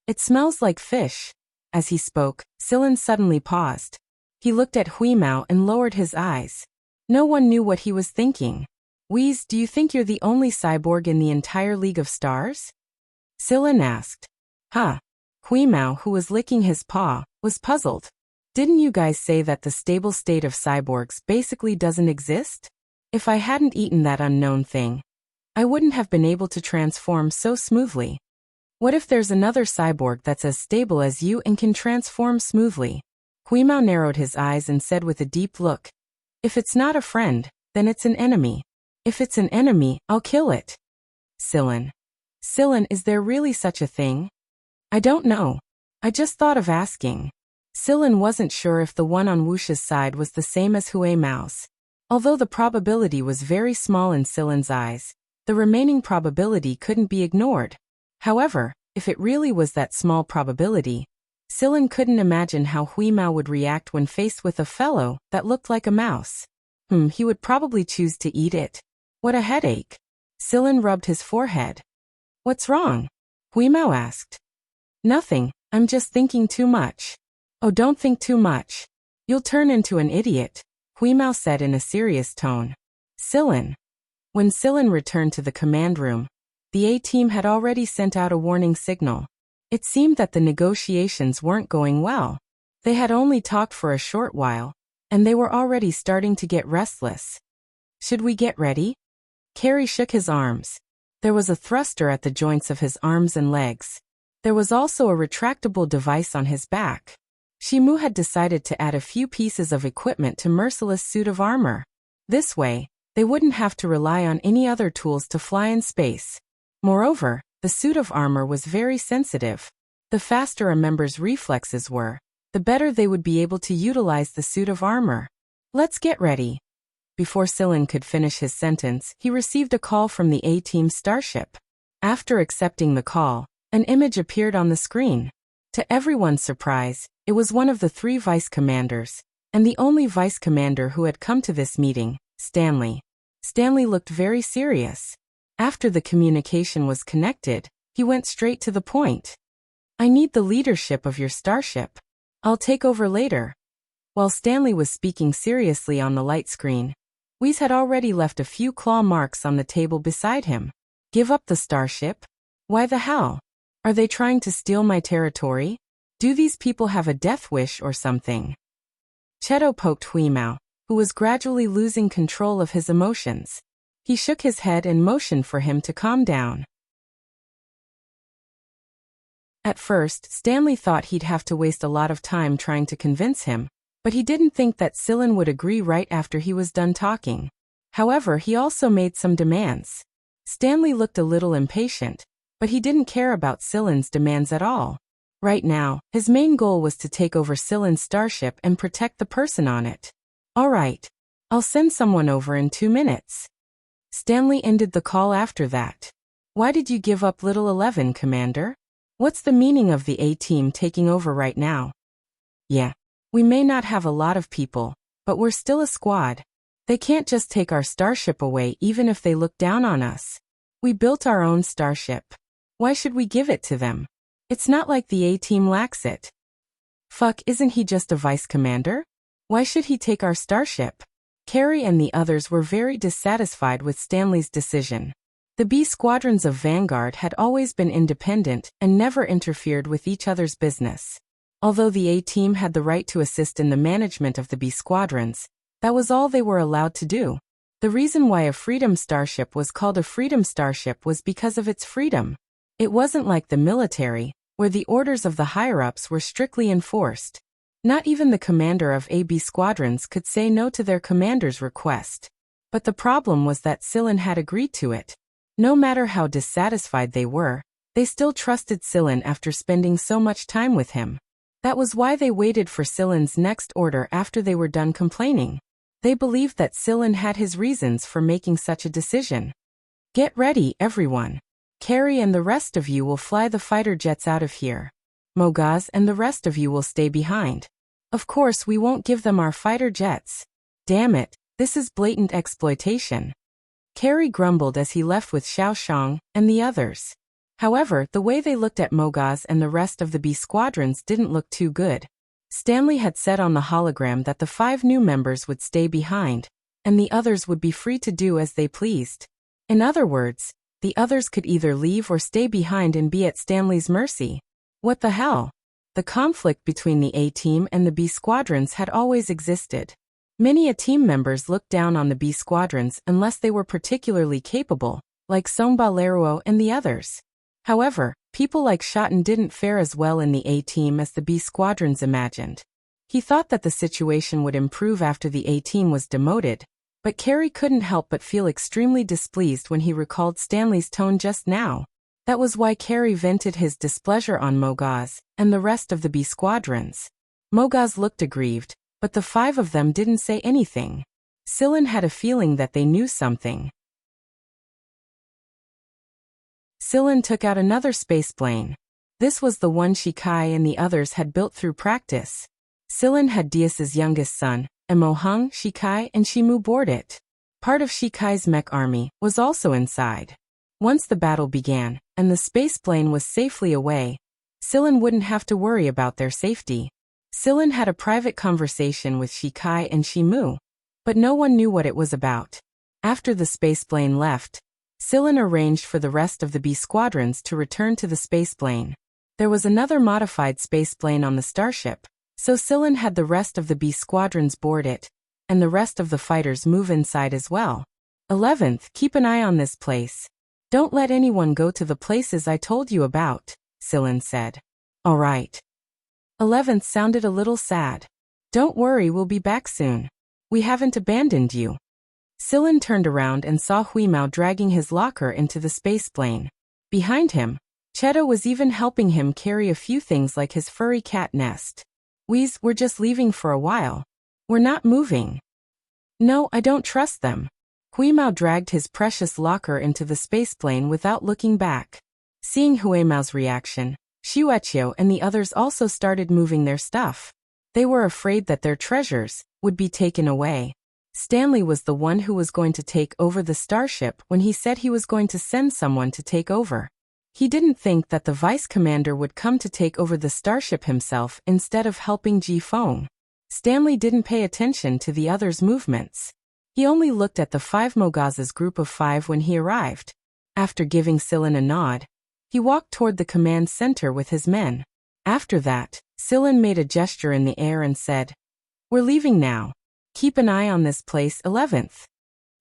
S1: It smells like fish. As he spoke, Silen suddenly paused. He looked at Huimao and lowered his eyes. No one knew what he was thinking. Whis, do you think you're the only cyborg in the entire League of Stars? Silen asked. Huh. Huimao, who was licking his paw, was puzzled. Didn't you guys say that the stable state of cyborgs basically doesn't exist? If I hadn't eaten that unknown thing, I wouldn't have been able to transform so smoothly. What if there's another cyborg that's as stable as you and can transform smoothly? Huimao narrowed his eyes and said with a deep look, if it's not a friend, then it's an enemy. If it's an enemy, I'll kill it. Silen, is there really such a thing? I don't know. I just thought of asking. Silen wasn't sure if the one on Wuxia's side was the same as Huimao's. Although the probability was very small in Silen's eyes, the remaining probability couldn't be ignored. However, if it really was that small probability, Silen couldn't imagine how Huimao would react when faced with a fellow that looked like a mouse. He would probably choose to eat it. What a headache. Silen rubbed his forehead. What's wrong? Huimao asked. Nothing, I'm just thinking too much. Oh, don't think too much. You'll turn into an idiot, Huimao said in a serious tone. Silen. When Silen returned to the command room, the A-team had already sent out a warning signal. It seemed that the negotiations weren't going well. They had only talked for a short while, and they were already starting to get restless. Should we get ready? Carrie shook his arms. There was a thruster at the joints of his arms and legs. There was also a retractable device on his back. Shimu had decided to add a few pieces of equipment to Merciless' suit of armor. This way, they wouldn't have to rely on any other tools to fly in space. Moreover, the suit of armor was very sensitive. The faster a member's reflexes were, the better they would be able to utilize the suit of armor. Let's get ready. Before Silen could finish his sentence, he received a call from the A-team starship. After accepting the call, an image appeared on the screen. To everyone's surprise, it was one of the 3 vice commanders, and the only vice commander who had come to this meeting, Stanley. Stanley looked very serious. After the communication was connected, he went straight to the point. I need the leadership of your starship. I'll take over later. While Stanley was speaking seriously on the light screen, Whis had already left a few claw marks on the table beside him. Give up the starship? Why the hell? Are they trying to steal my territory? Do these people have a death wish or something? Cheto poked Huimao, who was gradually losing control of his emotions. He shook his head and motioned for him to calm down. At first, Stanley thought he'd have to waste a lot of time trying to convince him, but he didn't think that Silen would agree right after he was done talking. However, he also made some demands. Stanley looked a little impatient, but he didn't care about Silen's demands at all. Right now, his main goal was to take over Silen's starship and protect the person on it. All right. I'll send someone over in 2 minutes. Stanley ended the call after that. Why did you give up Little 11, Commander? What's the meaning of the A-team taking over right now? Yeah. We may not have a lot of people, but we're still a squad. They can't just take our starship away even if they look down on us. We built our own starship. Why should we give it to them? It's not like the A-team lacks it. Fuck, isn't he just a vice commander? Why should he take our starship? Carrie and the others were very dissatisfied with Stanley's decision. The B squadrons of Vanguard had always been independent and never interfered with each other's business. Although the A-team had the right to assist in the management of the B squadrons, that was all they were allowed to do. The reason why a Freedom Starship was called a Freedom Starship was because of its freedom. It wasn't like the military, where the orders of the higher-ups were strictly enforced. Not even the commander of AB squadrons could say no to their commander's request. But the problem was that Silen had agreed to it. No matter how dissatisfied they were, they still trusted Silen after spending so much time with him. That was why they waited for Silen's next order after they were done complaining. They believed that Silen had his reasons for making such a decision. Get ready, everyone. Carrie and the rest of you will fly the fighter jets out of here. Mogaz and the rest of you will stay behind. Of course we won't give them our fighter jets. Damn it, this is blatant exploitation. Carrie grumbled as he left with Xiaoshang and the others. However, the way they looked at Mogaz and the rest of the B squadrons didn't look too good. Stanley had said on the hologram that the 5 new members would stay behind, and the others would be free to do as they pleased. In other words, the others could either leave or stay behind and be at Stanley's mercy. What the hell? The conflict between the A-team and the B squadrons had always existed. Many A-team members looked down on the B squadrons unless they were particularly capable, like Songba Leruo and the others. However, people like Shotten didn't fare as well in the A-team as the B squadrons imagined. He thought that the situation would improve after the A-team was demoted, but Carrie couldn't help but feel extremely displeased when he recalled Stanley's tone just now. That was why Carrie vented his displeasure on Mogaz and the rest of the B squadrons. Mogaz looked aggrieved, but the 5 of them didn't say anything. Sillin had a feeling that they knew something. Sillin took out another spaceplane. This was the one Shikai and the others had built through practice. Sillin had Dias's youngest son, Emohung, Shikai, and Shimu board it. Part of Shikai's mech army was also inside. Once the battle began, and the spaceplane was safely away, Sillin wouldn't have to worry about their safety. Sillin had a private conversation with Shikai and Shimu, but no one knew what it was about. After the spaceplane left, Sillin arranged for the rest of the B squadrons to return to the spaceplane. There was another modified spaceplane on the starship, so Sillin had the rest of the B squadrons board it, and the rest of the fighters move inside as well. 11th, keep an eye on this place. Don't let anyone go to the places I told you about, Sillin said. All right. 11th sounded a little sad. Don't worry, we'll be back soon. We haven't abandoned you. Sillin turned around and saw Huimao dragging his locker into the spaceplane. Behind him, Cheto was even helping him carry a few things like his furry cat nest. We're just leaving for a while. We're not moving. No, I don't trust them. Huimao dragged his precious locker into the spaceplane without looking back. Seeing Huimao's reaction, Shueqiu and the others also started moving their stuff. They were afraid that their treasures would be taken away. Stanley was the one who was going to take over the starship when he said he was going to send someone to take over. He didn't think that the vice commander would come to take over the starship himself instead of helping Ji Feng. Stanley didn't pay attention to the others' movements. He only looked at the 5 Mogaz's group of 5 when he arrived. After giving Sillin a nod, he walked toward the command center with his men. After that, Sillin made a gesture in the air and said, "We're leaving now. Keep an eye on this place, 11th."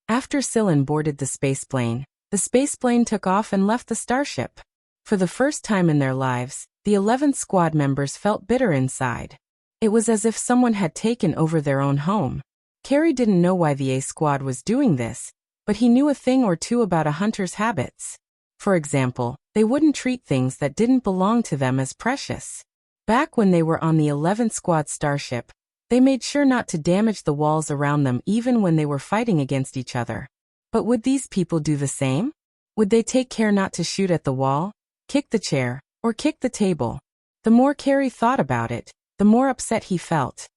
S1: After Sillin boarded the spaceplane took off and left the starship. For the first time in their lives, the 11th squad members felt bitter inside. It was as if someone had taken over their own home. Carrie didn't know why the A squad was doing this, but he knew a thing or two about a hunter's habits. For example, they wouldn't treat things that didn't belong to them as precious. Back when they were on the 11th squad starship, they made sure not to damage the walls around them even when they were fighting against each other. But would these people do the same? Would they take care not to shoot at the wall, kick the chair, or kick the table? The more Carrie thought about it, the more upset he felt.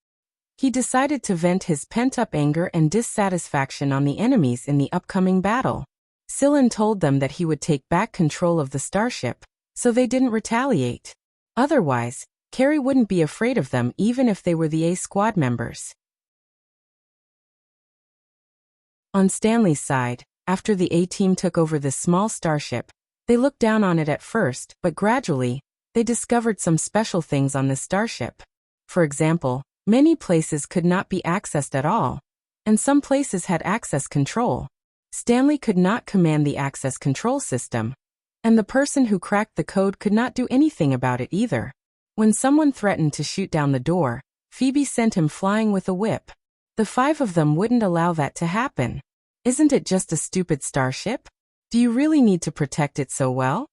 S1: He decided to vent his pent-up anger and dissatisfaction on the enemies in the upcoming battle. Sillin told them that he would take back control of the starship, so they didn't retaliate. Otherwise, Carrie wouldn't be afraid of them even if they were the A squad members. On Stanley's side, after the A-team took over this small starship, they looked down on it at first, but gradually, they discovered some special things on this starship. For example, many places could not be accessed at all, and some places had access control. Stanley could not command the access control system, and the person who cracked the code could not do anything about it either. When someone threatened to shoot down the door, Phoebe sent him flying with a whip. The 5 of them wouldn't allow that to happen. Isn't it just a stupid starship? Do you really need to protect it so well?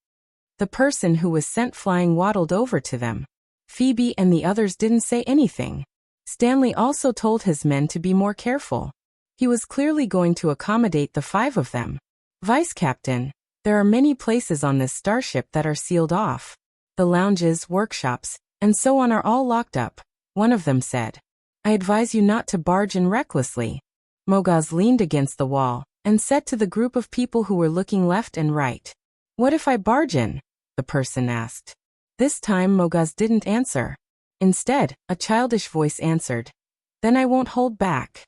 S1: The person who was sent flying waddled over to them. Phoebe and the others didn't say anything. Stanley also told his men to be more careful. He was clearly going to accommodate the 5 of them. Vice Captain, there are many places on this starship that are sealed off. The lounges, workshops, and so on are all locked up, one of them said. I advise you not to barge in recklessly. Mogaz leaned against the wall and said to the group of people who were looking left and right. What if I barge in? The person asked. This time Mogaz didn't answer. Instead, a childish voice answered. Then I won't hold back.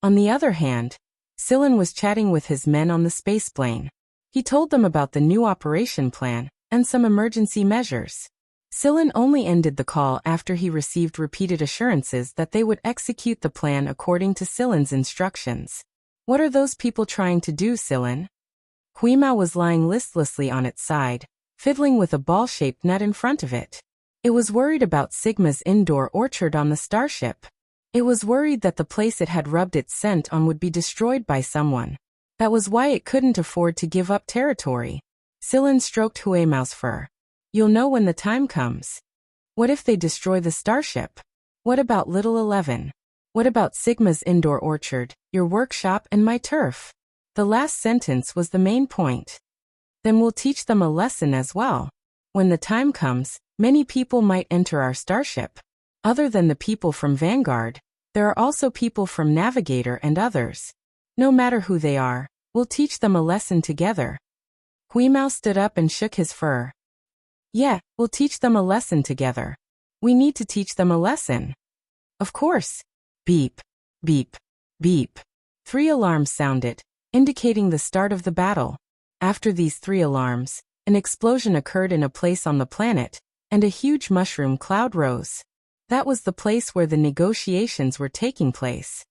S1: On the other hand, Sillin was chatting with his men on the spaceplane. He told them about the new operation plan and some emergency measures. Sillin only ended the call after he received repeated assurances that they would execute the plan according to Sillin's instructions. What are those people trying to do, Sillin? Huimao was lying listlessly on its side, fiddling with a ball-shaped nut in front of it. It was worried about Sigma's indoor orchard on the starship. It was worried that the place it had rubbed its scent on would be destroyed by someone. That was why it couldn't afford to give up territory. Sillin stroked Huimao's fur. You'll know when the time comes. What if they destroy the starship? What about Little 11? What about Sigma's indoor orchard, your workshop, and my turf? The last sentence was the main point. Then we'll teach them a lesson as well. When the time comes, many people might enter our starship. Other than the people from Vanguard, there are also people from Navigator and others. No matter who they are, we'll teach them a lesson together. Huimao stood up and shook his fur. Yeah, we'll teach them a lesson together. We need to teach them a lesson. Of course. Beep, beep, beep. 3 alarms sounded, indicating the start of the battle. After these 3 alarms, an explosion occurred in a place on the planet, and a huge mushroom cloud rose. That was the place where the negotiations were taking place.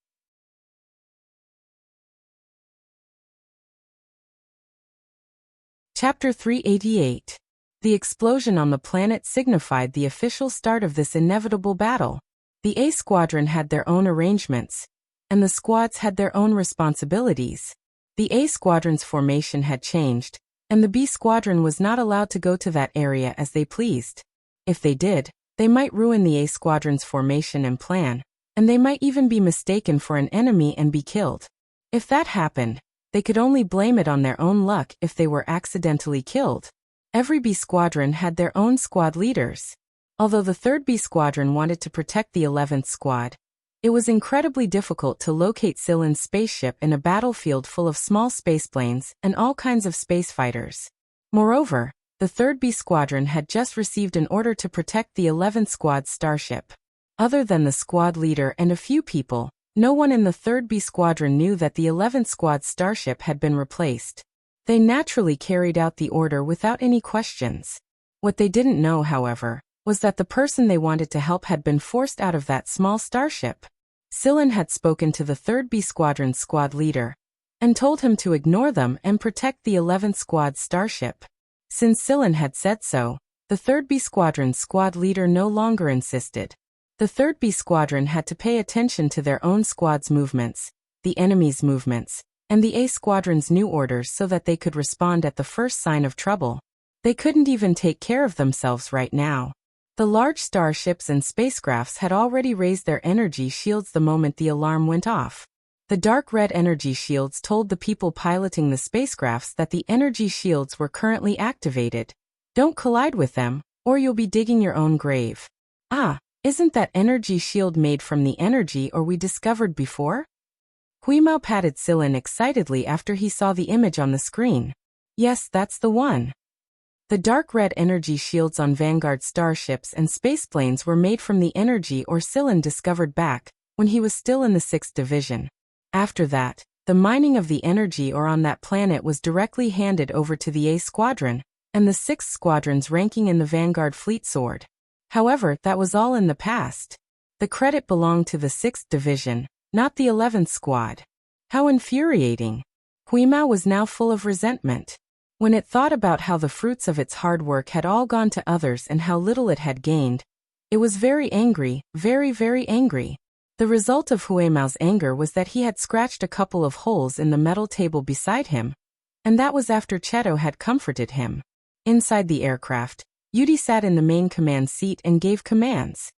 S1: Chapter 388. The explosion on the planet signified the official start of this inevitable battle. The A Squadron had their own arrangements, and the squads had their own responsibilities. The A Squadron's formation had changed, and the B Squadron was not allowed to go to that area as they pleased. If they did, they might ruin the A Squadron's formation and plan, and they might even be mistaken for an enemy and be killed. If that happened, they could only blame it on their own luck if they were accidentally killed. Every B Squadron had their own squad leaders. Although the 3rd B Squadron wanted to protect the 11th Squad, it was incredibly difficult to locate Sillin's spaceship in a battlefield full of small spaceplanes and all kinds of space fighters. Moreover, the 3rd B Squadron had just received an order to protect the 11th Squad's starship. Other than the squad leader and a few people, no one in the 3rd B Squadron knew that the 11th Squad's starship had been replaced. They naturally carried out the order without any questions. What they didn't know, however, was that the person they wanted to help had been forced out of that small starship. Sillin had spoken to the 3rd B Squadron's squad leader and told him to ignore them and protect the 11th Squad's starship. Since Sillin had said so, the 3rd B Squadron's squad leader no longer insisted. The 3rd B Squadron had to pay attention to their own squad's movements, the enemy's movements, and the A Squadron's new orders so that they could respond at the first sign of trouble. They couldn't even take care of themselves right now. The large starships and spacecrafts had already raised their energy shields the moment the alarm went off. The dark red energy shields told the people piloting the spacecrafts that the energy shields were currently activated. Don't collide with them, or you'll be digging your own grave. Ah, isn't that energy shield made from the energy ore we discovered before? Huimao patted Sillin excitedly after he saw the image on the screen. Yes, that's the one. The dark red energy shields on Vanguard starships and spaceplanes were made from the energy ore Sillin discovered back when he was still in the 6th Division. After that, the mining of the energy ore on that planet was directly handed over to the A Squadron, and the 6th Squadron's ranking in the Vanguard fleet soared. However, that was all in the past. The credit belonged to the 6th Division, not the 11th Squad. How infuriating. Huimao was now full of resentment. When it thought about how the fruits of its hard work had all gone to others and how little it had gained, it was very angry, very, very angry. The result of Huimao's anger was that he had scratched a couple of holes in the metal table beside him, and that was after Cheto had comforted him. Inside the aircraft, Yudi sat in the main command seat and gave commands.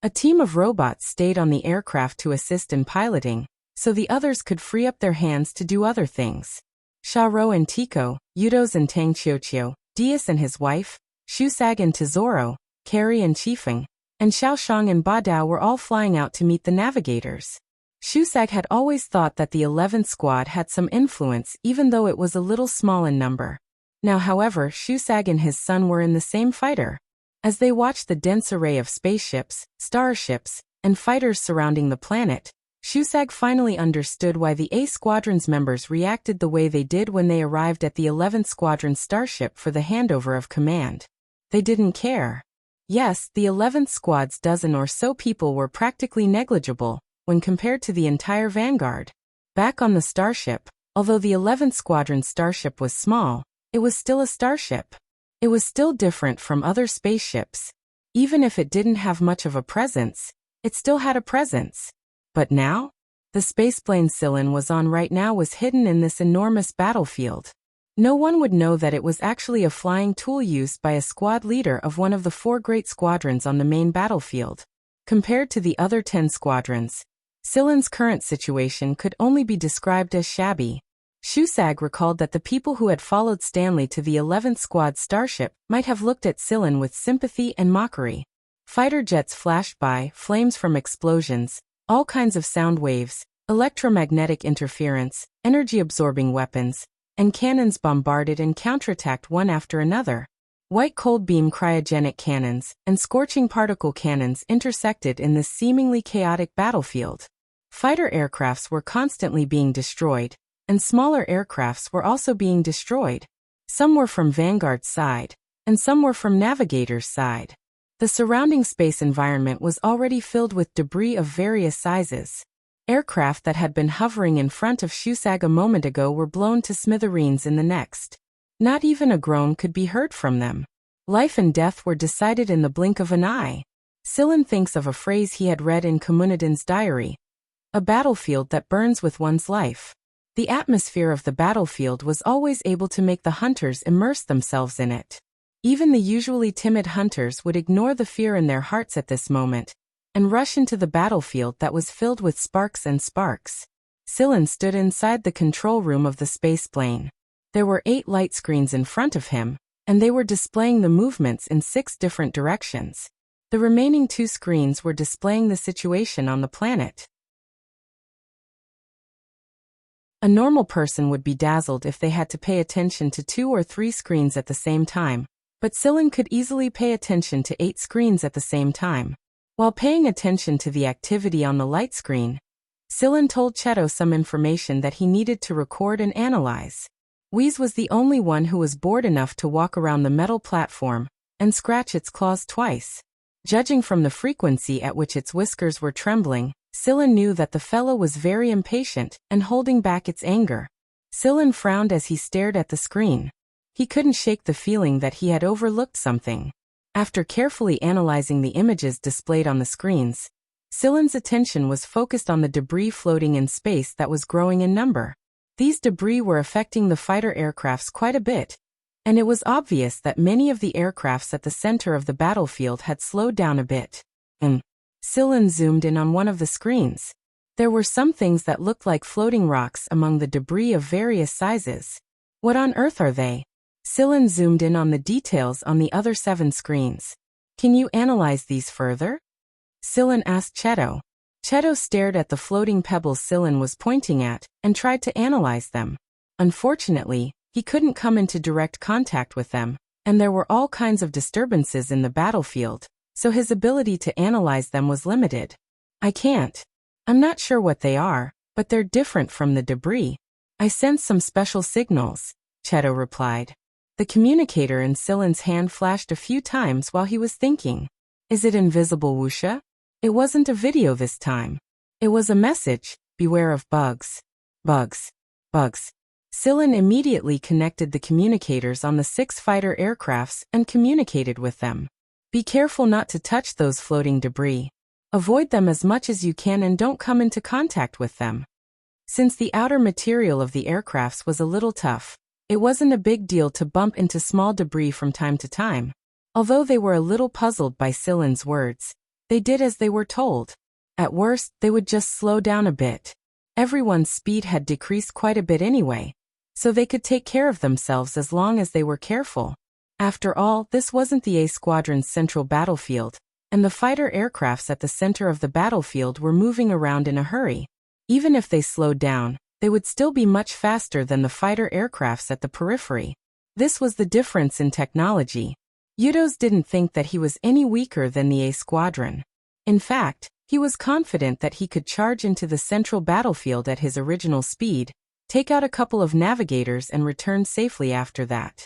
S1: A team of robots stayed on the aircraft to assist in piloting, so the others could free up their hands to do other things. Xiaorou and Tico, Yudos and Tang Qiuqiu, Dias and his wife, Shusag and Tesoro, Carrie and Qifeng, and Xiaoshang and Badao were all flying out to meet the navigators. Shusag had always thought that the 11th squad had some influence even though it was a little small in number. Now however, Shusag and his son were in the same fighter. As they watched the dense array of spaceships, starships, and fighters surrounding the planet, Shusag finally understood why the A Squadron's members reacted the way they did when they arrived at the 11th Squadron starship for the handover of command. They didn't care. Yes, the 11th Squad's dozen or so people were practically negligible when compared to the entire vanguard. Back on the starship, although the 11th Squadron starship was small, it was still a starship. It was still different from other spaceships. Even if it didn't have much of a presence, it still had a presence. But now? The spaceplane Sillin was on right now was hidden in this enormous battlefield. No one would know that it was actually a flying tool used by a squad leader of one of the 4 great squadrons on the main battlefield. Compared to the other 10 squadrons, Sillin's current situation could only be described as shabby. Shusag recalled that the people who had followed Stanley to the 11th Squad starship might have looked at Sillin with sympathy and mockery. Fighter jets flashed by, flames from explosions, all kinds of sound waves, electromagnetic interference, energy-absorbing weapons, and cannons bombarded and counterattacked one after another. White cold beam cryogenic cannons and scorching particle cannons intersected in this seemingly chaotic battlefield. Fighter aircrafts were constantly being destroyed, and smaller aircrafts were also being destroyed. Some were from Vanguard's side, and some were from Navigator's side. The surrounding space environment was already filled with debris of various sizes. Aircraft that had been hovering in front of Shusag a moment ago were blown to smithereens in the next. Not even a groan could be heard from them. Life and death were decided in the blink of an eye. Sillin thinks of a phrase he had read in Komunidin's diary. A battlefield that burns with one's life. The atmosphere of the battlefield was always able to make the hunters immerse themselves in it. Even the usually timid hunters would ignore the fear in their hearts at this moment and rush into the battlefield that was filled with sparks and sparks. Sillin stood inside the control room of the spaceplane. There were 8 light screens in front of him, and they were displaying the movements in 6 different directions. The remaining 2 screens were displaying the situation on the planet. A normal person would be dazzled if they had to pay attention to 2 or 3 screens at the same time, but Sillin could easily pay attention to 8 screens at the same time. While paying attention to the activity on the light screen, Sillin told Cheto some information that he needed to record and analyze. Wheeze was the only one who was bored enough to walk around the metal platform and scratch its claws twice. Judging from the frequency at which its whiskers were trembling, Sillin knew that the fellow was very impatient and holding back its anger. Sillin frowned as he stared at the screen. He couldn't shake the feeling that he had overlooked something. After carefully analyzing the images displayed on the screens, Sillin's attention was focused on the debris floating in space that was growing in number. These debris were affecting the fighter aircrafts quite a bit, and it was obvious that many of the aircrafts at the center of the battlefield had slowed down a bit. Sillin zoomed in on one of the screens. There were some things that looked like floating rocks among the debris of various sizes. What on earth are they? Sillin zoomed in on the details on the other 7 screens. Can you analyze these further? Sillin asked Cheto. Cheto stared at the floating pebbles Sillin was pointing at and tried to analyze them. Unfortunately, he couldn't come into direct contact with them, and there were all kinds of disturbances in the battlefield, so his ability to analyze them was limited. I can't. I'm not sure what they are, but they're different from the debris. I sense some special signals, Cheto replied. The communicator in Sillin's hand flashed a few times while he was thinking. Is it invisible, Wuxia? It wasn't a video this time. It was a message, beware of bugs. Bugs. Bugs. Sillin immediately connected the communicators on the 6 fighter aircrafts and communicated with them. Be careful not to touch those floating debris. Avoid them as much as you can and don't come into contact with them. Since the outer material of the aircrafts was a little tough, it wasn't a big deal to bump into small debris from time to time. Although they were a little puzzled by Sillin's words, they did as they were told. At worst, they would just slow down a bit. Everyone's speed had decreased quite a bit anyway, so they could take care of themselves as long as they were careful. After all, this wasn't the A Squadron's central battlefield, and the fighter aircrafts at the center of the battlefield were moving around in a hurry. Even if they slowed down, they would still be much faster than the fighter aircrafts at the periphery. This was the difference in technology. Yudos didn't think that he was any weaker than the A Squadron. In fact, he was confident that he could charge into the central battlefield at his original speed, take out a couple of navigators and return safely after that.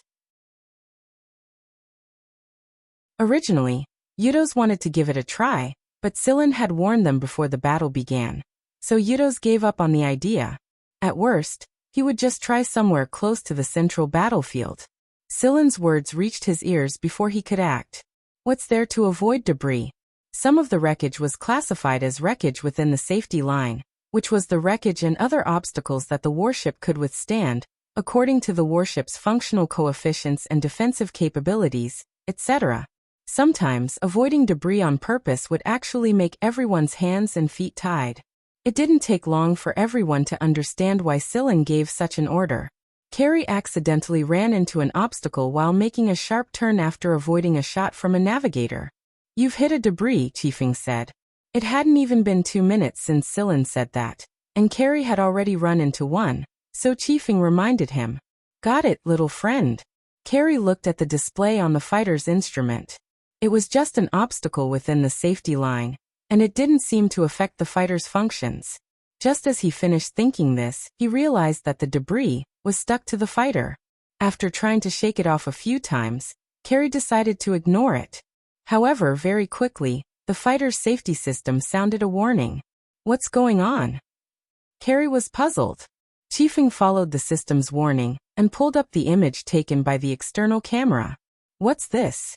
S1: Originally, Yudos wanted to give it a try, but Sillin had warned them before the battle began. So Yudos gave up on the idea. At worst, he would just try somewhere close to the central battlefield. Sillin's words reached his ears before he could act. What's there to avoid debris? Some of the wreckage was classified as wreckage within the safety line, which was the wreckage and other obstacles that the warship could withstand, according to the warship's functional coefficients and defensive capabilities, etc. Sometimes, avoiding debris on purpose would actually make everyone's hands and feet tied. It didn't take long for everyone to understand why Sillin gave such an order. Carrie accidentally ran into an obstacle while making a sharp turn after avoiding a shot from a navigator. You've hit a debris, Chiefing said. It hadn't even been 2 minutes since Sillin said that, and Carrie had already run into one, so Chiefing reminded him. Got it, little friend. Carrie looked at the display on the fighter's instrument. It was just an obstacle within the safety line, and it didn't seem to affect the fighter's functions. Just as he finished thinking this, he realized that the debris was stuck to the fighter. After trying to shake it off a few times, Carrie decided to ignore it. However, very quickly, the fighter's safety system sounded a warning. What's going on? Carrie was puzzled. Chiefing followed the system's warning and pulled up the image taken by the external camera. What's this?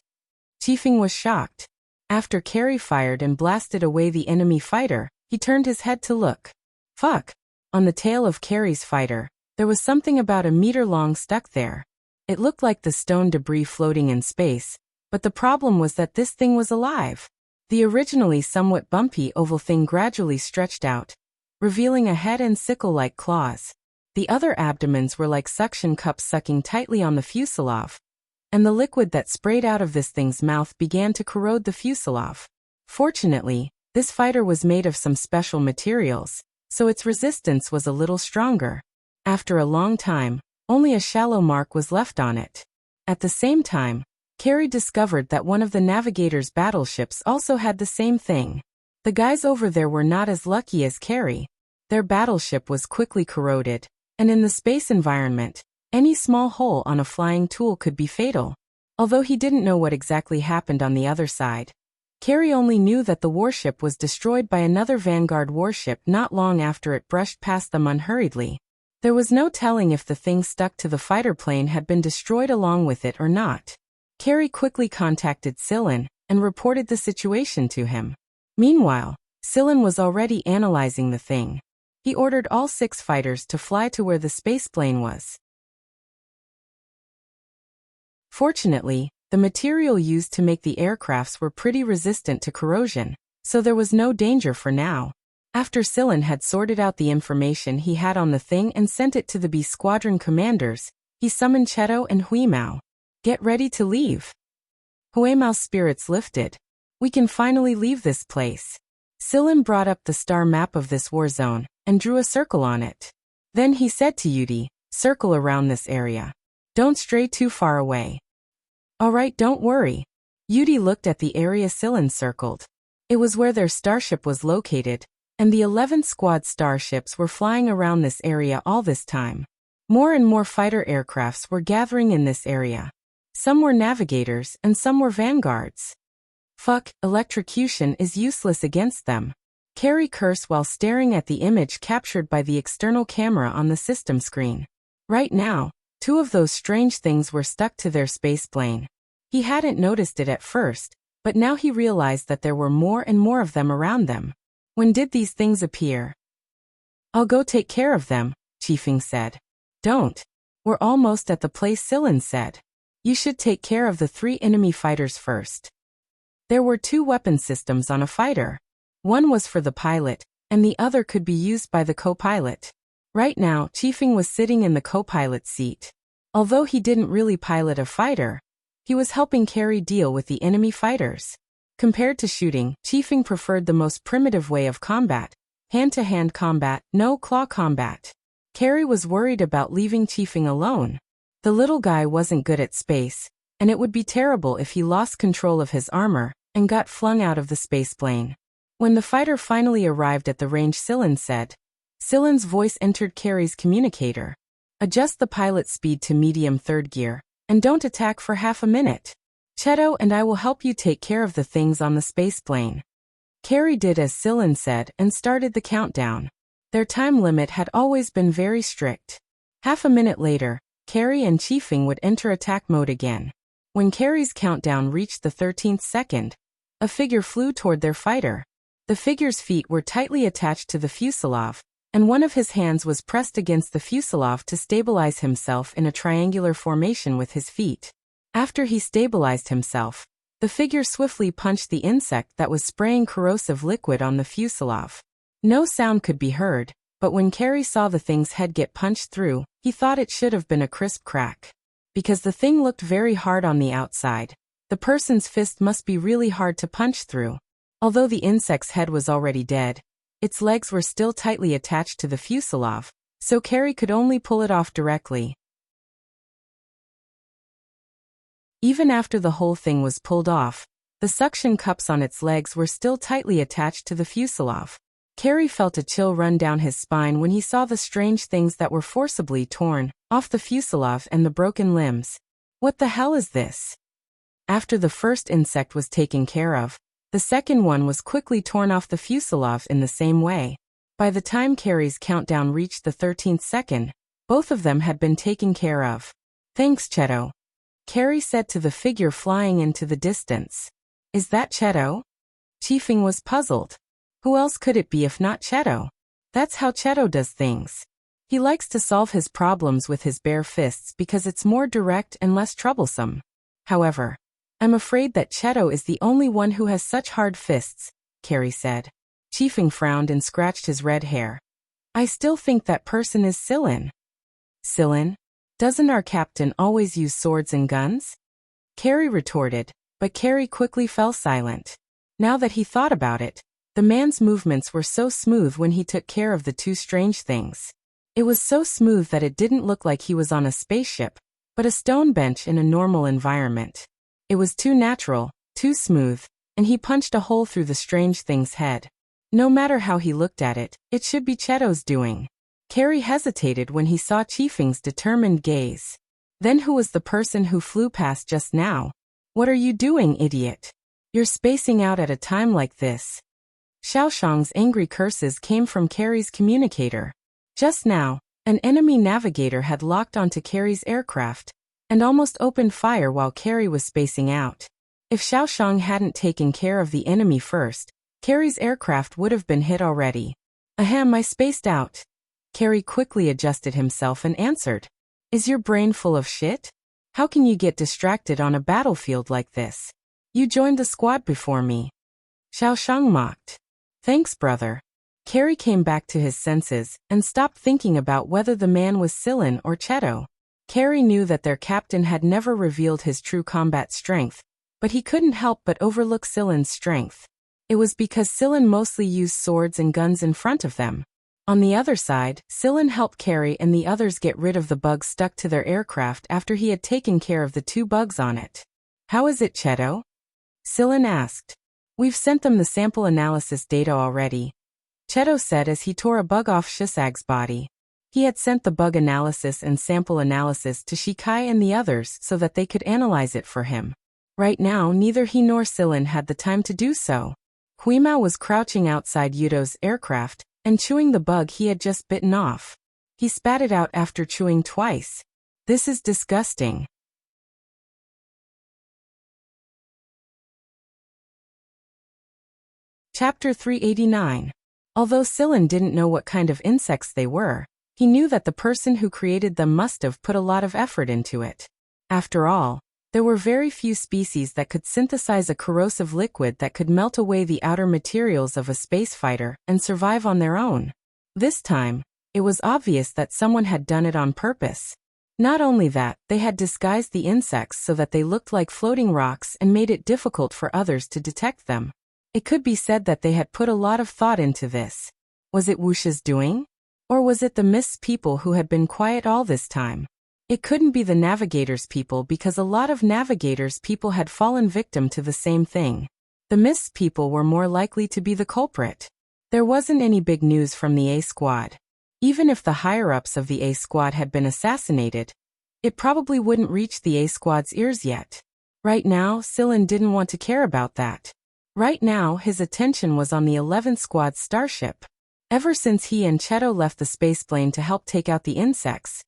S1: Chiefing was shocked. After Carrie fired and blasted away the enemy fighter, he turned his head to look. Fuck! On the tail of Carrie's fighter, there was something about a meter long stuck there. It looked like the stone debris floating in space, but the problem was that this thing was alive. The originally somewhat bumpy oval thing gradually stretched out, revealing a head and sickle-like claws. The other abdomens were like suction cups sucking tightly on the fuselage, and the liquid that sprayed out of this thing's mouth began to corrode the fuselage. Fortunately, this fighter was made of some special materials, so its resistance was a little stronger. After a long time, only a shallow mark was left on it. At the same time, Carrie discovered that one of the navigator's battleships also had the same thing. The guys over there were not as lucky as Carrie. Their battleship was quickly corroded, and in the space environment, any small hole on a flying tool could be fatal. Although he didn't know what exactly happened on the other side, Carrie only knew that the warship was destroyed by another Vanguard warship not long after it brushed past them unhurriedly. There was no telling if the thing stuck to the fighter plane had been destroyed along with it or not. Carrie quickly contacted Sillin and reported the situation to him. Meanwhile, Sillin was already analyzing the thing. He ordered all 6 fighters to fly to where the spaceplane was. Fortunately, the material used to make the aircrafts were pretty resistant to corrosion, so there was no danger for now. After Sillin had sorted out the information he had on the thing and sent it to the B Squadron commanders, he summoned Cheto and Huimao. Get ready to leave. Huimao's spirits lifted. We can finally leave this place. Sillin brought up the star map of this war zone and drew a circle on it. Then he said to Yudi, circle around this area. Don't stray too far away. Alright, don't worry. Yudi looked at the area Sillin circled. It was where their starship was located, and the 11th squad starships were flying around this area all this time. More and more fighter aircrafts were gathering in this area. Some were navigators and some were vanguards. Fuck, electrocution is useless against them. Carrie cursed while staring at the image captured by the external camera on the system screen. Right now, 2 of those strange things were stuck to their spaceplane. He hadn't noticed it at first, but now he realized that there were more and more of them around them. When did these things appear? I'll go take care of them, Chiefing said. Don't. We're almost at the place, Sillin said. You should take care of the 3 enemy fighters first. There were 2 weapon systems on a fighter. One was for the pilot, and the other could be used by the co-pilot. Right now, Chifeng was sitting in the co-pilot's seat. Although he didn't really pilot a fighter, he was helping Carrie deal with the enemy fighters. Compared to shooting, Chifeng preferred the most primitive way of combat, hand-to-hand combat, no claw combat. Carrie was worried about leaving Chifeng alone. The little guy wasn't good at space, and it would be terrible if he lost control of his armor and got flung out of the spaceplane. When the fighter finally arrived at the range, Sillin said. Sillin's voice entered Carrie's communicator. Adjust the pilot speed to medium third gear, and don't attack for half a minute. Cheto and I will help you take care of the things on the spaceplane. Carrie did as Sillin said and started the countdown. Their time limit had always been very strict. Half a minute later, Carrie and Chifeng would enter attack mode again. When Carrie's countdown reached the 13th second, a figure flew toward their fighter. The figure's feet were tightly attached to the fuselage, and one of his hands was pressed against the fuselage to stabilize himself in a triangular formation with his feet. After he stabilized himself, the figure swiftly punched the insect that was spraying corrosive liquid on the fuselage. No sound could be heard, but when Carrie saw the thing's head get punched through, he thought it should have been a crisp crack. Because the thing looked very hard on the outside, the person's fist must be really hard to punch through. Although the insect's head was already dead, its legs were still tightly attached to the fuselage, so Carrie could only pull it off directly. Even after the whole thing was pulled off, the suction cups on its legs were still tightly attached to the fuselage. Carrie felt a chill run down his spine when he saw the strange things that were forcibly torn off the fuselage and the broken limbs. What the hell is this? After the first insect was taken care of, the second one was quickly torn off the fuselage in the same way. By the time Carrie's countdown reached the 13th second, both of them had been taken care of. Thanks, Cheto. Carrie said to the figure flying into the distance. Is that Cheto? Chifeng was puzzled. Who else could it be if not Cheto? That's how Cheto does things. He likes to solve his problems with his bare fists because it's more direct and less troublesome. However, I'm afraid that Cheto is the only one who has such hard fists, Carrie said. Chifeng frowned and scratched his red hair. I still think that person is Sillin. Sillin? Doesn't our captain always use swords and guns? Carrie retorted, but Carrie quickly fell silent. Now that he thought about it, the man's movements were so smooth when he took care of the two strange things. It was so smooth that it didn't look like he was on a spaceship, but a stone bench in a normal environment. It was too natural, too smooth, and he punched a hole through the strange thing's head. No matter how he looked at it, it should be Cheto's doing. Carrie hesitated when he saw Chifeng's determined gaze. Then who was the person who flew past just now? What are you doing, idiot? You're spacing out at a time like this. Xiaoshang's angry curses came from Carrie's communicator. Just now, an enemy navigator had locked onto Carrie's aircraft and almost opened fire while Carrie was spacing out. If Xiaoshang hadn't taken care of the enemy first, Carrie's aircraft would have been hit already. Ahem, I spaced out. Carrie quickly adjusted himself and answered. Is your brain full of shit? How can you get distracted on a battlefield like this? You joined the squad before me. Xiaoshang mocked. Thanks, brother. Carrie came back to his senses and stopped thinking about whether the man was Sillin or Cheto. Carrie knew that their captain had never revealed his true combat strength, but he couldn't help but overlook Sillin's strength. It was because Sillin mostly used swords and guns in front of them. On the other side, Sillin helped Carrie and the others get rid of the bugs stuck to their aircraft after he had taken care of the two bugs on it. How is it, Cheto? Sillin asked. We've sent them the sample analysis data already, Cheto said as he tore a bug off Shisag's body. He had sent the bug analysis and sample analysis to Shikai and the others so that they could analyze it for him. Right now, neither he nor Sillin had the time to do so. Huima was crouching outside Yudo's aircraft and chewing the bug he had just bitten off. He spat it out after chewing twice. This is disgusting. Chapter 389. Although Sillin didn't know what kind of insects they were, he knew that the person who created them must have put a lot of effort into it. After all, There were very few species that could synthesize a corrosive liquid that could melt away the outer materials of a space fighter and survive on their own. This time, it was obvious that someone had done it on purpose. Not only that, they had disguised the insects so that they looked like floating rocks and made it difficult for others to detect them. It could be said that they had put a lot of thought into this. Was it Wuxia's doing? Or was it the Mist's people who had been quiet all this time? It couldn't be the Navigator's people because a lot of Navigator's people had fallen victim to the same thing. The Mist's people were more likely to be the culprit. There wasn't any big news from the A Squad. Even if the higher-ups of the A Squad had been assassinated, it probably wouldn't reach the A Squad's ears yet. Right now, Sillin didn't want to care about that. Right now, his attention was on the 11th Squad's starship. Ever since he and Cheto left the spaceplane to help take out the insects,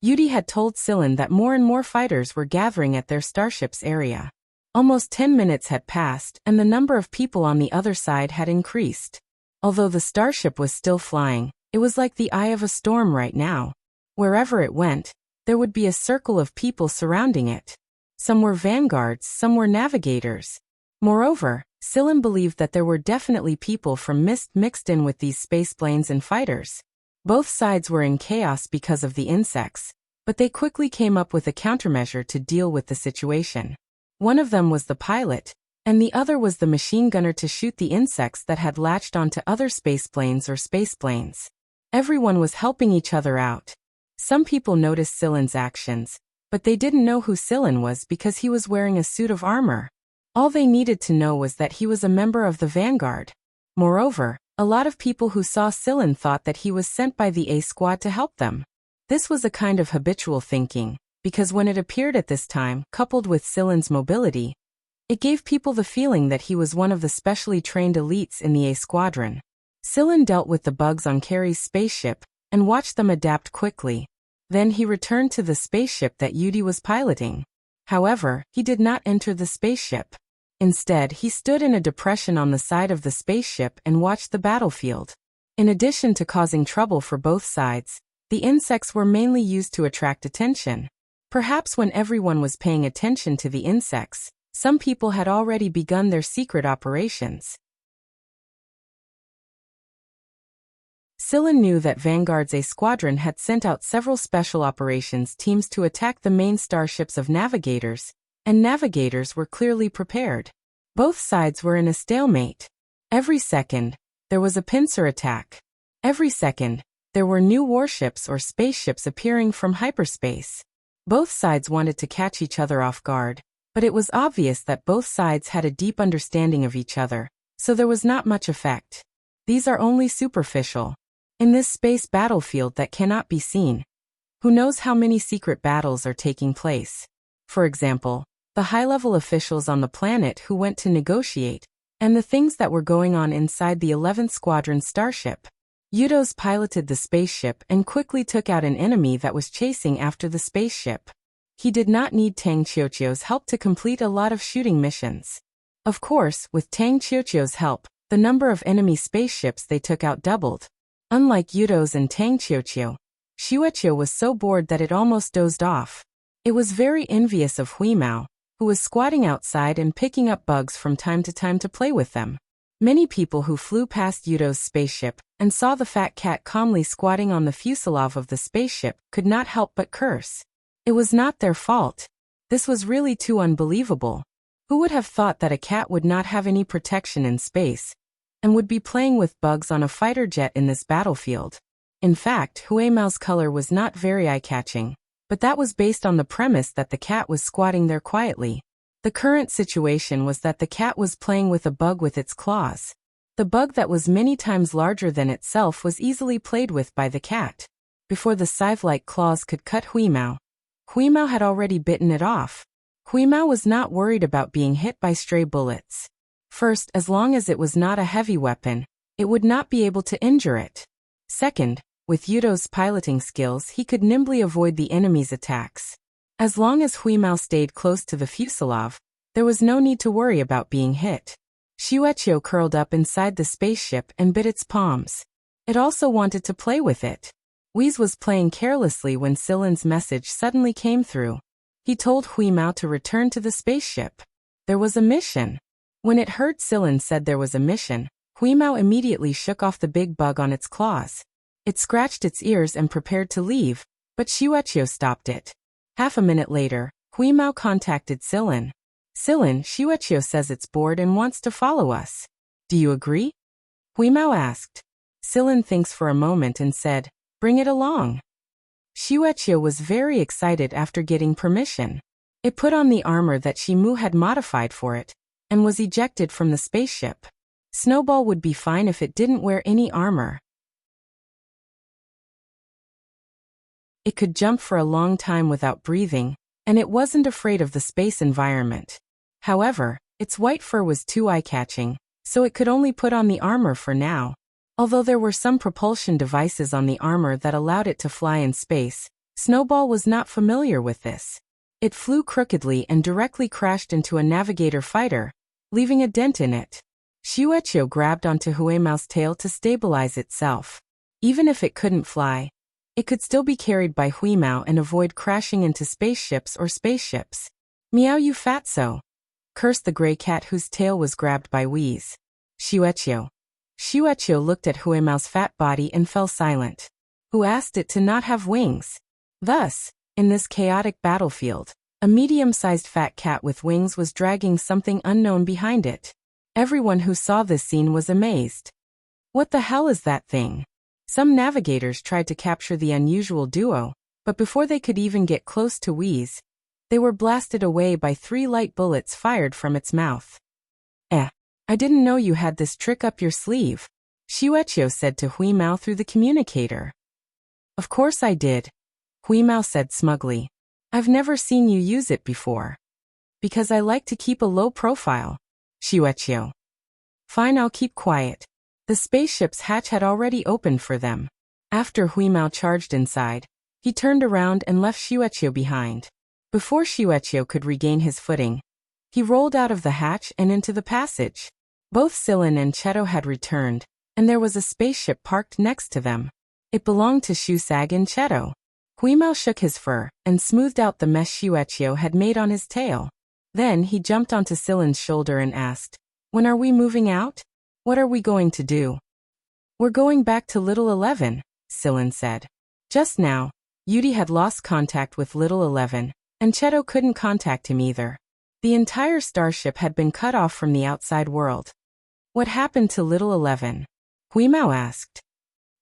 S1: Yudi had told Sillin that more and more fighters were gathering at their starship's area. Almost 10 minutes had passed, and the number of people on the other side had increased. Although the starship was still flying, it was like the eye of a storm right now. Wherever it went, there would be a circle of people surrounding it. Some were vanguards, some were navigators. Moreover, Sillin believed that there were definitely people from Mist mixed in with these spaceplanes and fighters. Both sides were in chaos because of the insects, but they quickly came up with a countermeasure to deal with the situation. One of them was the pilot, and the other was the machine gunner to shoot the insects that had latched onto other spaceplanes or spaceplanes. Everyone was helping each other out. Some people noticed Sillin's actions, but they didn't know who Sillin was because he was wearing a suit of armor. All they needed to know was that he was a member of the Vanguard. Moreover, a lot of people who saw Sillin thought that he was sent by the A Squad to help them. This was a kind of habitual thinking, because when it appeared at this time, coupled with Sillin's mobility, it gave people the feeling that he was one of the specially trained elites in the A Squadron. Sillin dealt with the bugs on Carrie's spaceship and watched them adapt quickly. Then he returned to the spaceship that Yudi was piloting. However, he did not enter the spaceship. Instead, he stood in a depression on the side of the spaceship and watched the battlefield. In addition to causing trouble for both sides, the insects were mainly used to attract attention. Perhaps when everyone was paying attention to the insects, some people had already begun their secret operations. Sillin knew that Vanguard's A Squadron had sent out several special operations teams to attack the main starships of navigators, and navigators were clearly prepared. Both sides were in a stalemate. Every second, there was a pincer attack. Every second, there were new warships or spaceships appearing from hyperspace. Both sides wanted to catch each other off guard, but it was obvious that both sides had a deep understanding of each other, so there was not much effect. These are only superficial. In this space battlefield that cannot be seen, who knows how many secret battles are taking place? For example, the high-level officials on the planet who went to negotiate, and the things that were going on inside the 11th Squadron starship. Yudos piloted the spaceship and quickly took out an enemy that was chasing after the spaceship. He did not need Tang Qiuqiu's help to complete a lot of shooting missions. Of course, with Tang Qiuqiu's help, the number of enemy spaceships they took out doubled. Unlike Yudos and Tang Qiuqiu, Xiueqiu was so bored that it almost dozed off. It was very envious of Huimao, who was squatting outside and picking up bugs from time to play with them. Many people who flew past Yudo's spaceship and saw the fat cat calmly squatting on the fuselage of the spaceship could not help but curse. It was not their fault. This was really too unbelievable. Who would have thought that a cat would not have any protection in space and would be playing with bugs on a fighter jet in this battlefield? In fact, Huimao's color was not very eye-catching, but that was based on the premise that the cat was squatting there quietly. The current situation was that the cat was playing with a bug with its claws. The bug that was many times larger than itself was easily played with by the cat. Before the scythe-like claws could cut Huimao, Huimao had already bitten it off. Huimao was not worried about being hit by stray bullets. First, as long as it was not a heavy weapon, it would not be able to injure it. Second, with Yudo's piloting skills, he could nimbly avoid the enemy's attacks. As long as Huimao stayed close to the fuselage, there was no need to worry about being hit. Xiueqiu curled up inside the spaceship and bit its palms. It also wanted to play with it. Whis was playing carelessly when Sillin's message suddenly came through. He told Hui Mao to return to the spaceship. There was a mission. When it heard Sillin said there was a mission, Hui Mao immediately shook off the big bug on its claws. It scratched its ears and prepared to leave, but Xueqiu stopped it. Half a minute later, Hui Mao contacted Sillin. Sillin, Xueqiu says it's bored and wants to follow us. Do you agree? Hui Mao asked. Sillin thinks for a moment and said, bring it along. Xueqiu was very excited after getting permission. It put on the armor that Shimu had modified for it, and was ejected from the spaceship. Snowball would be fine if it didn't wear any armor. It could jump for a long time without breathing, and it wasn't afraid of the space environment. However, its white fur was too eye-catching, so it could only put on the armor for now. Although there were some propulsion devices on the armor that allowed it to fly in space, Snowball was not familiar with this. It flew crookedly and directly crashed into a navigator fighter, leaving a dent in it. Xueqiu grabbed onto Hui Mao's tail to stabilize itself. Even if it couldn't fly, it could still be carried by Hui Mao and avoid crashing into spaceships or spaceships. Meow, you fatso! Cursed the gray cat whose tail was grabbed by Wheeze. Xueqiu looked at Hui Mao's fat body and fell silent. Who asked it to not have wings? Thus, in this chaotic battlefield, a medium-sized fat cat with wings was dragging something unknown behind it. Everyone who saw this scene was amazed. What the hell is that thing? Some navigators tried to capture the unusual duo, but before they could even get close to Wheeze, they were blasted away by 3 light bullets fired from its mouth. I didn't know you had this trick up your sleeve, Xueqiu said to Hui Mao through the communicator. Of course I did, Hui Mao said smugly. I've never seen you use it before. Because I like to keep a low profile, Xueqiu. Fine, I'll keep quiet. The spaceship's hatch had already opened for them. After Hui Mao charged inside, he turned around and left Xueqiu behind. Before Xueqiu could regain his footing, he rolled out of the hatch and into the passage. Both Sillin and Cheto had returned, and there was a spaceship parked next to them. It belonged to Shusag and Cheto. Hui Mao shook his fur and smoothed out the mess Xueqiu had made on his tail. Then he jumped onto Sillin's shoulder and asked, when are we moving out? What are we going to do? We're going back to Little 11, Sillin said. Just now, Yudi had lost contact with Little 11, and Cheto couldn't contact him either. The entire starship had been cut off from the outside world. What happened to Little 11? Hui Mao asked.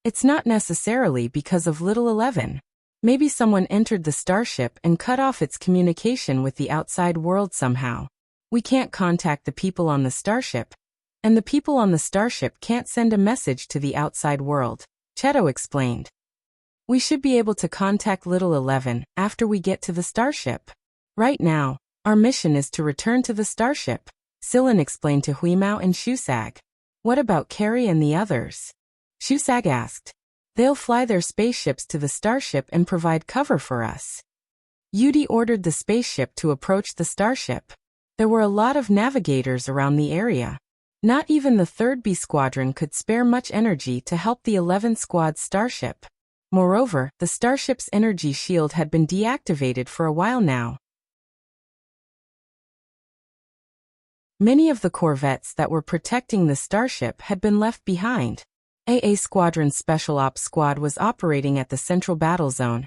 S1: It's not necessarily because of Little 11. Maybe someone entered the starship and cut off its communication with the outside world somehow. We can't contact the people on the starship, and the people on the starship can't send a message to the outside world, Cheto explained. We should be able to contact Little 11 after we get to the starship. Right now, our mission is to return to the starship, Sillin explained to Hui Mao and Shusag. What about Carrie and the others? Shusag asked. They'll fly their spaceships to the starship and provide cover for us. Yudi ordered the spaceship to approach the starship. There were a lot of navigators around the area. Not even the 3rd B Squadron could spare much energy to help the 11th Squad's starship. Moreover, the starship's energy shield had been deactivated for a while now. Many of the corvettes that were protecting the starship had been left behind. AA Squadron's Special Ops Squad was operating at the central battle zone,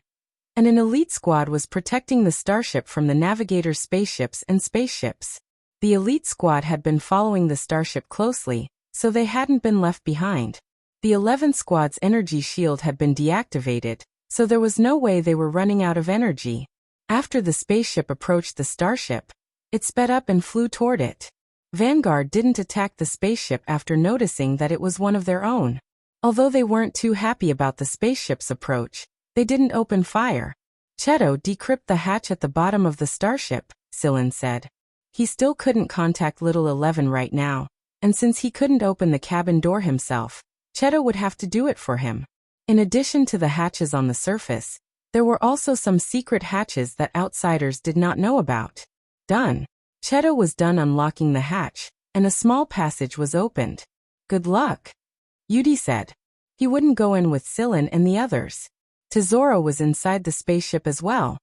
S1: and an elite squad was protecting the starship from the navigator spaceships and spaceships. The elite squad had been following the starship closely, so they hadn't been left behind. The 11th Squad's energy shield had been deactivated, so there was no way they were running out of energy. After the spaceship approached the starship, it sped up and flew toward it. Vanguard didn't attack the spaceship after noticing that it was one of their own. Although they weren't too happy about the spaceship's approach, they didn't open fire. Cheto decrypted the hatch at the bottom of the starship, Sillin said. He still couldn't contact Little 11 right now, and since he couldn't open the cabin door himself, Cheto would have to do it for him. In addition to the hatches on the surface, there were also some secret hatches that outsiders did not know about. Done. Cheto was done unlocking the hatch, and a small passage was opened. Good luck, Yudi said. He wouldn't go in with Sillin and the others. Tesoro was inside the spaceship as well,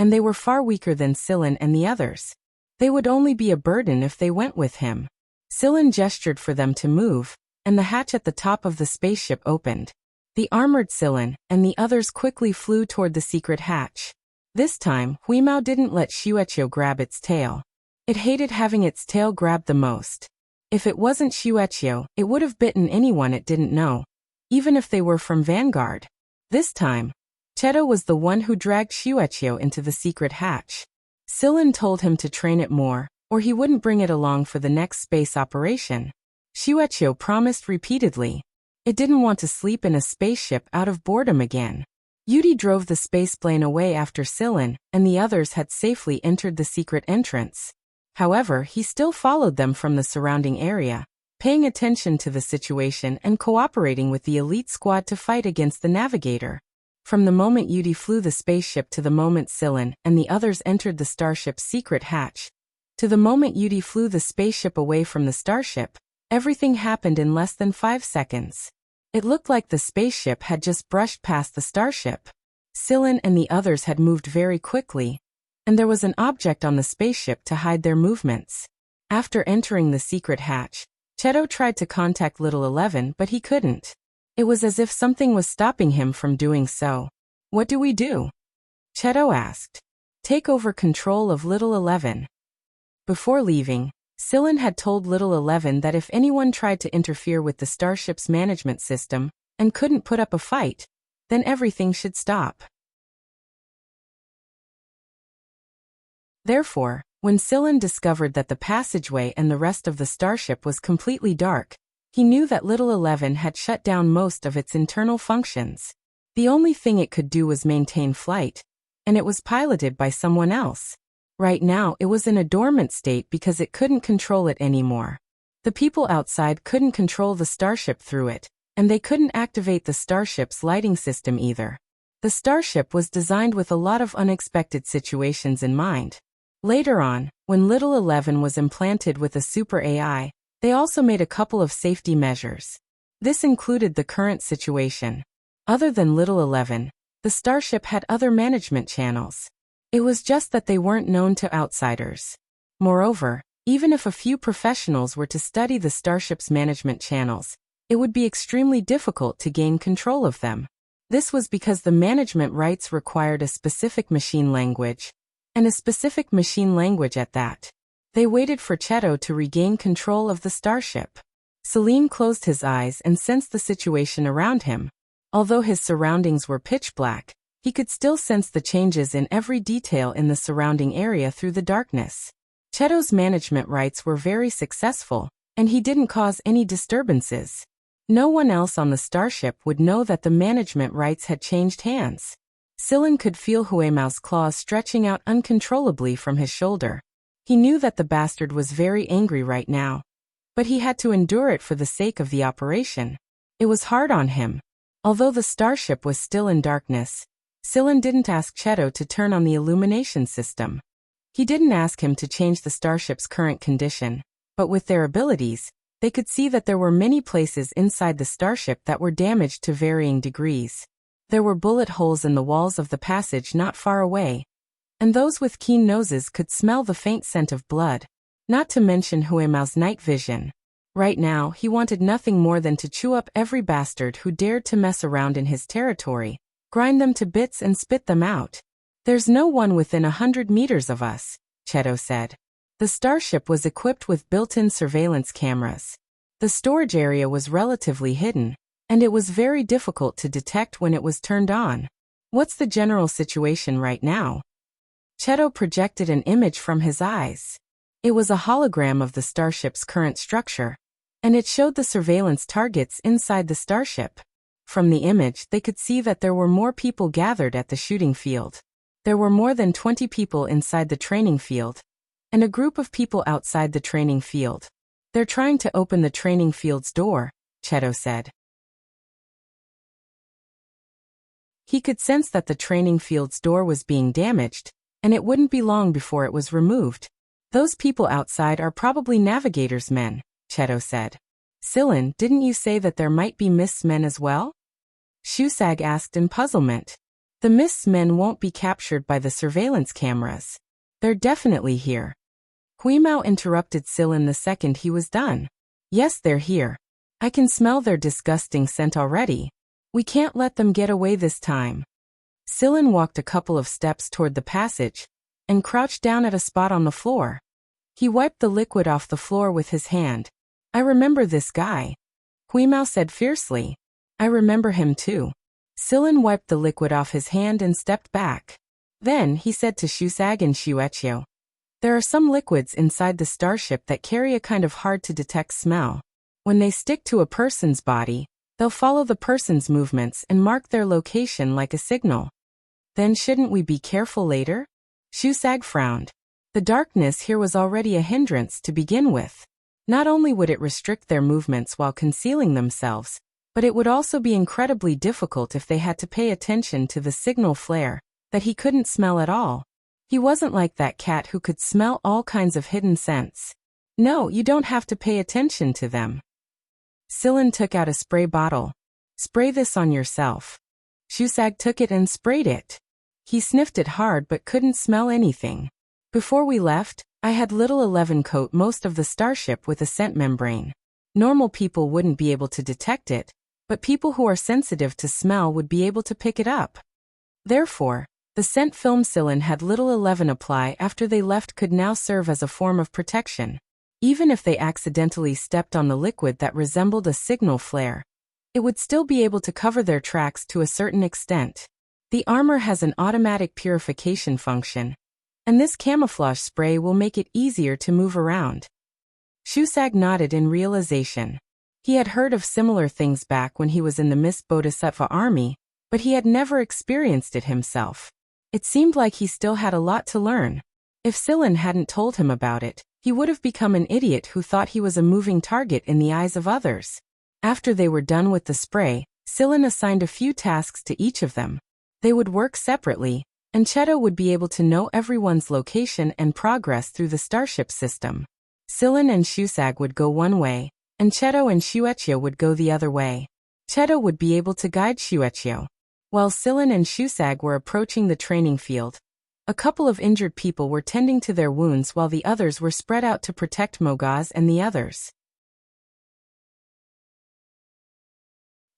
S1: and they were far weaker than Sillin and the others. They would only be a burden if they went with him. Sillin gestured for them to move, and the hatch at the top of the spaceship opened. The armored Sillin and the others quickly flew toward the secret hatch. This time, Huimao didn't let Shueqiu grab its tail. It hated having its tail grabbed the most. If it wasn't Shueqiu, it would have bitten anyone it didn't know, even if they were from Vanguard. This time, Cheto was the one who dragged Shueqiu into the secret hatch. Sillin told him to train it more, or he wouldn't bring it along for the next space operation. Shueqiu promised repeatedly. It didn't want to sleep in a spaceship out of boredom again. Yudi drove the spaceplane away after Sillin and the others had safely entered the secret entrance. However, he still followed them from the surrounding area, paying attention to the situation and cooperating with the elite squad to fight against the navigator. From the moment Yudi flew the spaceship to the moment Sillin and the others entered the starship's secret hatch, to the moment Yudi flew the spaceship away from the starship, everything happened in less than 5 seconds. It looked like the spaceship had just brushed past the starship. Sillin and the others had moved very quickly, and there was an object on the spaceship to hide their movements. After entering the secret hatch, Cheto tried to contact Little 11 but he couldn't. It was as if something was stopping him from doing so. "What do we do?" Cheto asked. "Take over control of Little 11. Before leaving, Sillin had told Little 11 that if anyone tried to interfere with the starship's management system and couldn't put up a fight, then everything should stop. Therefore, when Sillin discovered that the passageway and the rest of the starship was completely dark, he knew that Little 11 had shut down most of its internal functions. The only thing it could do was maintain flight, and it was piloted by someone else. Right now, it was in a dormant state because it couldn't control it anymore. The people outside couldn't control the starship through it, and they couldn't activate the starship's lighting system either. The starship was designed with a lot of unexpected situations in mind. Later on, when Little 11 was implanted with a super AI, they also made a couple of safety measures. This included the current situation. Other than Little 11, the starship had other management channels. It was just that they weren't known to outsiders. Moreover, even if a few professionals were to study the starship's management channels, it would be extremely difficult to gain control of them. This was because the management rights required a specific machine language, and a specific machine language at that. They waited for Cheto to regain control of the starship. Celine closed his eyes and sensed the situation around him. Although his surroundings were pitch black, he could still sense the changes in every detail in the surrounding area through the darkness. Cheto's management rights were very successful, and he didn't cause any disturbances. No one else on the starship would know that the management rights had changed hands. Sillin could feel Huimao's claws stretching out uncontrollably from his shoulder. He knew that the bastard was very angry right now, but he had to endure it for the sake of the operation. It was hard on him. Although the starship was still in darkness, Sillin didn't ask Cheto to turn on the illumination system. He didn't ask him to change the starship's current condition, but with their abilities, they could see that there were many places inside the starship that were damaged to varying degrees. There were bullet holes in the walls of the passage not far away, and those with keen noses could smell the faint scent of blood, not to mention Huimao's night vision. Right now, he wanted nothing more than to chew up every bastard who dared to mess around in his territory, grind them to bits and spit them out. "There's no one within 100 meters of us," Cheto said. The starship was equipped with built-in surveillance cameras. The storage area was relatively hidden, and it was very difficult to detect when it was turned on. "What's the general situation right now?" Cheto projected an image from his eyes. It was a hologram of the starship's current structure, and it showed the surveillance targets inside the starship. From the image, they could see that there were more people gathered at the shooting field. There were more than 20 people inside the training field, and a group of people outside the training field. "They're trying to open the training field's door," Cheto said. He could sense that the training field's door was being damaged, and it wouldn't be long before it was removed. "Those people outside are probably navigators' men," Cheto said. "Sillin, didn't you say that there might be Mist's men as well?" Shusag asked in puzzlement. The Mist's men won't be captured by the surveillance cameras. They're definitely here. Huimao interrupted Silin the second he was done. Yes, they're here. I can smell their disgusting scent already. We can't let them get away this time. Silin walked a couple of steps toward the passage and crouched down at a spot on the floor. He wiped the liquid off the floor with his hand. I remember this guy. Huimao said fiercely. I remember him too. Silin wiped the liquid off his hand and stepped back. Then he said to Shusag and Shuechyo, there are some liquids inside the starship that carry a kind of hard-to-detect smell. When they stick to a person's body, they'll follow the person's movements and mark their location like a signal. Then shouldn't we be careful later? Shusag frowned. The darkness here was already a hindrance to begin with. Not only would it restrict their movements while concealing themselves, but it would also be incredibly difficult if they had to pay attention to the signal flare that he couldn't smell at all. He wasn't like that cat who could smell all kinds of hidden scents. No, you don't have to pay attention to them. Silin took out a spray bottle. Spray this on yourself. Shusag took it and sprayed it. He sniffed it hard but couldn't smell anything. Before we left, I had Little 11 coat most of the starship with a scent membrane. Normal people wouldn't be able to detect it, but people who are sensitive to smell would be able to pick it up. Therefore, the scent film Silin had Little 11 apply after they left could now serve as a form of protection. Even if they accidentally stepped on the liquid that resembled a signal flare, it would still be able to cover their tracks to a certain extent. The armor has an automatic purification function, and this camouflage spray will make it easier to move around. Shusag nodded in realization. He had heard of similar things back when he was in the Mist Bodhisattva army, but he had never experienced it himself. It seemed like he still had a lot to learn. If Silin hadn't told him about it, he would have become an idiot who thought he was a moving target in the eyes of others. After they were done with the spray, Silin assigned a few tasks to each of them. They would work separately, and Cheto would be able to know everyone's location and progress through the starship system. Silin and Shusag would go one way, and Cheto and Shuechyo would go the other way. Cheto would be able to guide Shuechyo. While Silin and Shusag were approaching the training field, a couple of injured people were tending to their wounds while the others were spread out to protect Mogaz and the others.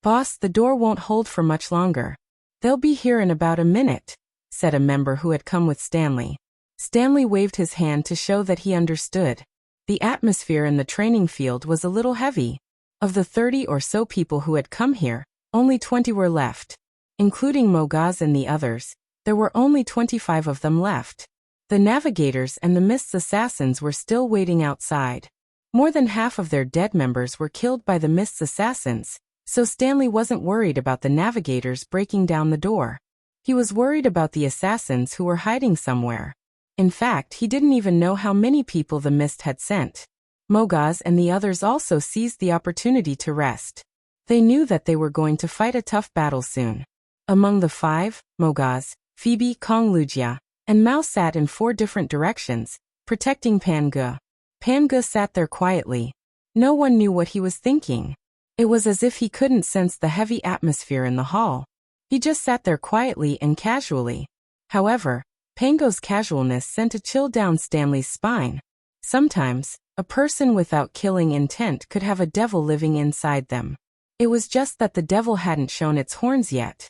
S1: Boss, the door won't hold for much longer. They'll be here in about a minute, said a member who had come with Stanley. Stanley waved his hand to show that he understood. The atmosphere in the training field was a little heavy. Of the 30 or so people who had come here, only 20 were left. Including Mogaz and the others, there were only 25 of them left. The navigators and the Mist's assassins were still waiting outside. More than half of their dead members were killed by the Mist's assassins, so Stanley wasn't worried about the navigators breaking down the door. He was worried about the assassins who were hiding somewhere. In fact, he didn't even know how many people the Mist had sent. Mogaz and the others also seized the opportunity to rest. They knew that they were going to fight a tough battle soon. Among the 5, Mogaz, Phoebe, Konglujia, and Mao sat in 4 different directions, protecting Pangu. Pangu sat there quietly. No one knew what he was thinking. It was as if he couldn't sense the heavy atmosphere in the hall. He just sat there quietly and casually. However, Pangu's casualness sent a chill down Stanley's spine. Sometimes, a person without killing intent could have a devil living inside them. It was just that the devil hadn't shown its horns yet.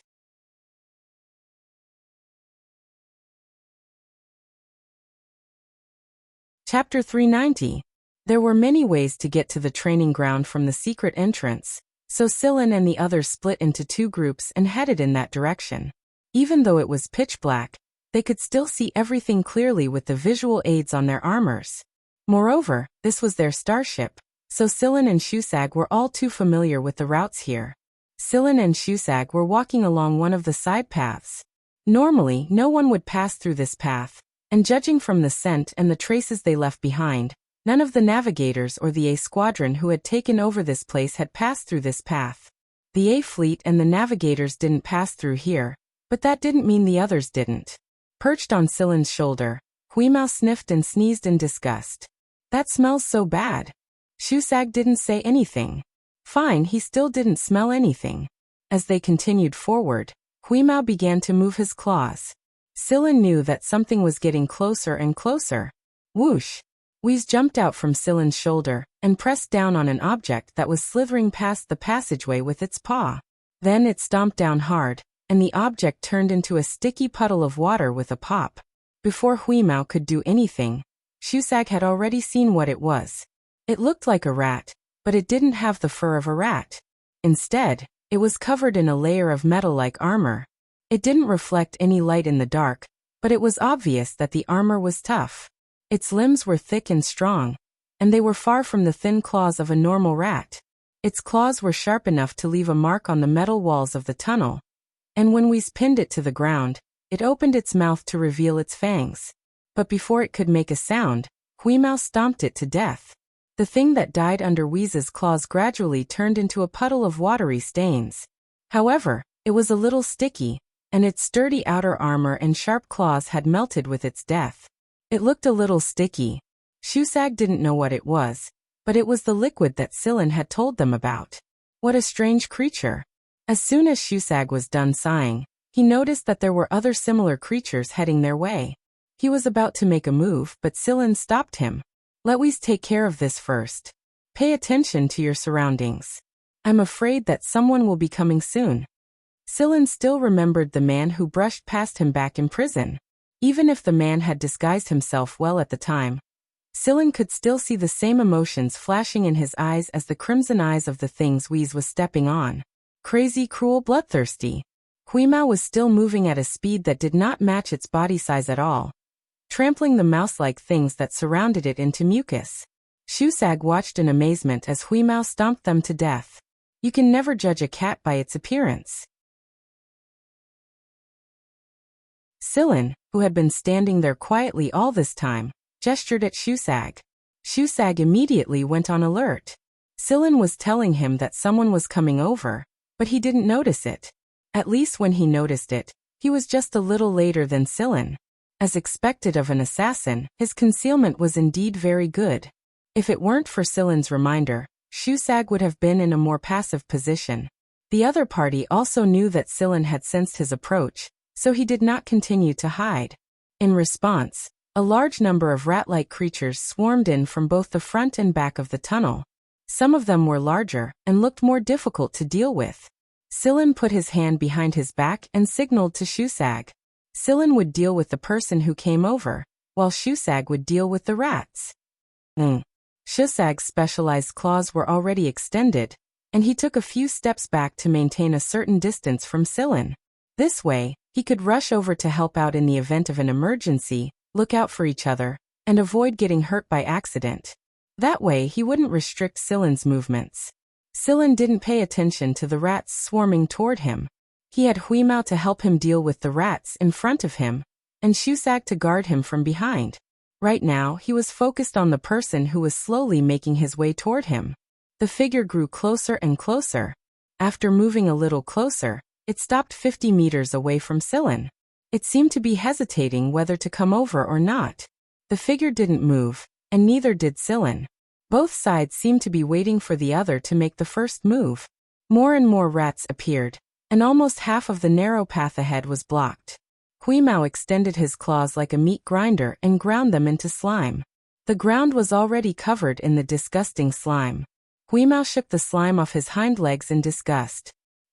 S1: Chapter 390. There were many ways to get to the training ground from the secret entrance, so Silin and the others split into 2 groups and headed in that direction. Even though it was pitch black, they could still see everything clearly with the visual aids on their armors. Moreover, this was their starship, so Silin and Shusag were all too familiar with the routes here. Silin and Shusag were walking along one of the side paths. Normally, no one would pass through this path, and judging from the scent and the traces they left behind, none of the navigators or the A squadron who had taken over this place had passed through this path. The A fleet and the navigators didn't pass through here, but that didn't mean the others didn't. Perched on Silin's shoulder, Huimao sniffed and sneezed in disgust. That smells so bad. Shusag didn't say anything. Fine, he still didn't smell anything. As they continued forward, Huimao began to move his claws. Sillin knew that something was getting closer and closer. Whoosh! Whis jumped out from Sillin's shoulder and pressed down on an object that was slithering past the passageway with its paw. Then it stomped down hard, and the object turned into a sticky puddle of water with a pop. Before Huimao could do anything, Shusag had already seen what it was. It looked like a rat, but it didn't have the fur of a rat. Instead, it was covered in a layer of metal-like armor. It didn't reflect any light in the dark, but it was obvious that the armor was tough. Its limbs were thick and strong, and they were far from the thin claws of a normal rat. Its claws were sharp enough to leave a mark on the metal walls of the tunnel, and when Whis pinned it to the ground, it opened its mouth to reveal its fangs. But before it could make a sound, Huimao stomped it to death. The thing that died under Wheeze's claws gradually turned into a puddle of watery stains. However, it was a little sticky, and its sturdy outer armor and sharp claws had melted with its death. It looked a little sticky. Shusag didn't know what it was, but it was the liquid that Sillin had told them about. What a strange creature. As soon as Shusag was done sighing, he noticed that there were other similar creatures heading their way. He was about to make a move, but Sillin stopped him. Let Whis take care of this first. Pay attention to your surroundings. I'm afraid that someone will be coming soon. Sillin still remembered the man who brushed past him back in prison. Even if the man had disguised himself well at the time, Sillin could still see the same emotions flashing in his eyes as the crimson eyes of the things Whis was stepping on. Crazy, cruel, bloodthirsty. Huimao was still moving at a speed that did not match its body size at all, trampling the mouse-like things that surrounded it into mucus. Shusag watched in amazement as Huimao stomped them to death. You can never judge a cat by its appearance. Sillin, who had been standing there quietly all this time, gestured at Shusag. Shusag immediately went on alert. Sillin was telling him that someone was coming over, but he didn't notice it. At least when he noticed it, he was just a little later than Sillin. As expected of an assassin, his concealment was indeed very good. If it weren't for Sillin's reminder, Shusag would have been in a more passive position. The other party also knew that Sillin had sensed his approach, so he did not continue to hide. In response, a large number of rat-like creatures swarmed in from both the front and back of the tunnel. Some of them were larger and looked more difficult to deal with. Sillin put his hand behind his back and signaled to Shusag. Sillin would deal with the person who came over, while Shusag would deal with the rats. Shusag's specialized claws were already extended, and he took a few steps back to maintain a certain distance from Sillin. This way, he could rush over to help out in the event of an emergency, look out for each other, and avoid getting hurt by accident. That way he wouldn't restrict Sillin's movements. Sillin didn't pay attention to the rats swarming toward him. He had Huimao to help him deal with the rats in front of him, and Shusag to guard him from behind. Right now, he was focused on the person who was slowly making his way toward him. The figure grew closer and closer. After moving a little closer, it stopped 50 meters away from Sillin. It seemed to be hesitating whether to come over or not. The figure didn't move, and neither did Sillin. Both sides seemed to be waiting for the other to make the first move. More and more rats appeared, and almost half of the narrow path ahead was blocked. Huimao extended his claws like a meat grinder and ground them into slime. The ground was already covered in the disgusting slime. Huimao shook the slime off his hind legs in disgust.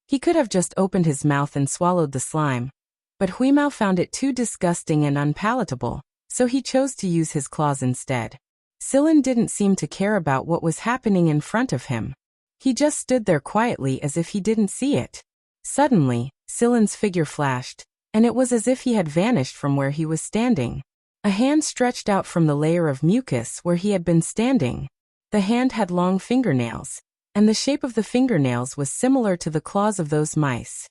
S1: He could have just opened his mouth and swallowed the slime, but Huimao found it too disgusting and unpalatable, so he chose to use his claws instead. Sillin didn't seem to care about what was happening in front of him. He just stood there quietly as if he didn't see it. Suddenly, Sillin's figure flashed, and it was as if he had vanished from where he was standing. A hand stretched out from the layer of mucus where he had been standing. The hand had long fingernails, and the shape of the fingernails was similar to the claws of those mice.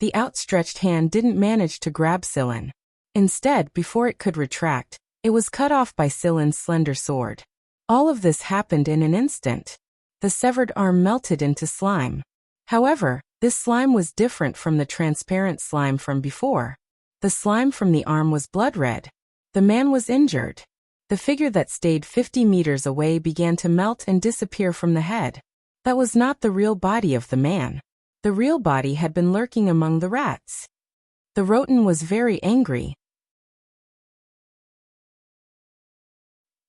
S1: The outstretched hand didn't manage to grab Sillin. Instead, before it could retract, it was cut off by Sillin's slender sword. All of this happened in an instant. The severed arm melted into slime. However, this slime was different from the transparent slime from before. The slime from the arm was blood red. The man was injured. The figure that stayed 50 meters away began to melt and disappear from the head. That was not the real body of the man. The real body had been lurking among the rats. The Roten was very angry.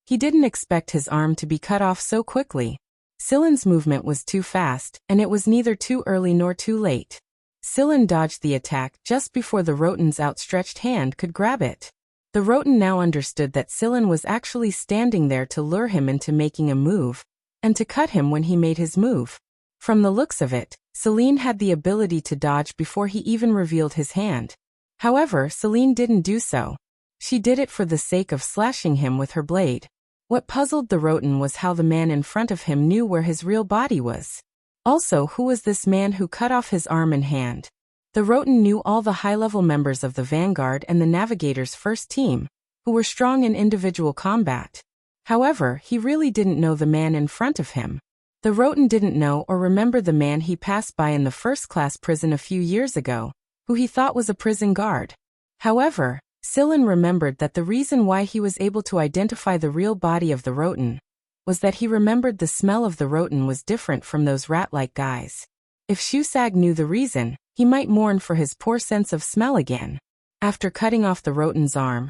S1: He didn't expect his arm to be cut off so quickly. Silen's movement was too fast, and it was neither too early nor too late. Silen dodged the attack just before the Roten's outstretched hand could grab it. The Roten now understood that Silen was actually standing there to lure him into making a move, and to cut him when he made his move. From the looks of it, Selene had the ability to dodge before he even revealed his hand. However, Selene didn't do so. She did it for the sake of slashing him with her blade. What puzzled the Roten was how the man in front of him knew where his real body was. Also, who was this man who cut off his arm and hand? The Roten knew all the high-level members of the Vanguard and the Navigator's first team, who were strong in individual combat. However, he really didn't know the man in front of him. The Roten didn't know or remember the man he passed by in the first-class prison a few years ago, who he thought was a prison guard. However, Silen remembered that the reason why he was able to identify the real body of the Roten was that he remembered the smell of the Roten was different from those rat-like guys. If Shusag knew the reason, he might mourn for his poor sense of smell again. After cutting off the Roten's arm,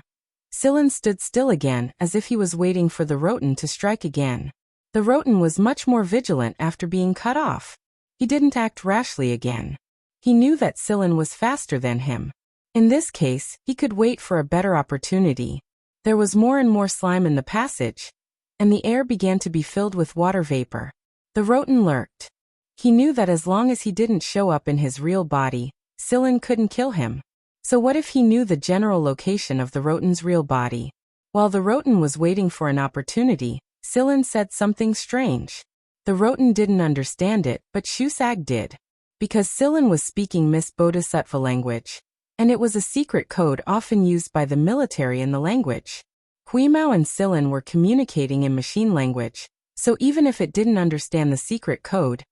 S1: Silen stood still again as if he was waiting for the Roten to strike again. The Roten was much more vigilant after being cut off. He didn't act rashly again. He knew that Silen was faster than him. In this case, he could wait for a better opportunity. There was more and more slime in the passage, and the air began to be filled with water vapor. The Roten lurked. He knew that as long as he didn't show up in his real body, Silen couldn't kill him. So what if he knew the general location of the Roten's real body? While the Roten was waiting for an opportunity, Silen said something strange. The Roten didn't understand it, but Shusag did. Because Silen was speaking Miss Bodhisattva language, and it was a secret code often used by the military in the language. Huimao and Silen were communicating in machine language, so even if it didn't understand the secret code,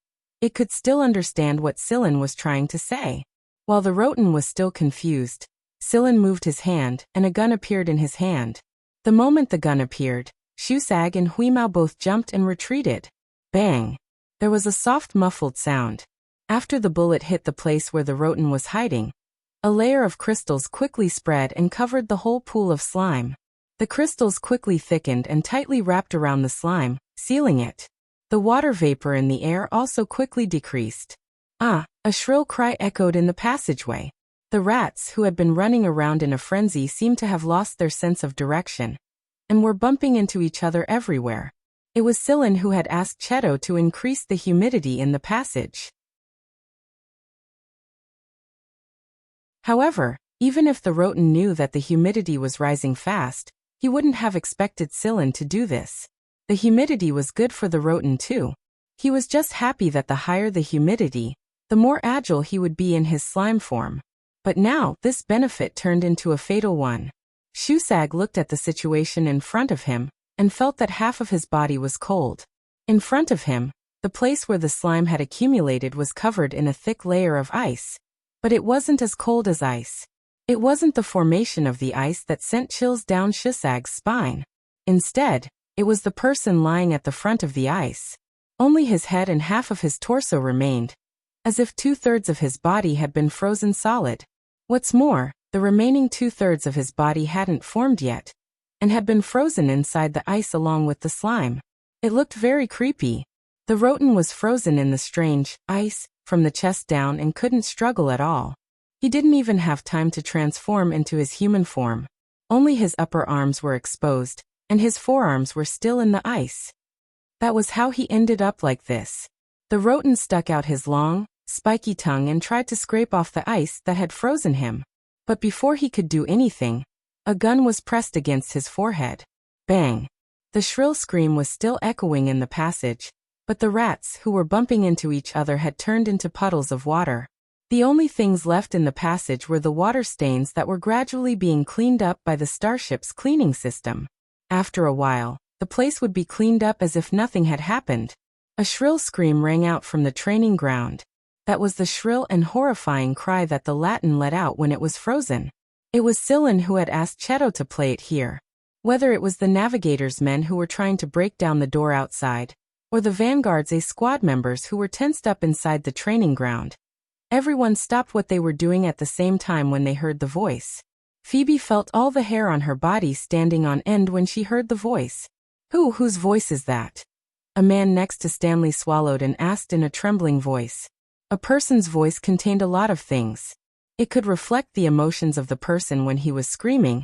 S1: it could still understand what Silen was trying to say. While the Roten was still confused, Silen moved his hand, and a gun appeared in his hand. The moment the gun appeared, Shusag and Huimao both jumped and retreated. Bang! There was a soft muffled sound. After the bullet hit the place where the Roten was hiding, a layer of crystals quickly spread and covered the whole pool of slime. The crystals quickly thickened and tightly wrapped around the slime, sealing it. The water vapor in the air also quickly decreased. Ah! A shrill cry echoed in the passageway. The rats who had been running around in a frenzy seemed to have lost their sense of direction, and were bumping into each other everywhere. It was Silen who had asked Cheto to increase the humidity in the passage. However, even if the Roten knew that the humidity was rising fast, he wouldn't have expected Silen to do this. The humidity was good for the Roten too. He was just happy that the higher the humidity, the more agile he would be in his slime form. But now, this benefit turned into a fatal one. Shusag looked at the situation in front of him, and felt that half of his body was cold. In front of him, the place where the slime had accumulated was covered in a thick layer of ice. But it wasn't as cold as ice. It wasn't the formation of the ice that sent chills down Shusag's spine. Instead, it was the person lying at the front of the ice. Only his head and half of his torso remained, as if 2/3 of his body had been frozen solid. What's more, the remaining 2/3 of his body hadn't formed yet, and had been frozen inside the ice along with the slime. It looked very creepy. The Roten was frozen in the strange ice from the chest down and couldn't struggle at all. He didn't even have time to transform into his human form. Only his upper arms were exposed, and his forearms were still in the ice. That was how he ended up like this. The Roten stuck out his long, spiky tongue and tried to scrape off the ice that had frozen him. But before he could do anything, a gun was pressed against his forehead. Bang! The shrill scream was still echoing in the passage, but the rats who were bumping into each other had turned into puddles of water. The only things left in the passage were the water stains that were gradually being cleaned up by the starship's cleaning system. After a while, the place would be cleaned up as if nothing had happened. A shrill scream rang out from the training ground. That was the shrill and horrifying cry that the Latin let out when it was frozen. It was Silen who had asked Cheto to play it here. Whether it was the Navigator's men who were trying to break down the door outside, or the Vanguard's squad members who were tensed up inside the training ground, Everyone stopped what they were doing at the same time when they heard the voice. Phoebe felt all the hair on her body standing on end when she heard the voice. Whose voice is that? A man next to Stanley swallowed and asked in a trembling voice. A person's voice contained a lot of things. It could reflect the emotions of the person when he was screaming,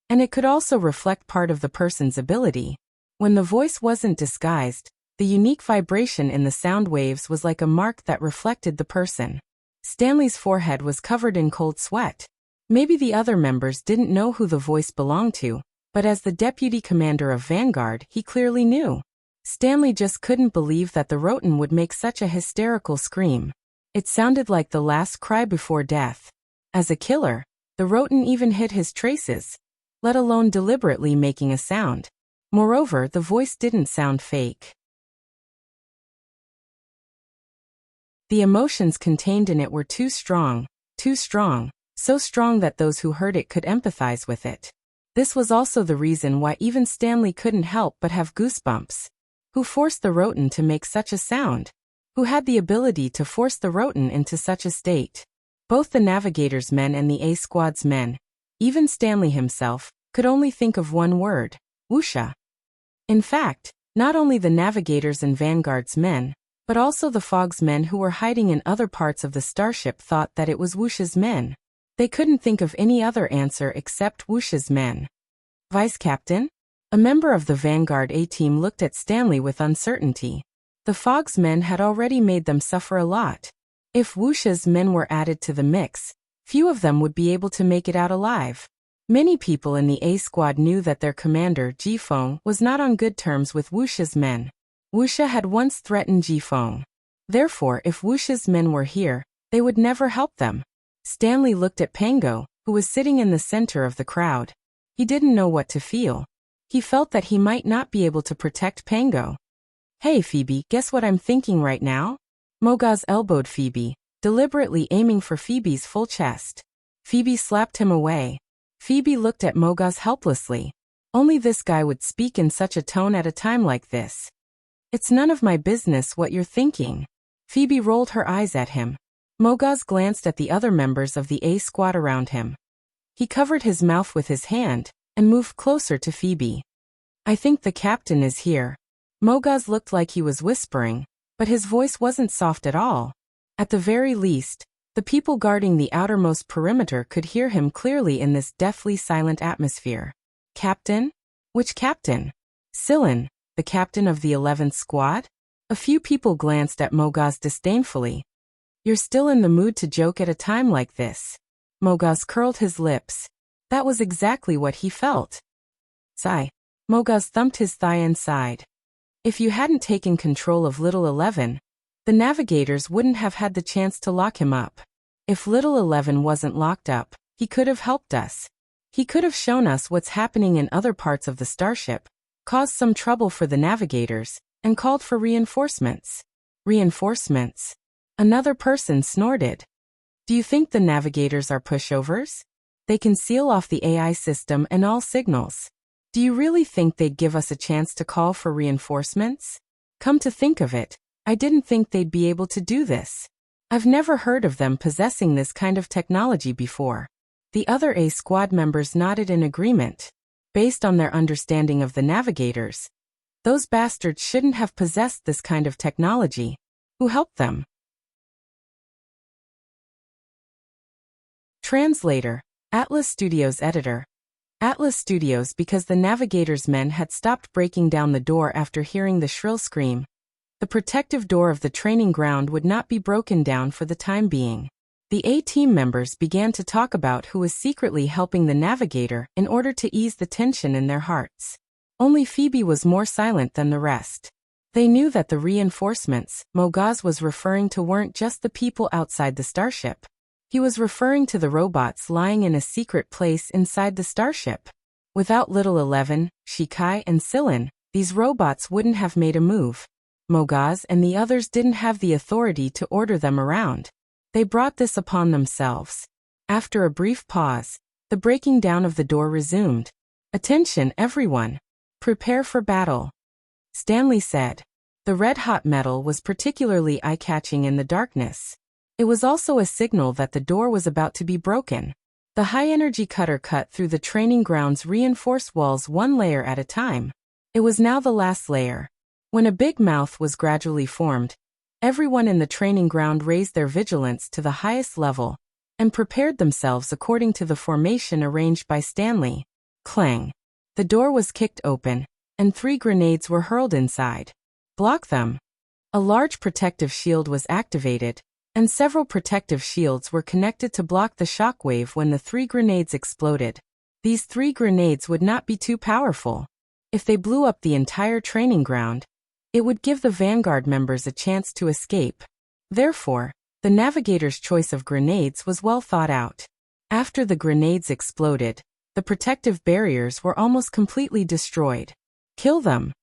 S1: and it could also reflect part of the person's ability. When the voice wasn't disguised, the unique vibration in the sound waves was like a mark that reflected the person. Stanley's forehead was covered in cold sweat. Maybe the other members didn't know who the voice belonged to, but as the deputy commander of Vanguard, he clearly knew. Stanley just couldn't believe that the Roten would make such a hysterical scream. It sounded like the last cry before death. As a killer, the Roten even hid his traces, let alone deliberately making a sound. Moreover, the voice didn't sound fake. The emotions contained in it were too strong, so strong that those who heard it could empathize with it. This was also the reason why even Stanley couldn't help but have goosebumps. Who forced the Roten to make such a sound? Who had the ability to force the Roten into such a state? Both the Navigator's men and the A Squad's men, even Stanley himself, could only think of one word: Wuxia. In fact, not only the Navigator's and Vanguard's men, but also the Fog's men who were hiding in other parts of the starship thought that it was Wuxia's men. They couldn't think of any other answer except Wuxia's men. Vice Captain? A member of the Vanguard A-team looked at Stanley with uncertainty. The Fog's men had already made them suffer a lot. If Wuxia's men were added to the mix, few of them would be able to make it out alive. Many people in the A Squad knew that their commander, Jifeng, was not on good terms with Wuxia's men. Wuxia had once threatened Jifeng. Therefore, if Wuxia's men were here, they would never help them. Stanley looked at Pango, who was sitting in the center of the crowd. He didn't know what to feel. He felt that he might not be able to protect Pango. Hey Phoebe, guess what I'm thinking right now? Mogaz elbowed Phoebe, deliberately aiming for Phoebe's full chest. Phoebe slapped him away. Phoebe looked at Mogaz helplessly. Only this guy would speak in such a tone at a time like this. It's none of my business what you're thinking. Phoebe rolled her eyes at him. Mogaz glanced at the other members of the A Squad around him. He covered his mouth with his hand and moved closer to Phoebe. I think the captain is here. Mogaz looked like he was whispering, but his voice wasn't soft at all. At the very least, the people guarding the outermost perimeter could hear him clearly in this deathly silent atmosphere. Captain? Which captain? Sillin, the captain of the 11th Squad? A few people glanced at Mogaz disdainfully. You're still in the mood to joke at a time like this. Mogaz curled his lips. That was exactly what he felt. Sigh. Mogaz thumped his thigh and sighed. If you hadn't taken control of Little 11, the Navigators wouldn't have had the chance to lock him up. If Little 11 wasn't locked up, he could have helped us. He could have shown us what's happening in other parts of the starship, caused some trouble for the Navigators, and called for reinforcements. Reinforcements? Another person snorted. Do you think the Navigators are pushovers? They can seal off the AI system and all signals. Do you really think they'd give us a chance to call for reinforcements? Come to think of it, I didn't think they'd be able to do this. I've never heard of them possessing this kind of technology before. The other A Squad members nodded in agreement. Based on their understanding of the Navigators, those bastards shouldn't have possessed this kind of technology. Who helped them? Translator, Atlas Studios editor. Atlas Studios because the Navigator's men had stopped breaking down the door after hearing the shrill scream. The protective door of the training ground would not be broken down for the time being. The A-team members began to talk about who was secretly helping the Navigator in order to ease the tension in their hearts. Only Phoebe was more silent than the rest. They knew that the reinforcements Mogaz was referring to weren't just the people outside the starship. He was referring to the robots lying in a secret place inside the starship. Without Little 11, Shikai, and Sillin, these robots wouldn't have made a move. Mogaz and the others didn't have the authority to order them around. They brought this upon themselves. After a brief pause, the breaking down of the door resumed. Attention, everyone. Prepare for battle. Stanley said. The red-hot metal was particularly eye-catching in the darkness. It was also a signal that the door was about to be broken. The high-energy cutter cut through the training ground's reinforced walls one layer at a time. It was now the last layer. When a big mouth was gradually formed, everyone in the training ground raised their vigilance to the highest level and prepared themselves according to the formation arranged by Stanley. Clang! The door was kicked open, and 3 grenades were hurled inside. Block them! A large protective shield was activated, and several protective shields were connected to block the shockwave when the 3 grenades exploded. These 3 grenades would not be too powerful. If they blew up the entire training ground, it would give the Vanguard members a chance to escape. Therefore, the navigator's choice of grenades was well thought out. After the grenades exploded, the protective barriers were almost completely destroyed. Kill them.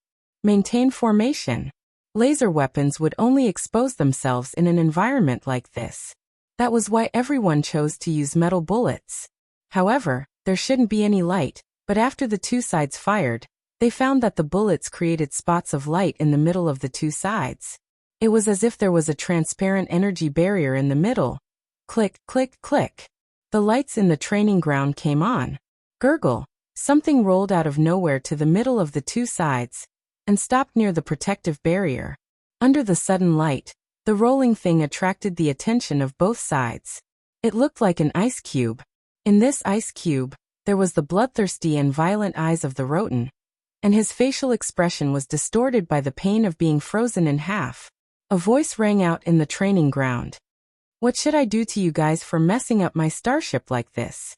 S1: Maintain formation. Laser weapons would only expose themselves in an environment like this. That was why everyone chose to use metal bullets. However, there shouldn't be any light, but after the 2 sides fired, they found that the bullets created spots of light in the middle of the 2 sides. It was as if there was a transparent energy barrier in the middle. Click, click, click. The lights in the training ground came on. Gurgle. Something rolled out of nowhere to the middle of the 2 sides and stopped near the protective barrier. Under the sudden light, the rolling thing attracted the attention of both sides. It looked like an ice cube. In this ice cube, there was the bloodthirsty and violent eyes of the Roten, and his facial expression was distorted by the pain of being frozen in half. A voice rang out in the training ground. What should I do to you guys for messing up my starship like this?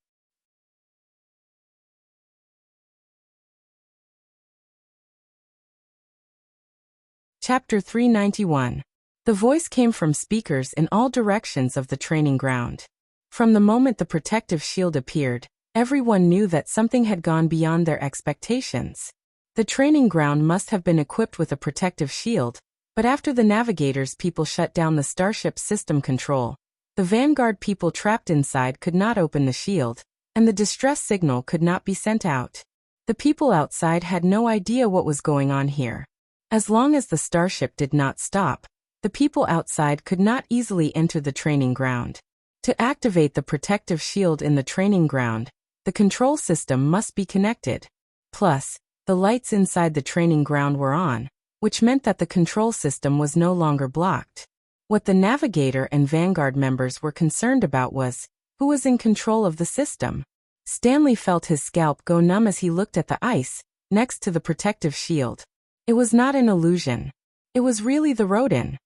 S1: Chapter 391. The voice came from speakers in all directions of the training ground. From the moment the protective shield appeared, everyone knew that something had gone beyond their expectations. The training ground must have been equipped with a protective shield, but after the navigators people shut down the starship's system control, the Vanguard people trapped inside could not open the shield, and the distress signal could not be sent out. The people outside had no idea what was going on here. As long as the starship did not stop, the people outside could not easily enter the training ground. To activate the protective shield in the training ground, the control system must be connected. Plus, the lights inside the training ground were on, which meant that the control system was no longer blocked. What the Navigator and Vanguard members were concerned about was, who was in control of the system? Stanley felt his scalp go numb as he looked at the ice next to the protective shield. It was not an illusion. It was really the Roten.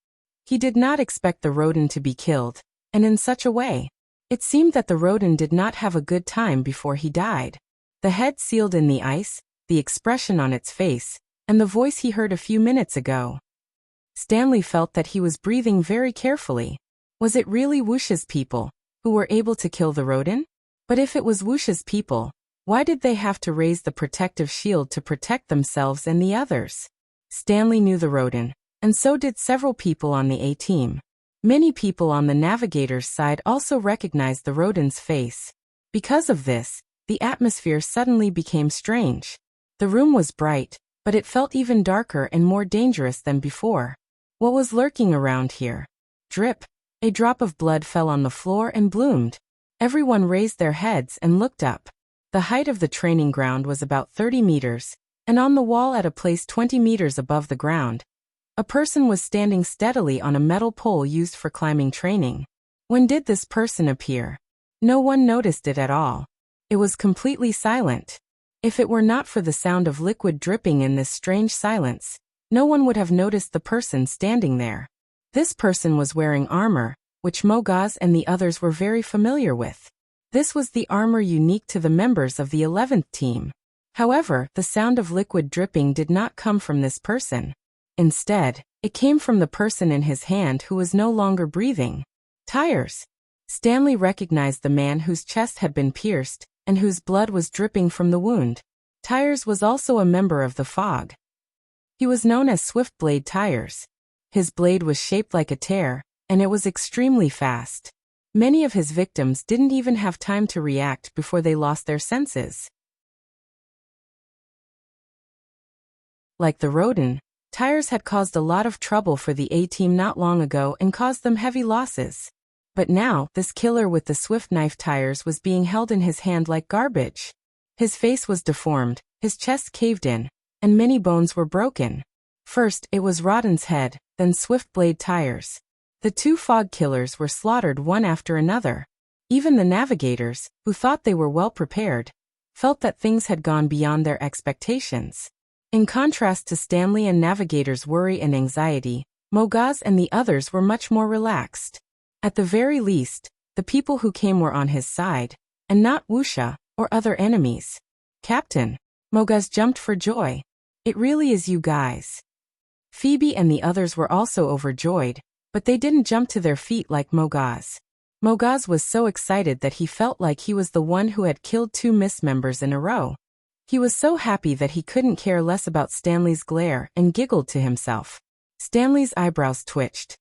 S1: He did not expect the Roten to be killed, and in such a way. It seemed that the Roten did not have a good time before he died. The head sealed in the ice, the expression on its face, and the voice he heard a few minutes ago. Stanley felt that he was breathing very carefully. Was it really Wuxia's people who were able to kill the Roten? But if it was Wuxia's people, why did they have to raise the protective shield to protect themselves and the others? Stanley knew the Roten, and so did several people on the A-team. Many people on the Navigator's side also recognized the Roten's face. Because of this, the atmosphere suddenly became strange. The room was bright, but it felt even darker and more dangerous than before. What was lurking around here? Drip. A drop of blood fell on the floor and bloomed. Everyone raised their heads and looked up. The height of the training ground was about 30 meters, and on the wall at a place 20 meters above the ground, a person was standing steadily on a metal pole used for climbing training. When did this person appear? No one noticed it at all. It was completely silent. If it were not for the sound of liquid dripping in this strange silence, no one would have noticed the person standing there. This person was wearing armor, which Mogaz and the others were very familiar with. This was the armor unique to the members of the 11th team. However, the sound of liquid dripping did not come from this person. Instead, it came from the person in his hand who was no longer breathing. Tires. Stanley recognized the man whose chest had been pierced and whose blood was dripping from the wound. Tires was also a member of the Fog. He was known as Swiftblade Tires. His blade was shaped like a tear, and it was extremely fast. Many of his victims didn't even have time to react before they lost their senses. Like the Roten, Tires had caused a lot of trouble for the A-team not long ago and caused them heavy losses. But now, this killer with the swift knife tires was being held in his hand like garbage. His face was deformed, his chest caved in, and many bones were broken. First, it was Rodden's head, then Swift Blade Tires. The two fog killers were slaughtered one after another. Even the navigators, who thought they were well prepared, felt that things had gone beyond their expectations. In contrast to Stanley and Navigator's worry and anxiety, Mogaz and the others were much more relaxed. At the very least, the people who came were on his side, and not Wuxia or other enemies. Captain, Mogaz jumped for joy. It really is you guys. Phoebe and the others were also overjoyed, but they didn't jump to their feet like Mogaz. Mogaz was so excited that he felt like he was the one who had killed 2 MIST members in a row. He was so happy that he couldn't care less about Stanley's glare and giggled to himself. Stanley's eyebrows twitched.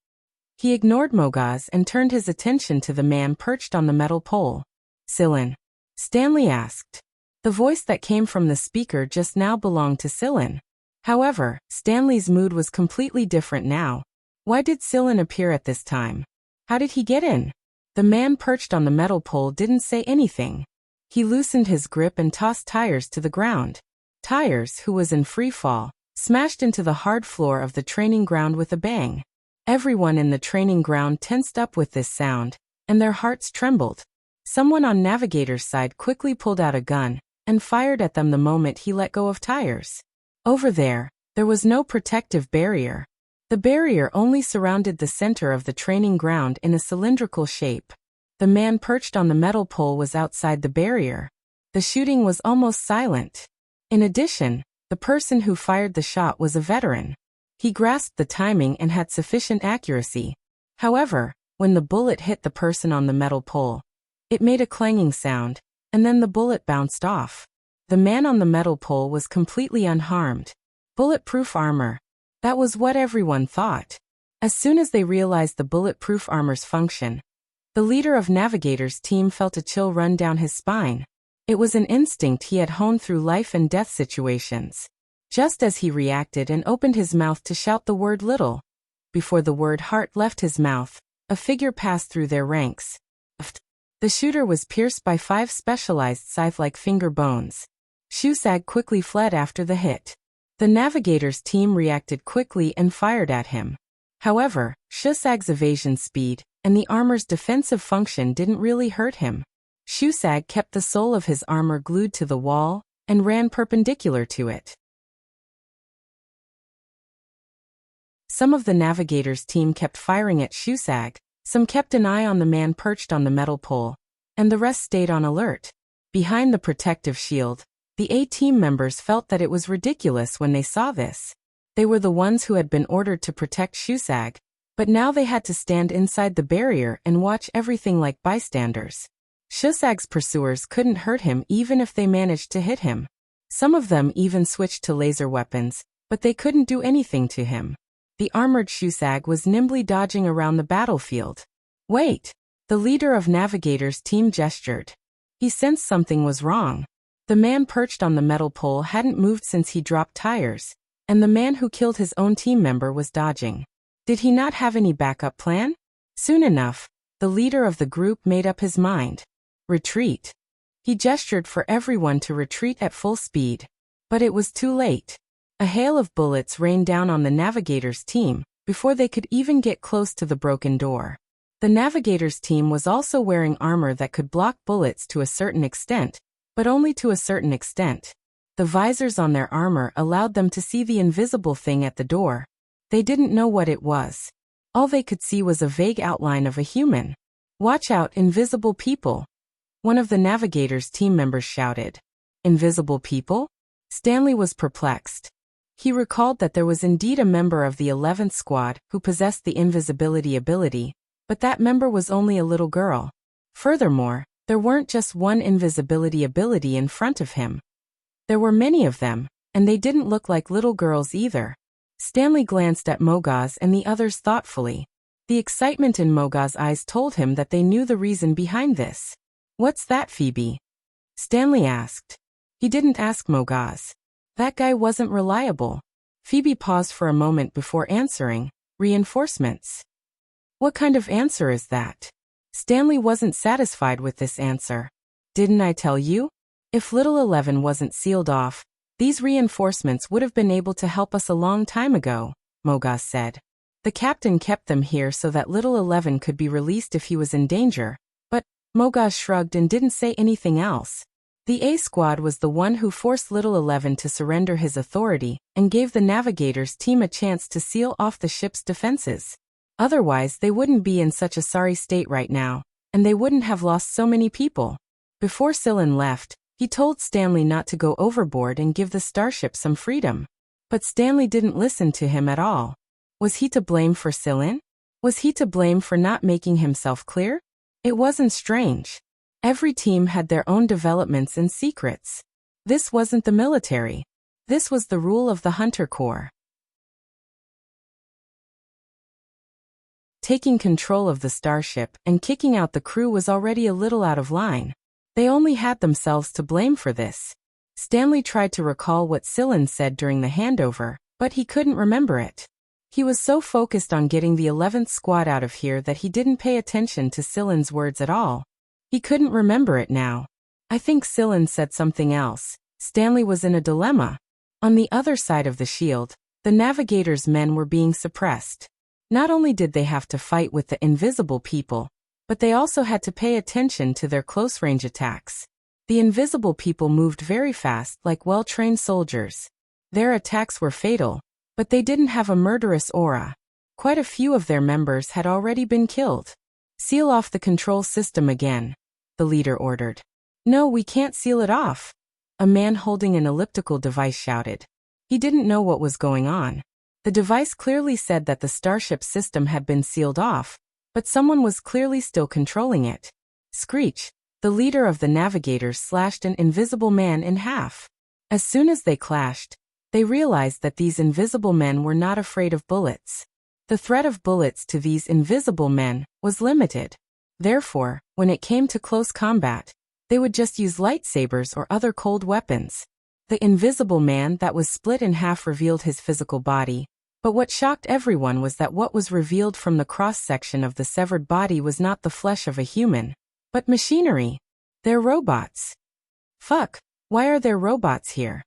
S1: He ignored Mogaz and turned his attention to the man perched on the metal pole. Sillin? Stanley asked. The voice that came from the speaker just now belonged to Sillin. However, Stanley's mood was completely different now. Why did Sillin appear at this time? How did he get in? The man perched on the metal pole didn't say anything. He loosened his grip and tossed Tires to the ground. Tires, who was in free fall, smashed into the hard floor of the training ground with a bang. Everyone in the training ground tensed up with this sound, and their hearts trembled. Someone on Navigator's side quickly pulled out a gun and fired at them the moment he let go of Tires. Over there was no protective barrier. The barrier only surrounded the center of the training ground in a cylindrical shape. The man perched on the metal pole was outside the barrier. The shooting was almost silent. In addition, the person who fired the shot was a veteran. He grasped the timing and had sufficient accuracy. However, when the bullet hit the person on the metal pole, it made a clanging sound, and then the bullet bounced off. The man on the metal pole was completely unharmed. Bulletproof armor. That was what everyone thought. As soon as they realized the bulletproof armor's function, the leader of Navigator's team felt a chill run down his spine. It was an instinct he had honed through life and death situations. Just as he reacted and opened his mouth to shout the word little, before the word heart left his mouth, a figure passed through their ranks. The shooter was pierced by 5 specialized scythe-like finger bones. Shusag quickly fled after the hit. The Navigator's team reacted quickly and fired at him. However, Shusag's evasion speed and the armor's defensive function didn't really hurt him. Shusag kept the sole of his armor glued to the wall and ran perpendicular to it. Some of the Navigator's team kept firing at Shusag, some kept an eye on the man perched on the metal pole, and the rest stayed on alert. Behind the protective shield, the A-team members felt that it was ridiculous when they saw this. They were the ones who had been ordered to protect Shusag, but now they had to stand inside the barrier and watch everything like bystanders. Shusag's pursuers couldn't hurt him even if they managed to hit him. Some of them even switched to laser weapons, but they couldn't do anything to him. The armored Shusag was nimbly dodging around the battlefield. Wait! The leader of Navigator's team gestured. He sensed something was wrong. The man perched on the metal pole hadn't moved since he dropped Tires, and the man who killed his own team member was dodging. Did he not have any backup plan? Soon enough, the leader of the group made up his mind. Retreat. He gestured for everyone to retreat at full speed. But it was too late. A hail of bullets rained down on the Navigator's team before they could even get close to the broken door. The Navigator's team was also wearing armor that could block bullets to a certain extent, but only to a certain extent. The visors on their armor allowed them to see the invisible thing at the door. They didn't know what it was. All they could see was a vague outline of a human. "Watch out, invisible people!" One of the Navigator's team members shouted. Invisible people? Stanley was perplexed. He recalled that there was indeed a member of the 11th squad who possessed the invisibility ability, but that member was only a little girl. Furthermore, there weren't just one invisibility ability in front of him. There were many of them, and they didn't look like little girls either. Stanley glanced at Mogaz and the others thoughtfully. The excitement in Mogaz's eyes told him that they knew the reason behind this. "What's that, Phoebe?" Stanley asked. He didn't ask Mogaz. That guy wasn't reliable. Phoebe paused for a moment before answering. Reinforcements. "What kind of answer is that?" Stanley wasn't satisfied with this answer. Didn't I tell you? If Little 11 wasn't sealed off, these reinforcements would have been able to help us a long time ago, Mogaz said. The captain kept them here so that Little 11 could be released if he was in danger, but Mogaz shrugged and didn't say anything else. The A squad was the one who forced Little 11 to surrender his authority and gave the navigators team a chance to seal off the ship's defenses. Otherwise, they wouldn't be in such a sorry state right now, and they wouldn't have lost so many people. Before Sillin left, he told Stanley not to go overboard and give the starship some freedom. But Stanley didn't listen to him at all. Was he to blame for Sillin? Was he to blame for not making himself clear? It wasn't strange. Every team had their own developments and secrets. This wasn't the military. This was the rule of the Hunter Corps. Taking control of the starship and kicking out the crew was already a little out of line. They only had themselves to blame for this. Stanley tried to recall what Sillin said during the handover, but he couldn't remember it. He was so focused on getting the 11th squad out of here that he didn't pay attention to Sillin's words at all. He couldn't remember it now. I think Sillin said something else. Stanley was in a dilemma. On the other side of the shield, the navigators' men were being suppressed. Not only did they have to fight with the invisible people, but they also had to pay attention to their close-range attacks. The invisible people moved very fast like well-trained soldiers. Their attacks were fatal, but they didn't have a murderous aura. Quite a few of their members had already been killed. Seal off the control system again, the leader ordered. No, we can't seal it off, a man holding an elliptical device shouted. He didn't know what was going on. The device clearly said that the starship system had been sealed off, but someone was clearly still controlling it. Screech, the leader of the navigators, slashed an invisible man in half. As soon as they clashed, they realized that these invisible men were not afraid of bullets. The threat of bullets to these invisible men was limited. Therefore, when it came to close combat, they would just use lightsabers or other cold weapons. The invisible man that was split in half revealed his physical body, but what shocked everyone was that what was revealed from the cross-section of the severed body was not the flesh of a human, but machinery. They're robots. Fuck, why are there robots here?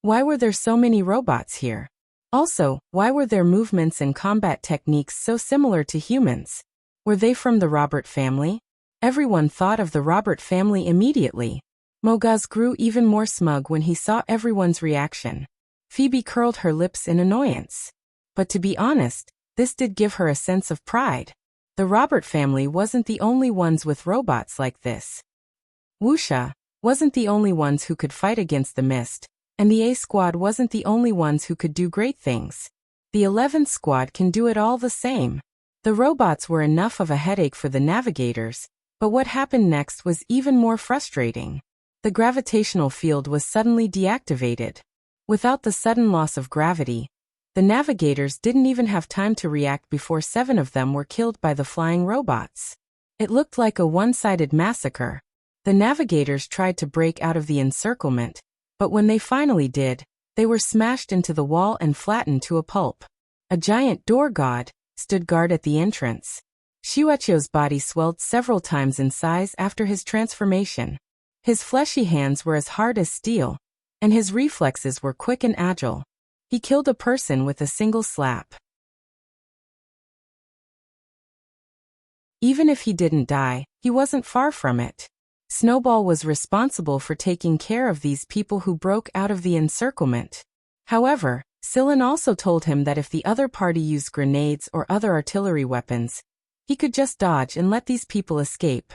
S1: Why were there so many robots here? Also, why were their movements and combat techniques so similar to humans? Were they from the Robert family? Everyone thought of the Robert family immediately. Mogaz grew even more smug when he saw everyone's reaction. Phoebe curled her lips in annoyance. But to be honest, this did give her a sense of pride. The Robert family wasn't the only ones with robots like this. Wuxia wasn't the only ones who could fight against the mist, and the A squad wasn't the only ones who could do great things. The 11th squad can do it all the same. The robots were enough of a headache for the navigators, but what happened next was even more frustrating. The gravitational field was suddenly deactivated. Without the sudden loss of gravity, the navigators didn't even have time to react before 7 of them were killed by the flying robots. It looked like a one-sided massacre. The navigators tried to break out of the encirclement, but when they finally did, they were smashed into the wall and flattened to a pulp. A giant door god stood guard at the entrance. Shueqio's body swelled several times in size after his transformation. His fleshy hands were as hard as steel, and his reflexes were quick and agile. He killed a person with a single slap. Even if he didn't die, he wasn't far from it. Snowball was responsible for taking care of these people who broke out of the encirclement. However, Sillin also told him that if the other party used grenades or other artillery weapons, he could just dodge and let these people escape.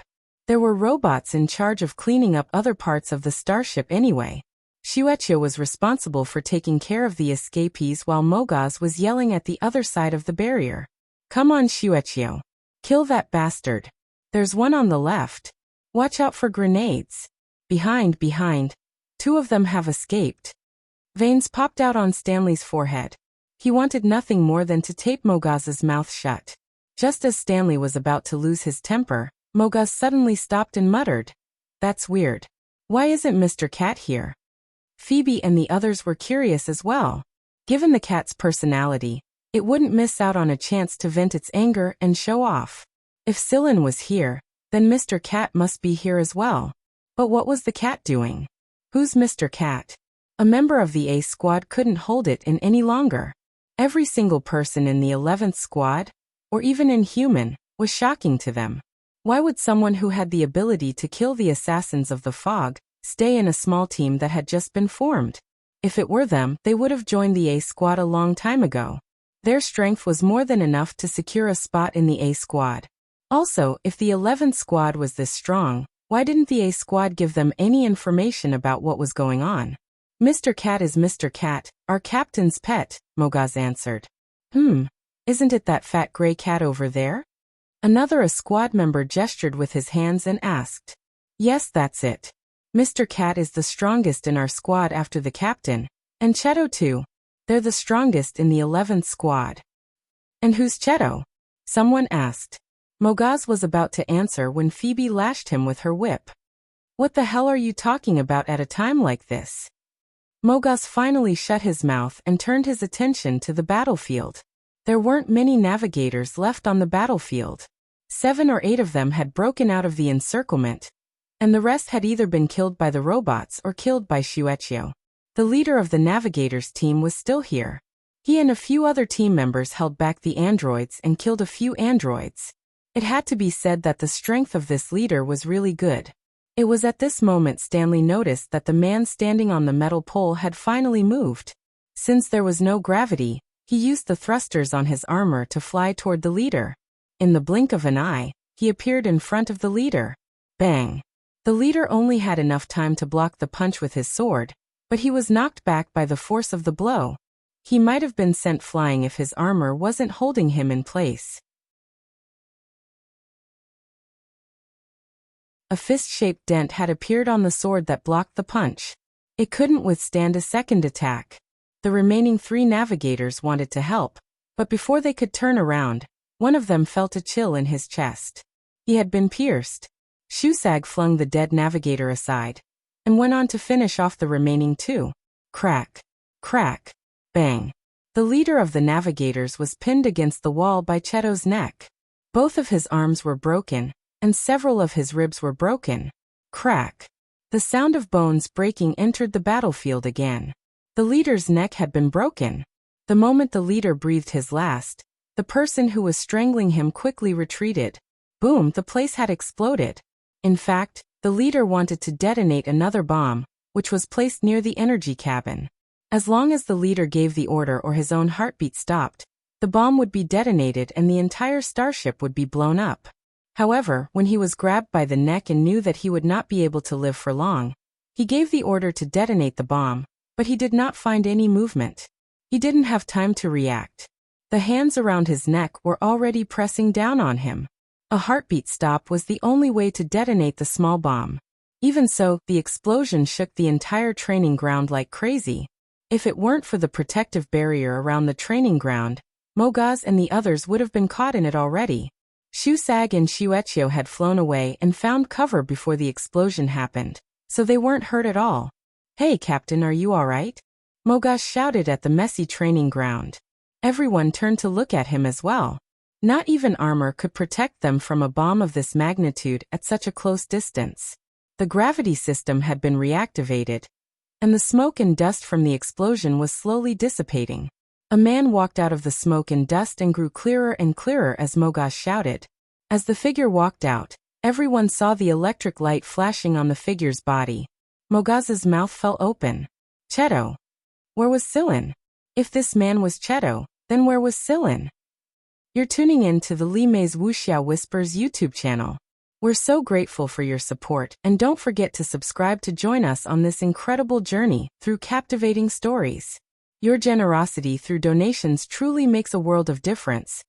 S1: There were robots in charge of cleaning up other parts of the starship anyway. Shueqio was responsible for taking care of the escapees while Mogaz was yelling at the other side of the barrier. Come on, Shueqio. Kill that bastard. There's one on the left. Watch out for grenades. Behind. 2 of them have escaped. Veins popped out on Stanley's forehead. He wanted nothing more than to tape Mogaz's mouth shut. Just as Stanley was about to lose his temper, Mogaz suddenly stopped and muttered, "That's weird. Why isn't Mr. Cat here?" Phoebe and the others were curious as well. Given the cat's personality, it wouldn't miss out on a chance to vent its anger and show off. If Sillin was here, then Mr. Cat must be here as well. But what was the cat doing? Who's Mr. Cat? A member of the Ace Squad couldn't hold it in any longer. Every single person in the 11th Squad, or even Inhuman, was shocking to them. Why would someone who had the ability to kill the assassins of the fog stay in a small team that had just been formed? If it were them, they would have joined the Ace Squad a long time ago. Their strength was more than enough to secure a spot in the Ace Squad. Also, if the 11th Squad was this strong, why didn't the Ace Squad give them any information about what was going on? Mr. Cat is Mr. Cat, our captain's pet, Mogaz answered. Isn't it that fat gray cat over there? Another A squad member gestured with his hands and asked. Yes, that's it. Mr. Cat is the strongest in our squad after the captain, and Cheto too. They're the strongest in the 11th Squad. And who's Cheto? Someone asked. Mogaz was about to answer when Phoebe lashed him with her whip. What the hell are you talking about at a time like this? Mogaz finally shut his mouth and turned his attention to the battlefield. There weren't many navigators left on the battlefield. 7 or 8 of them had broken out of the encirclement, and the rest had either been killed by the robots or killed by Shueqiu. The leader of the navigators team was still here. He and a few other team members held back the androids and killed a few androids. It had to be said that the strength of this leader was really good. It was at this moment Stanley noticed that the man standing on the metal pole had finally moved. Since there was no gravity, he used the thrusters on his armor to fly toward the leader. In the blink of an eye, he appeared in front of the leader. Bang! The leader only had enough time to block the punch with his sword, but he was knocked back by the force of the blow. He might have been sent flying if his armor wasn't holding him in place. A fist-shaped dent had appeared on the sword that blocked the punch. It couldn't withstand a second attack. The remaining 3 navigators wanted to help, but before they could turn around, one of them felt a chill in his chest. He had been pierced. Shusag flung the dead navigator aside, and went on to finish off the remaining 2. Crack. Crack. Bang. The leader of the navigators was pinned against the wall by Cheto's neck. Both of his arms were broken, and several of his ribs were broken. Crack. The sound of bones breaking entered the battlefield again. The leader's neck had been broken. The moment the leader breathed his last, the person who was strangling him quickly retreated. Boom, the place had exploded. In fact, the leader wanted to detonate another bomb, which was placed near the energy cabin. As long as the leader gave the order or his own heartbeat stopped, the bomb would be detonated and the entire starship would be blown up. However, when he was grabbed by the neck and knew that he would not be able to live for long, he gave the order to detonate the bomb, but he did not find any movement. He didn't have time to react. The hands around his neck were already pressing down on him. A heartbeat stop was the only way to detonate the small bomb. Even so, the explosion shook the entire training ground like crazy. If it weren't for the protective barrier around the training ground, Mogaz and the others would have been caught in it already. Shusag and Shueqiu had flown away and found cover before the explosion happened, so they weren't hurt at all. Hey Captain, are you alright? Mogaz shouted at the messy training ground. Everyone turned to look at him as well. Not even armor could protect them from a bomb of this magnitude at such a close distance. The gravity system had been reactivated, and the smoke and dust from the explosion was slowly dissipating. A man walked out of the smoke and dust and grew clearer and clearer as Mogaz shouted. As the figure walked out, everyone saw the electric light flashing on the figure's body. Mogaz's mouth fell open. Cheto. Where was Sillin? If this man was Cheto, then where was Sillin? You're tuning in to the Li Mei's Wuxia Whispers YouTube channel. We're so grateful for your support, and don't forget to subscribe to join us on this incredible journey through captivating stories. Your generosity through donations truly makes a world of difference,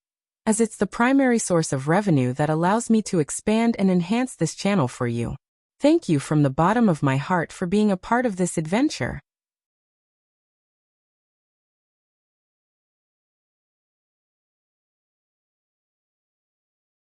S1: as it's the primary source of revenue that allows me to expand and enhance this channel for you. Thank you from the bottom of my heart for being a part of this adventure.